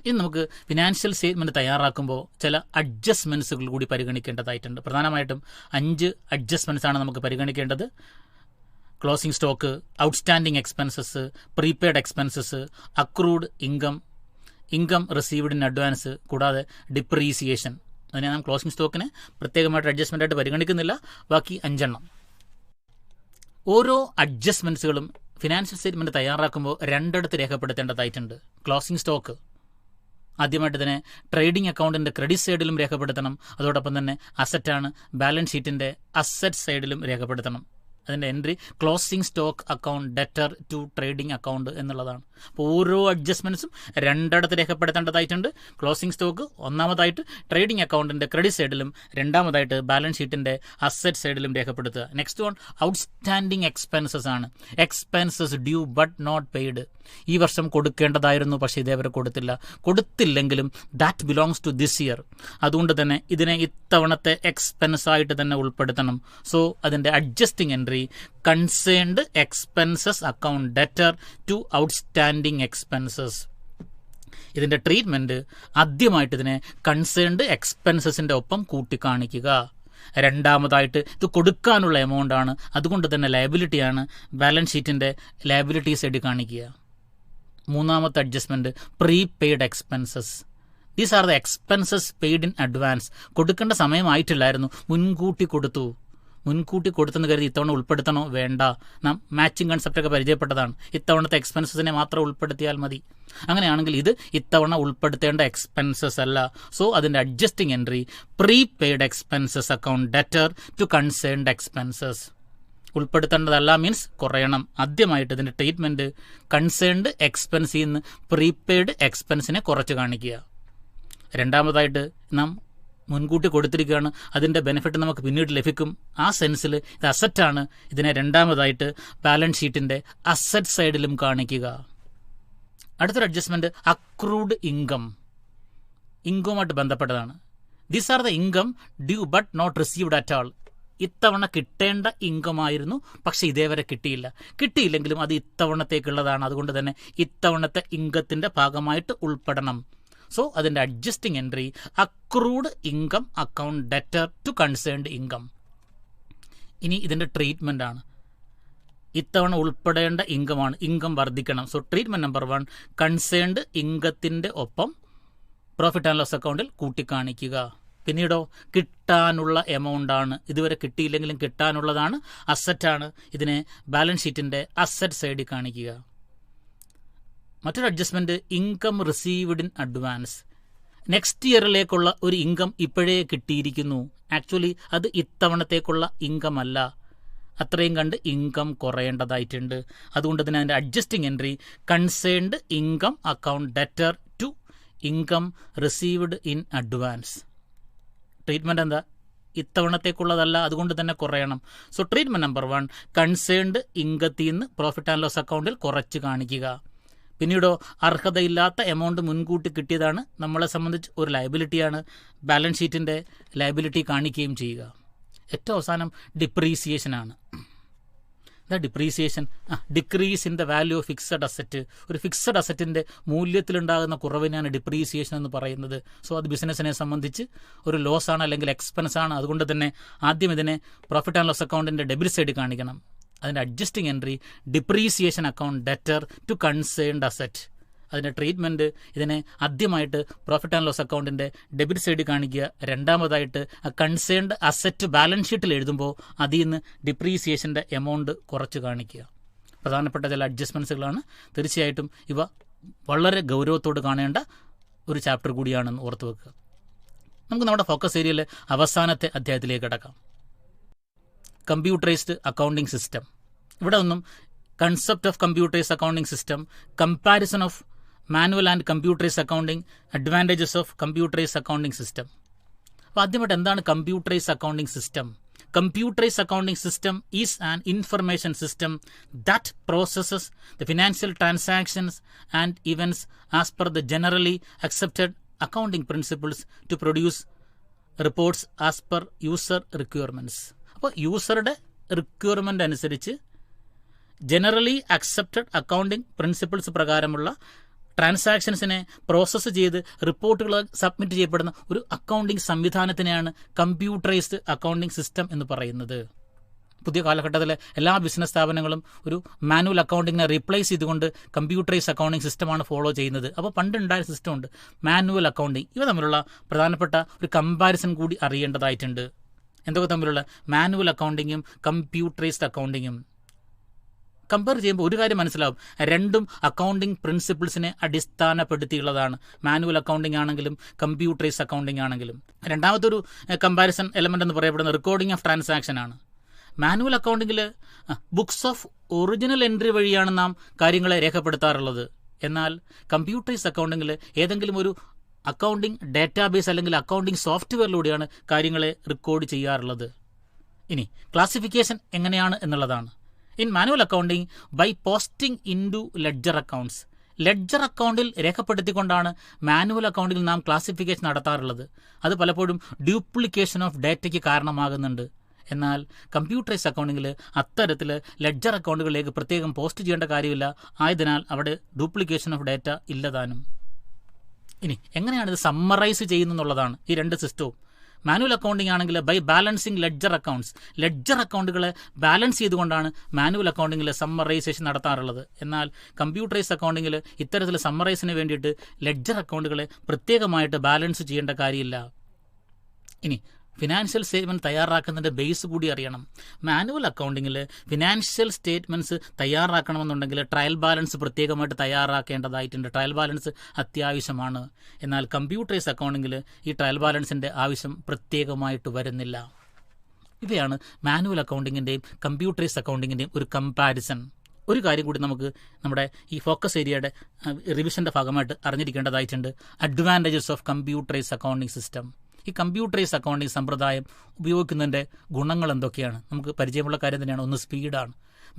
ഇനി നമുക്ക് ഫിനാൻഷ്യൽ സ്റ്റേറ്റ്മെൻറ്റ് തയ്യാറാക്കുമ്പോൾ ചില അഡ്ജസ്റ്റ്മെൻറ്റ്സുകൾ കൂടി പരിഗണിക്കേണ്ടതായിട്ടുണ്ട്. പ്രധാനമായിട്ടും 5 അഡ്ജസ്റ്റ്മെൻറ്റ്സാണ് നമുക്ക് പരിഗണിക്കേണ്ടത്. Closing stock, outstanding expenses, prepaid expenses, accrued income received in advance, കൂടാതെ ഡിപ്രീസിയേഷൻ. അതിനെ നാം ക്ലോസിംഗ് സ്റ്റോക്കിന് പ്രത്യേകമായിട്ട് അഡ്ജസ്റ്റ്മെൻ്റ് ആയിട്ട് പരിഗണിക്കുന്നില്ല. ബാക്കി 5 എണ്ണം. ഓരോ അഡ്ജസ്റ്റ്മെൻറ്റ്സുകളും ഫിനാൻഷ്യൽ സ്റ്റേറ്റ്മെൻറ്റ് തയ്യാറാക്കുമ്പോൾ 2 ഇടത്ത് രേഖപ്പെടുത്തേണ്ടതായിട്ടുണ്ട്. ക്ലോസിംഗ് സ്റ്റോക്ക് ആദ്യമായിട്ട് തന്നെ ട്രേഡിംഗ് അക്കൗണ്ടിൻ്റെ ക്രെഡിറ്റ് സൈഡിലും രേഖപ്പെടുത്തണം. അതോടൊപ്പം തന്നെ അസറ്റാണ്, ബാലൻസ് ഷീറ്റിൻ്റെ അസറ്റ് സൈഡിലും രേഖപ്പെടുത്തണം. അതിൻ്റെ entry closing stock account debtor to trading account എന്നുള്ളതാണ്. അപ്പോൾ ഓരോ അഡ്ജസ്റ്റ്മെൻറ്റ്സും 2 ഇടത്ത് രേഖപ്പെടുത്തേണ്ടതായിട്ടുണ്ട്. ക്ലോസിംഗ് സ്റ്റോക്ക് ഒന്നാമതായിട്ട് ട്രേഡിംഗ് അക്കൗണ്ടിൻ്റെ ക്രെഡിറ്റ് സൈഡിലും രണ്ടാമതായിട്ട് ബാലൻസ് ഷീറ്റിൻ്റെ അസറ്റ് സൈഡിലും രേഖപ്പെടുത്തുക. നെക്സ്റ്റ് വൺ ഔട്ട്സ്റ്റാൻഡിംഗ് എക്സ്പെൻസസ് ആണ്. Expenses due but not paid. ഈ വർഷം കൊടുക്കേണ്ടതായിരുന്നു, പക്ഷേ ഇതേവരെ കൊടുത്തില്ലെങ്കിലും that belongs to this year. അതുകൊണ്ട് തന്നെ ഇതിനെ ഇത്തവണത്തെ എക്സ്പെൻസ് ആയിട്ട് തന്നെ ഉൾപ്പെടുത്തണം. സോ അതിൻ്റെ adjusting entry concerned expenses account debtor to outstanding expenses. ഇതിൻ്റെ ട്രീറ്റ്മെൻറ്റ് ആദ്യമായിട്ട് ഇതിനെ കൺസേൺഡ് എക്സ്പെൻസസിൻ്റെ ഒപ്പം കൂട്ടിക്കാണിക്കുക. രണ്ടാമതായിട്ട് ഇത് കൊടുക്കാനുള്ള എമൗണ്ട് ആണ്, അതുകൊണ്ട് തന്നെ ലയബിലിറ്റിയാണ്, ബാലൻസ് ഷീറ്റിൻ്റെ ലയബിലിറ്റി സൈഡ് കാണിക്കുക. മൂന്നാമത്തെ adjustment prepaid expenses. These are the expenses paid in advance. കൊടുക്കേണ്ട സമയമായിട്ടില്ലായിരുന്നു, മുൻകൂട്ടി കൊടുത്തെന്ന് കരുതി ഇത്തവണ ഉൾപ്പെടുത്തണോ വേണ്ട. നാം മാച്ചിങ് കൺസെപ്റ്റൊക്കെ പരിചയപ്പെട്ടതാണ്. ഇത്തവണത്തെ എക്സ്പെൻസസിനെ മാത്രം ഉൾപ്പെടുത്തിയാൽ മതി. അങ്ങനെയാണെങ്കിൽ ഇത് ഇത്തവണ ഉൾപ്പെടുത്തേണ്ട എക്സ്പെൻസസ് അല്ല. സോ അതിൻ്റെ adjusting entry prepaid expenses account debtor to concerned expenses. ഉൾപ്പെടുത്തേണ്ടതല്ല മീൻസ് കുറയണം. ആദ്യമായിട്ട് ഇതിൻ്റെ ട്രീറ്റ്മെൻറ്റ് കൺസേൺഡ് എക്സ്പെൻസിൽ നിന്ന് പ്രീപെയ്ഡ് എക്സ്പെൻസിനെ കുറച്ച് കാണിക്കുക. രണ്ടാമതായിട്ട് നാം മുൻകൂട്ടി കൊടുത്തിരിക്കുകയാണ്, അതിൻ്റെ ബെനിഫിറ്റ് നമുക്ക് പിന്നീട് ലഭിക്കും. ആ സെൻസിൽ ഇത് അസറ്റാണ്. ഇതിനെ രണ്ടാമതായിട്ട് ബാലൻസ് ഷീറ്റിൻ്റെ അസറ്റ് സൈഡിലും കാണിക്കുക. അടുത്തൊരു അഡ്ജസ്റ്റ്മെൻറ്റ് അക്രൂഡ് ഇൻകവുമായിട്ട് ബന്ധപ്പെട്ടതാണ്. These are the income due but not received at all. ഇത്തവണ കിട്ടേണ്ട ഇൻകമായിരുന്നു, പക്ഷേ ഇതേവരെ കിട്ടിയില്ലെങ്കിലും അത് ഇത്തവണത്തേക്കുള്ളതാണ്. അതുകൊണ്ട് തന്നെ ഇത്തവണത്തെ ഇൻകത്തിൻ്റെ ഭാഗമായിട്ട് ഉൾപ്പെടണം. സോ അതിൻ്റെ adjusting entry accrued income account debtor to concerned income. ഇനി ഇതിൻ്റെ ട്രീറ്റ്മെൻ്റ് ആണ്. ഇത്തവണ ഉൾപ്പെടേണ്ട ഇൻകമാണ്, ഇൻകം വർദ്ധിക്കണം. സോ ട്രീറ്റ്മെൻറ്റ് നമ്പർ 1 കൺസേൺഡ് ഇൻകത്തിൻ്റെ ഒപ്പം പ്രോഫിറ്റ് ആൻഡ് ലോസ് അക്കൗണ്ടിൽ കൂട്ടിക്കാണിക്കുക. പിന്നീടോ കിട്ടാനുള്ള എമൗണ്ടാണ്, ഇതുവരെ കിട്ടിയില്ലെങ്കിലും കിട്ടാനുള്ളതാണ്, അസറ്റാണ്. ഇതിനെ ബാലൻസ് ഷീറ്റിൻ്റെ അസറ്റ് സൈഡിൽ കാണിക്കുക. മറ്റൊരു adjustment income received in advance. Next ഇയറിലേക്കുള്ള ഒരു ഇൻകം ഇപ്പോഴേ കിട്ടിയിരിക്കുന്നു. ആക്ച്വലി അത് ഇത്തവണത്തേക്കുള്ള ഇൻകം അല്ല. അത്രയും കണ്ട് ഇൻകം കുറയേണ്ടതായിട്ടുണ്ട്. അതുകൊണ്ട് തന്നെ അതിൻ്റെ adjusting entry concerned income account debtor to income received in advance. Treatment എന്താ? ഇത്തവണത്തേക്കുള്ളതല്ല, അതുകൊണ്ട് തന്നെ കുറയണം. സോ ട്രീറ്റ്മെൻറ്റ് നമ്പർ 1 കൺസേൺഡ് ഇൻകത്തിൽ നിന്ന് പ്രോഫിറ്റ് ആൻഡ് ലോസ് അക്കൗണ്ടിൽ കുറച്ച് കാണിക്കുക. പിന്നീടോ അർഹതയില്ലാത്ത എമൗണ്ട് മുൻകൂട്ടി കിട്ടിയതാണ്, നമ്മളെ സംബന്ധിച്ച് ഒരു ലയബിലിറ്റിയാണ്. ബാലൻസ് ഷീറ്റിൻ്റെ ലയബിലിറ്റി കാണിക്കുകയും ചെയ്യുക. ഏറ്റവും അവസാനം ഡിപ്രീസിയേഷനാണ്. Depreciation decrease in the value of fixed asset. ഒരു ഫിക്സഡ് അസറ്റിൻ്റെ മൂല്യത്തിലുണ്ടാകുന്ന കുറവിനാണ് ഡിപ്രീസിയേഷൻ എന്ന് പറയുന്നത്. സോ അത് ബിസിനസ്സിനെ സംബന്ധിച്ച് ഒരു ലോസ് ആണ്, അല്ലെങ്കിൽ എക്സ്പെൻസ് ആണ്. അതുകൊണ്ട് തന്നെ ആദ്യം ഇതിനെ പ്രോഫിറ്റ് ആൻഡ് ലോസ് അക്കൗണ്ടിൻ്റെ ഡെബിറ്റ് സൈഡ് കാണിക്കണം. അതിൻ്റെ adjusting entry depreciation account debtor to concerned asset. അതിൻ്റെ ട്രീറ്റ്മെൻറ്റ് ഇതിനെ ആദ്യമായിട്ട് പ്രോഫിറ്റ് ആൻഡ് ലോസ് അക്കൗണ്ടിൻ്റെ ഡെബിറ്റ് സൈഡ് കാണിക്കുക. രണ്ടാമതായിട്ട് കൺസേൺഡ് അസറ്റ് ബാലൻസ് ഷീറ്റിൽ എഴുതുമ്പോൾ അതിൽ നിന്ന് ഡിപ്രീസിയേഷൻ്റെ എമൗണ്ട് കുറച്ച് കാണിക്കുക. പ്രധാനപ്പെട്ട ചില അഡ്ജസ്റ്റ്മെൻറ്റ്സുകളാണ്. തീർച്ചയായിട്ടും ഇവ വളരെ ഗൗരവത്തോട് കാണേണ്ട ഒരു ചാപ്റ്റർ കൂടിയാണെന്ന് ഓർത്ത് വെക്കുക. നമുക്ക് നമ്മുടെ ഫോക്കസ് ഏരിയയിലെ അവസാനത്തെ അധ്യായത്തിലേക്ക് കടക്കാം. Computerised accounting system. ഇവിടെ ഒന്നും concept of computerised accounting system, comparison of manual and computerise accounting, advantages of computerise accounting system. അപ്പോൾ ആദ്യമായിട്ട് എന്താണ് computerise accounting system? Computerized accounting system is an information system that processes the financial transactions and events as per the generally accepted accounting principles to produce reports as per user requirements. അപ്പോൾ യൂസറുടെ requirement അനുസരിച്ച് generally accepted accounting principles പ്രകാരമുള്ള ട്രാൻസാക്ഷൻസിനെ process ചെയ്ത് റിപ്പോർട്ടുകൾ submit ചെയ്യപ്പെടുന്ന ഒരു accounting സംവിധാനത്തിനെയാണ് computerised accounting system എന്ന് പറയുന്നത്. പുതിയ കാലഘട്ടത്തിലെ എല്ലാ ബിസിനസ് സ്ഥാപനങ്ങളും ഒരു മാനുവൽ അക്കൗണ്ടിങ്ങിനെ റീപ്ലേസ് ചെയ്തുകൊണ്ട് കമ്പ്യൂട്ടറൈസ് അക്കൗണ്ടിംഗ് സിസ്റ്റമാണ് ഫോളോ ചെയ്യുന്നത്. അപ്പോൾ പണ്ടുണ്ടായ സിസ്റ്റമുണ്ട് മാനുവൽ അക്കൗണ്ടിങ്. ഇവ തമ്മിലുള്ള പ്രധാനപ്പെട്ട ഒരു കമ്പാരിസൺ കൂടി അറിയേണ്ടതായിട്ടുണ്ട്. എന്തൊക്കെ തമ്മിലുള്ള മാനുവൽ അക്കൗണ്ടിങ്ങും കമ്പ്യൂട്ടറൈസ്ഡ് അക്കൗണ്ടിങ്ങും കമ്പയർ ചെയ്യുമ്പോൾ ഒരു കാര്യം മനസ്സിലാവും, രണ്ടും അക്കൗണ്ടിംഗ് പ്രിൻസിപ്പിൾസിനെ അടിസ്ഥാനപ്പെടുത്തിയുള്ളതാണ്. മാനുവൽ അക്കൗണ്ടിംഗ് ആണെങ്കിലും കമ്പ്യൂട്ടറൈസ് അക്കൗണ്ടിംഗ് ആണെങ്കിലും. രണ്ടാമതൊരു കമ്പാരിസൺ എലമെൻ്റ് എന്ന് പറയപ്പെടുന്ന റെക്കോർഡിംഗ് ഓഫ് ട്രാൻസാക്ഷൻ ആണ്. മാനുവൽ അക്കൗണ്ടിങ്ങിൽ ബുക്സ് ഓഫ് ഒറിജിനൽ എൻട്രി വഴിയാണ് നാം കാര്യങ്ങളെ രേഖപ്പെടുത്താറുള്ളത്. എന്നാൽ കമ്പ്യൂട്ടറൈസ് അക്കൗണ്ടിങ്ങിൽ ഏതെങ്കിലും ഒരു അക്കൗണ്ടിംഗ് ഡാറ്റാബേസ് അല്ലെങ്കിൽ അക്കൗണ്ടിംഗ് സോഫ്റ്റ്വെയറിലൂടെയാണ് കാര്യങ്ങളെ റെക്കോർഡ് ചെയ്യാറുള്ളത്. ഇനി ക്ലാസിഫിക്കേഷൻ എങ്ങനെയാണ് എന്നുള്ളതാണ്. In manual accounting by posting into ledger accounts. Ledger അക്കൗണ്ടിൽ രേഖപ്പെടുത്തിക്കൊണ്ടാണ് മാനുവൽ അക്കൗണ്ടിൽ നാം ക്ലാസിഫിക്കേഷൻ നടത്താറുള്ളത്. അത് പലപ്പോഴും ഡ്യൂപ്ലിക്കേഷൻ ഓഫ് ഡാറ്റയ്ക്ക് കാരണമാകുന്നുണ്ട്. എന്നാൽ കമ്പ്യൂട്ടറൈസ് അക്കൗണ്ടിങ്ങിൽ അത്തരത്തിൽ ലെഡ്ജർ അക്കൗണ്ടുകളിലേക്ക് പ്രത്യേകം പോസ്റ്റ് ചെയ്യേണ്ട കാര്യമില്ല. ആയതിനാൽ അവിടെ ഡ്യൂപ്ലിക്കേഷൻ ഓഫ് ഡാറ്റ ഇല്ലതാനും. ഇനി എങ്ങനെയാണിത് സമ്മറൈസ് ചെയ്യുന്നതെന്നുള്ളതാണ് ഈ രണ്ട് സിസ്റ്റവും. മാനുവൽ അക്കൗണ്ടിംഗ് ആണെങ്കിൽ by balancing ledger accounts. Ledger അക്കൗണ്ടുകളെ ബാലൻസ് ചെയ്തുകൊണ്ടാണ് മാനുവൽ അക്കൗണ്ടിങ്ങിൽ സമ്മറൈസേഷൻ നടത്താറുള്ളത്. എന്നാൽ കമ്പ്യൂട്ടറൈസ് അക്കൗണ്ടിങ്ങിൽ ഇത്തരത്തിൽ സമ്മറൈസിന് വേണ്ടിയിട്ട് ലെഡ്ജർ അക്കൗണ്ടുകളെ പ്രത്യേകമായിട്ട് ബാലൻസ് ചെയ്യേണ്ട കാര്യമില്ല. ഇനി ഫിനാൻഷ്യൽ സ്റ്റേറ്റ്മെൻറ്റ് തയ്യാറാക്കുന്നതിൻ്റെ ബേസ് കൂടി അറിയണം. മാനുവൽ അക്കൗണ്ടിങ്ങിൽ ഫിനാൻഷ്യൽ സ്റ്റേറ്റ്മെൻറ്റ്സ് തയ്യാറാക്കണമെന്നുണ്ടെങ്കിൽ ട്രയൽ ബാലൻസ് പ്രത്യേകമായിട്ട് തയ്യാറാക്കേണ്ടതായിട്ടുണ്ട്. ട്രയൽ ബാലൻസ് അത്യാവശ്യമാണ്. എന്നാൽ കമ്പ്യൂട്ടറൈസ് അക്കൗണ്ടിങ്ങിൽ ഈ ട്രയൽ ബാലൻസിൻ്റെ ആവശ്യം പ്രത്യേകമായിട്ട് വരുന്നില്ല. ഇവയാണ് മാനുവൽ അക്കൗണ്ടിങ്ങിൻ്റെയും കമ്പ്യൂട്ടറൈസ് അക്കൗണ്ടിങ്ങിൻ്റെയും ഒരു കമ്പാരിസൺ. ഒരു കാര്യം കൂടി നമുക്ക് നമ്മുടെ ഈ ഫോക്കസ് ഏരിയയുടെ റിവിഷൻ്റെ ഭാഗമായിട്ട് അറിഞ്ഞിരിക്കേണ്ടതായിട്ടുണ്ട്. Advantages of computerise accounting system. ഈ കമ്പ്യൂട്ടറൈസ് അക്കൗണ്ടിങ് സമ്പ്രദായം ഉപയോഗിക്കുന്നതിൻ്റെ ഗുണങ്ങൾ എന്തൊക്കെയാണ്? നമുക്ക് പരിചയമുള്ള കാര്യം തന്നെയാണ്. ഒന്ന്, സ്പീഡാണ്.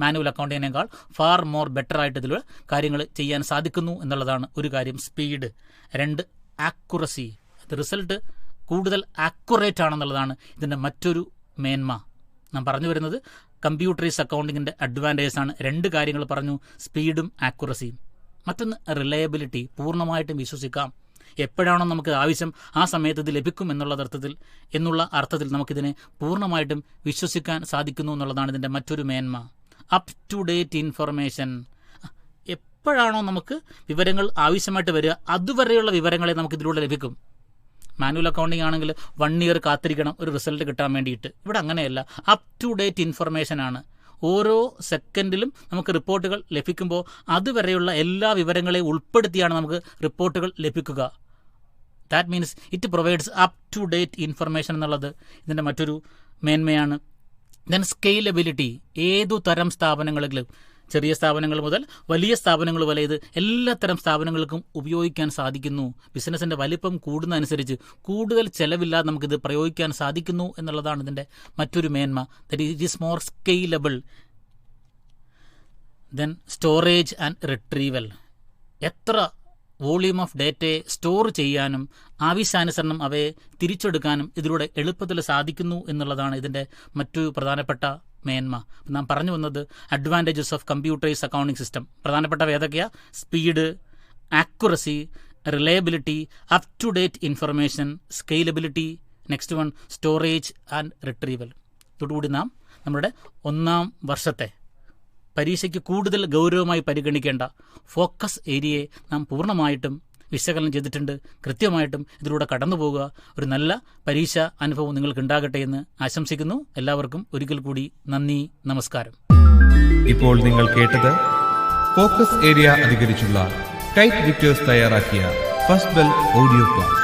മാനുവൽ അക്കൗണ്ടിങ്ങിനേക്കാൾ ഫാർ മോർ ബെറ്റർ ആയിട്ട് ഇതിൽ കാര്യങ്ങൾ ചെയ്യാൻ സാധിക്കുന്നു എന്നുള്ളതാണ് ഒരു കാര്യം, സ്പീഡ്. രണ്ട്, ആക്യുറസി. റിസൾട്ട് കൂടുതൽ ആക്യുറേറ്റ് ആണെന്നുള്ളതാണ് ഇതിൻ്റെ മറ്റൊരു മേന്മ. നാം പറഞ്ഞു വരുന്നത് കമ്പ്യൂട്ടറൈസ് അക്കൗണ്ടിങ്ങിൻ്റെ അഡ്വാൻറ്റേജസ് ആണ്. രണ്ട് കാര്യങ്ങൾ പറഞ്ഞു, സ്പീഡും ആക്യുറസിയും. മറ്റൊന്ന് റിലയബിലിറ്റി. പൂർണ്ണമായിട്ടും വിശ്വസിക്കാം. എപ്പോഴാണോ നമുക്ക് ആവശ്യം ആ സമയത്ത് ഇത് ലഭിക്കും എന്നുള്ള അർത്ഥത്തിൽ നമുക്കിതിനെ പൂർണ്ണമായിട്ടും വിശ്വസിക്കാൻ സാധിക്കുന്നു എന്നുള്ളതാണ് ഇതിൻ്റെ മറ്റൊരു മേന്മ. Up to date information. എപ്പോഴാണോ നമുക്ക് വിവരങ്ങൾ ആവശ്യമായിട്ട് വരിക അതുവരെയുള്ള വിവരങ്ങളെ നമുക്കിതിലൂടെ ലഭിക്കും. മാനുവൽ അക്കൗണ്ടിങ് ആണെങ്കിൽ 1 year കാത്തിരിക്കണം ഒരു റിസൾട്ട് കിട്ടാൻ വേണ്ടിയിട്ട്. ഇവിടെ അങ്ങനെയല്ല, അപ് ടു ഡേറ്റ് ഇൻഫർമേഷൻ ആണ്. ഓരോ സെക്കൻഡിലും നമുക്ക് റിപ്പോർട്ടുകൾ ലഭിക്കുമ്പോൾ അതുവരെയുള്ള എല്ലാ വിവരങ്ങളെയും ഉൾപ്പെടുത്തിയാണ് നമുക്ക് റിപ്പോർട്ടുകൾ ലഭിക്കുക. That means it provides up to date information എന്നുള്ളത് ഇതിൻ്റെ മറ്റൊരു മേന്മയാണ്. Then scalability. ഏതു തരം സ്ഥാപനങ്ങളിലും, ചെറിയ സ്ഥാപനങ്ങൾ മുതൽ വലിയ സ്ഥാപനങ്ങൾ വരെ ഇത് എല്ലാത്തരം സ്ഥാപനങ്ങൾക്കും ഉപയോഗിക്കാൻ സാധിക്കുന്നു. ബിസിനസ്സിൻ്റെ വലിപ്പം കൂടുന്നതനുസരിച്ച് കൂടുതൽ ചെലവില്ലാതെ നമുക്കിത് പ്രയോഗിക്കാൻ സാധിക്കുന്നു എന്നുള്ളതാണ് ഇതിൻ്റെ മറ്റൊരു മേന്മ. That it is more scalable. Then storage and retrieval. എത്ര വോളിയൂം ഓഫ് ഡേറ്റയെ സ്റ്റോർ ചെയ്യാനും ആവശ്യാനുസരണം അവയെ തിരിച്ചെടുക്കാനും ഇതിലൂടെ എളുപ്പത്തിൽ സാധിക്കുന്നു എന്നുള്ളതാണ് ഇതിൻ്റെ മറ്റൊരു പ്രധാനപ്പെട്ട മേന്മ. നാം പറഞ്ഞു വന്നത് advantages of computerise accounting system. പ്രധാനപ്പെട്ട ഏതൊക്കെയാ? Speed, accuracy, reliability, up to date information, scalability. Next one, storage and retrieval. ഇതോടുകൂടി നാം നമ്മുടെ 1ാം വർഷത്തെ പരീക്ഷയ്ക്ക് കൂടുതൽ ഗൗരവമായി പരിഗണിക്കേണ്ട ഫോക്കസ് ഏരിയയെ നാം പൂർണ്ണമായിട്ടും വിശകലനം ചെയ്തിട്ടുണ്ട്. കൃത്യമായിട്ടും ഇതിലൂടെ കടന്നു പോകുക. ഒരു നല്ല പരീക്ഷ അനുഭവം നിങ്ങൾക്ക് ഉണ്ടാകട്ടെ എന്ന് ആശംസിക്കുന്നു. എല്ലാവർക്കും ഒരിക്കൽ കൂടി നന്ദി, നമസ്കാരം. ഇപ്പോൾ നിങ്ങൾ കേട്ടത് ഫോക്കസ് ഏരിയ അധികരിച്ചുള്ള കൈറ്റ് വിക്ടേഴ്സ് തയ്യാറാക്കിയ ഫസ്റ്റ് ബെൽ ഓഡിയോ ക്ലാസ്.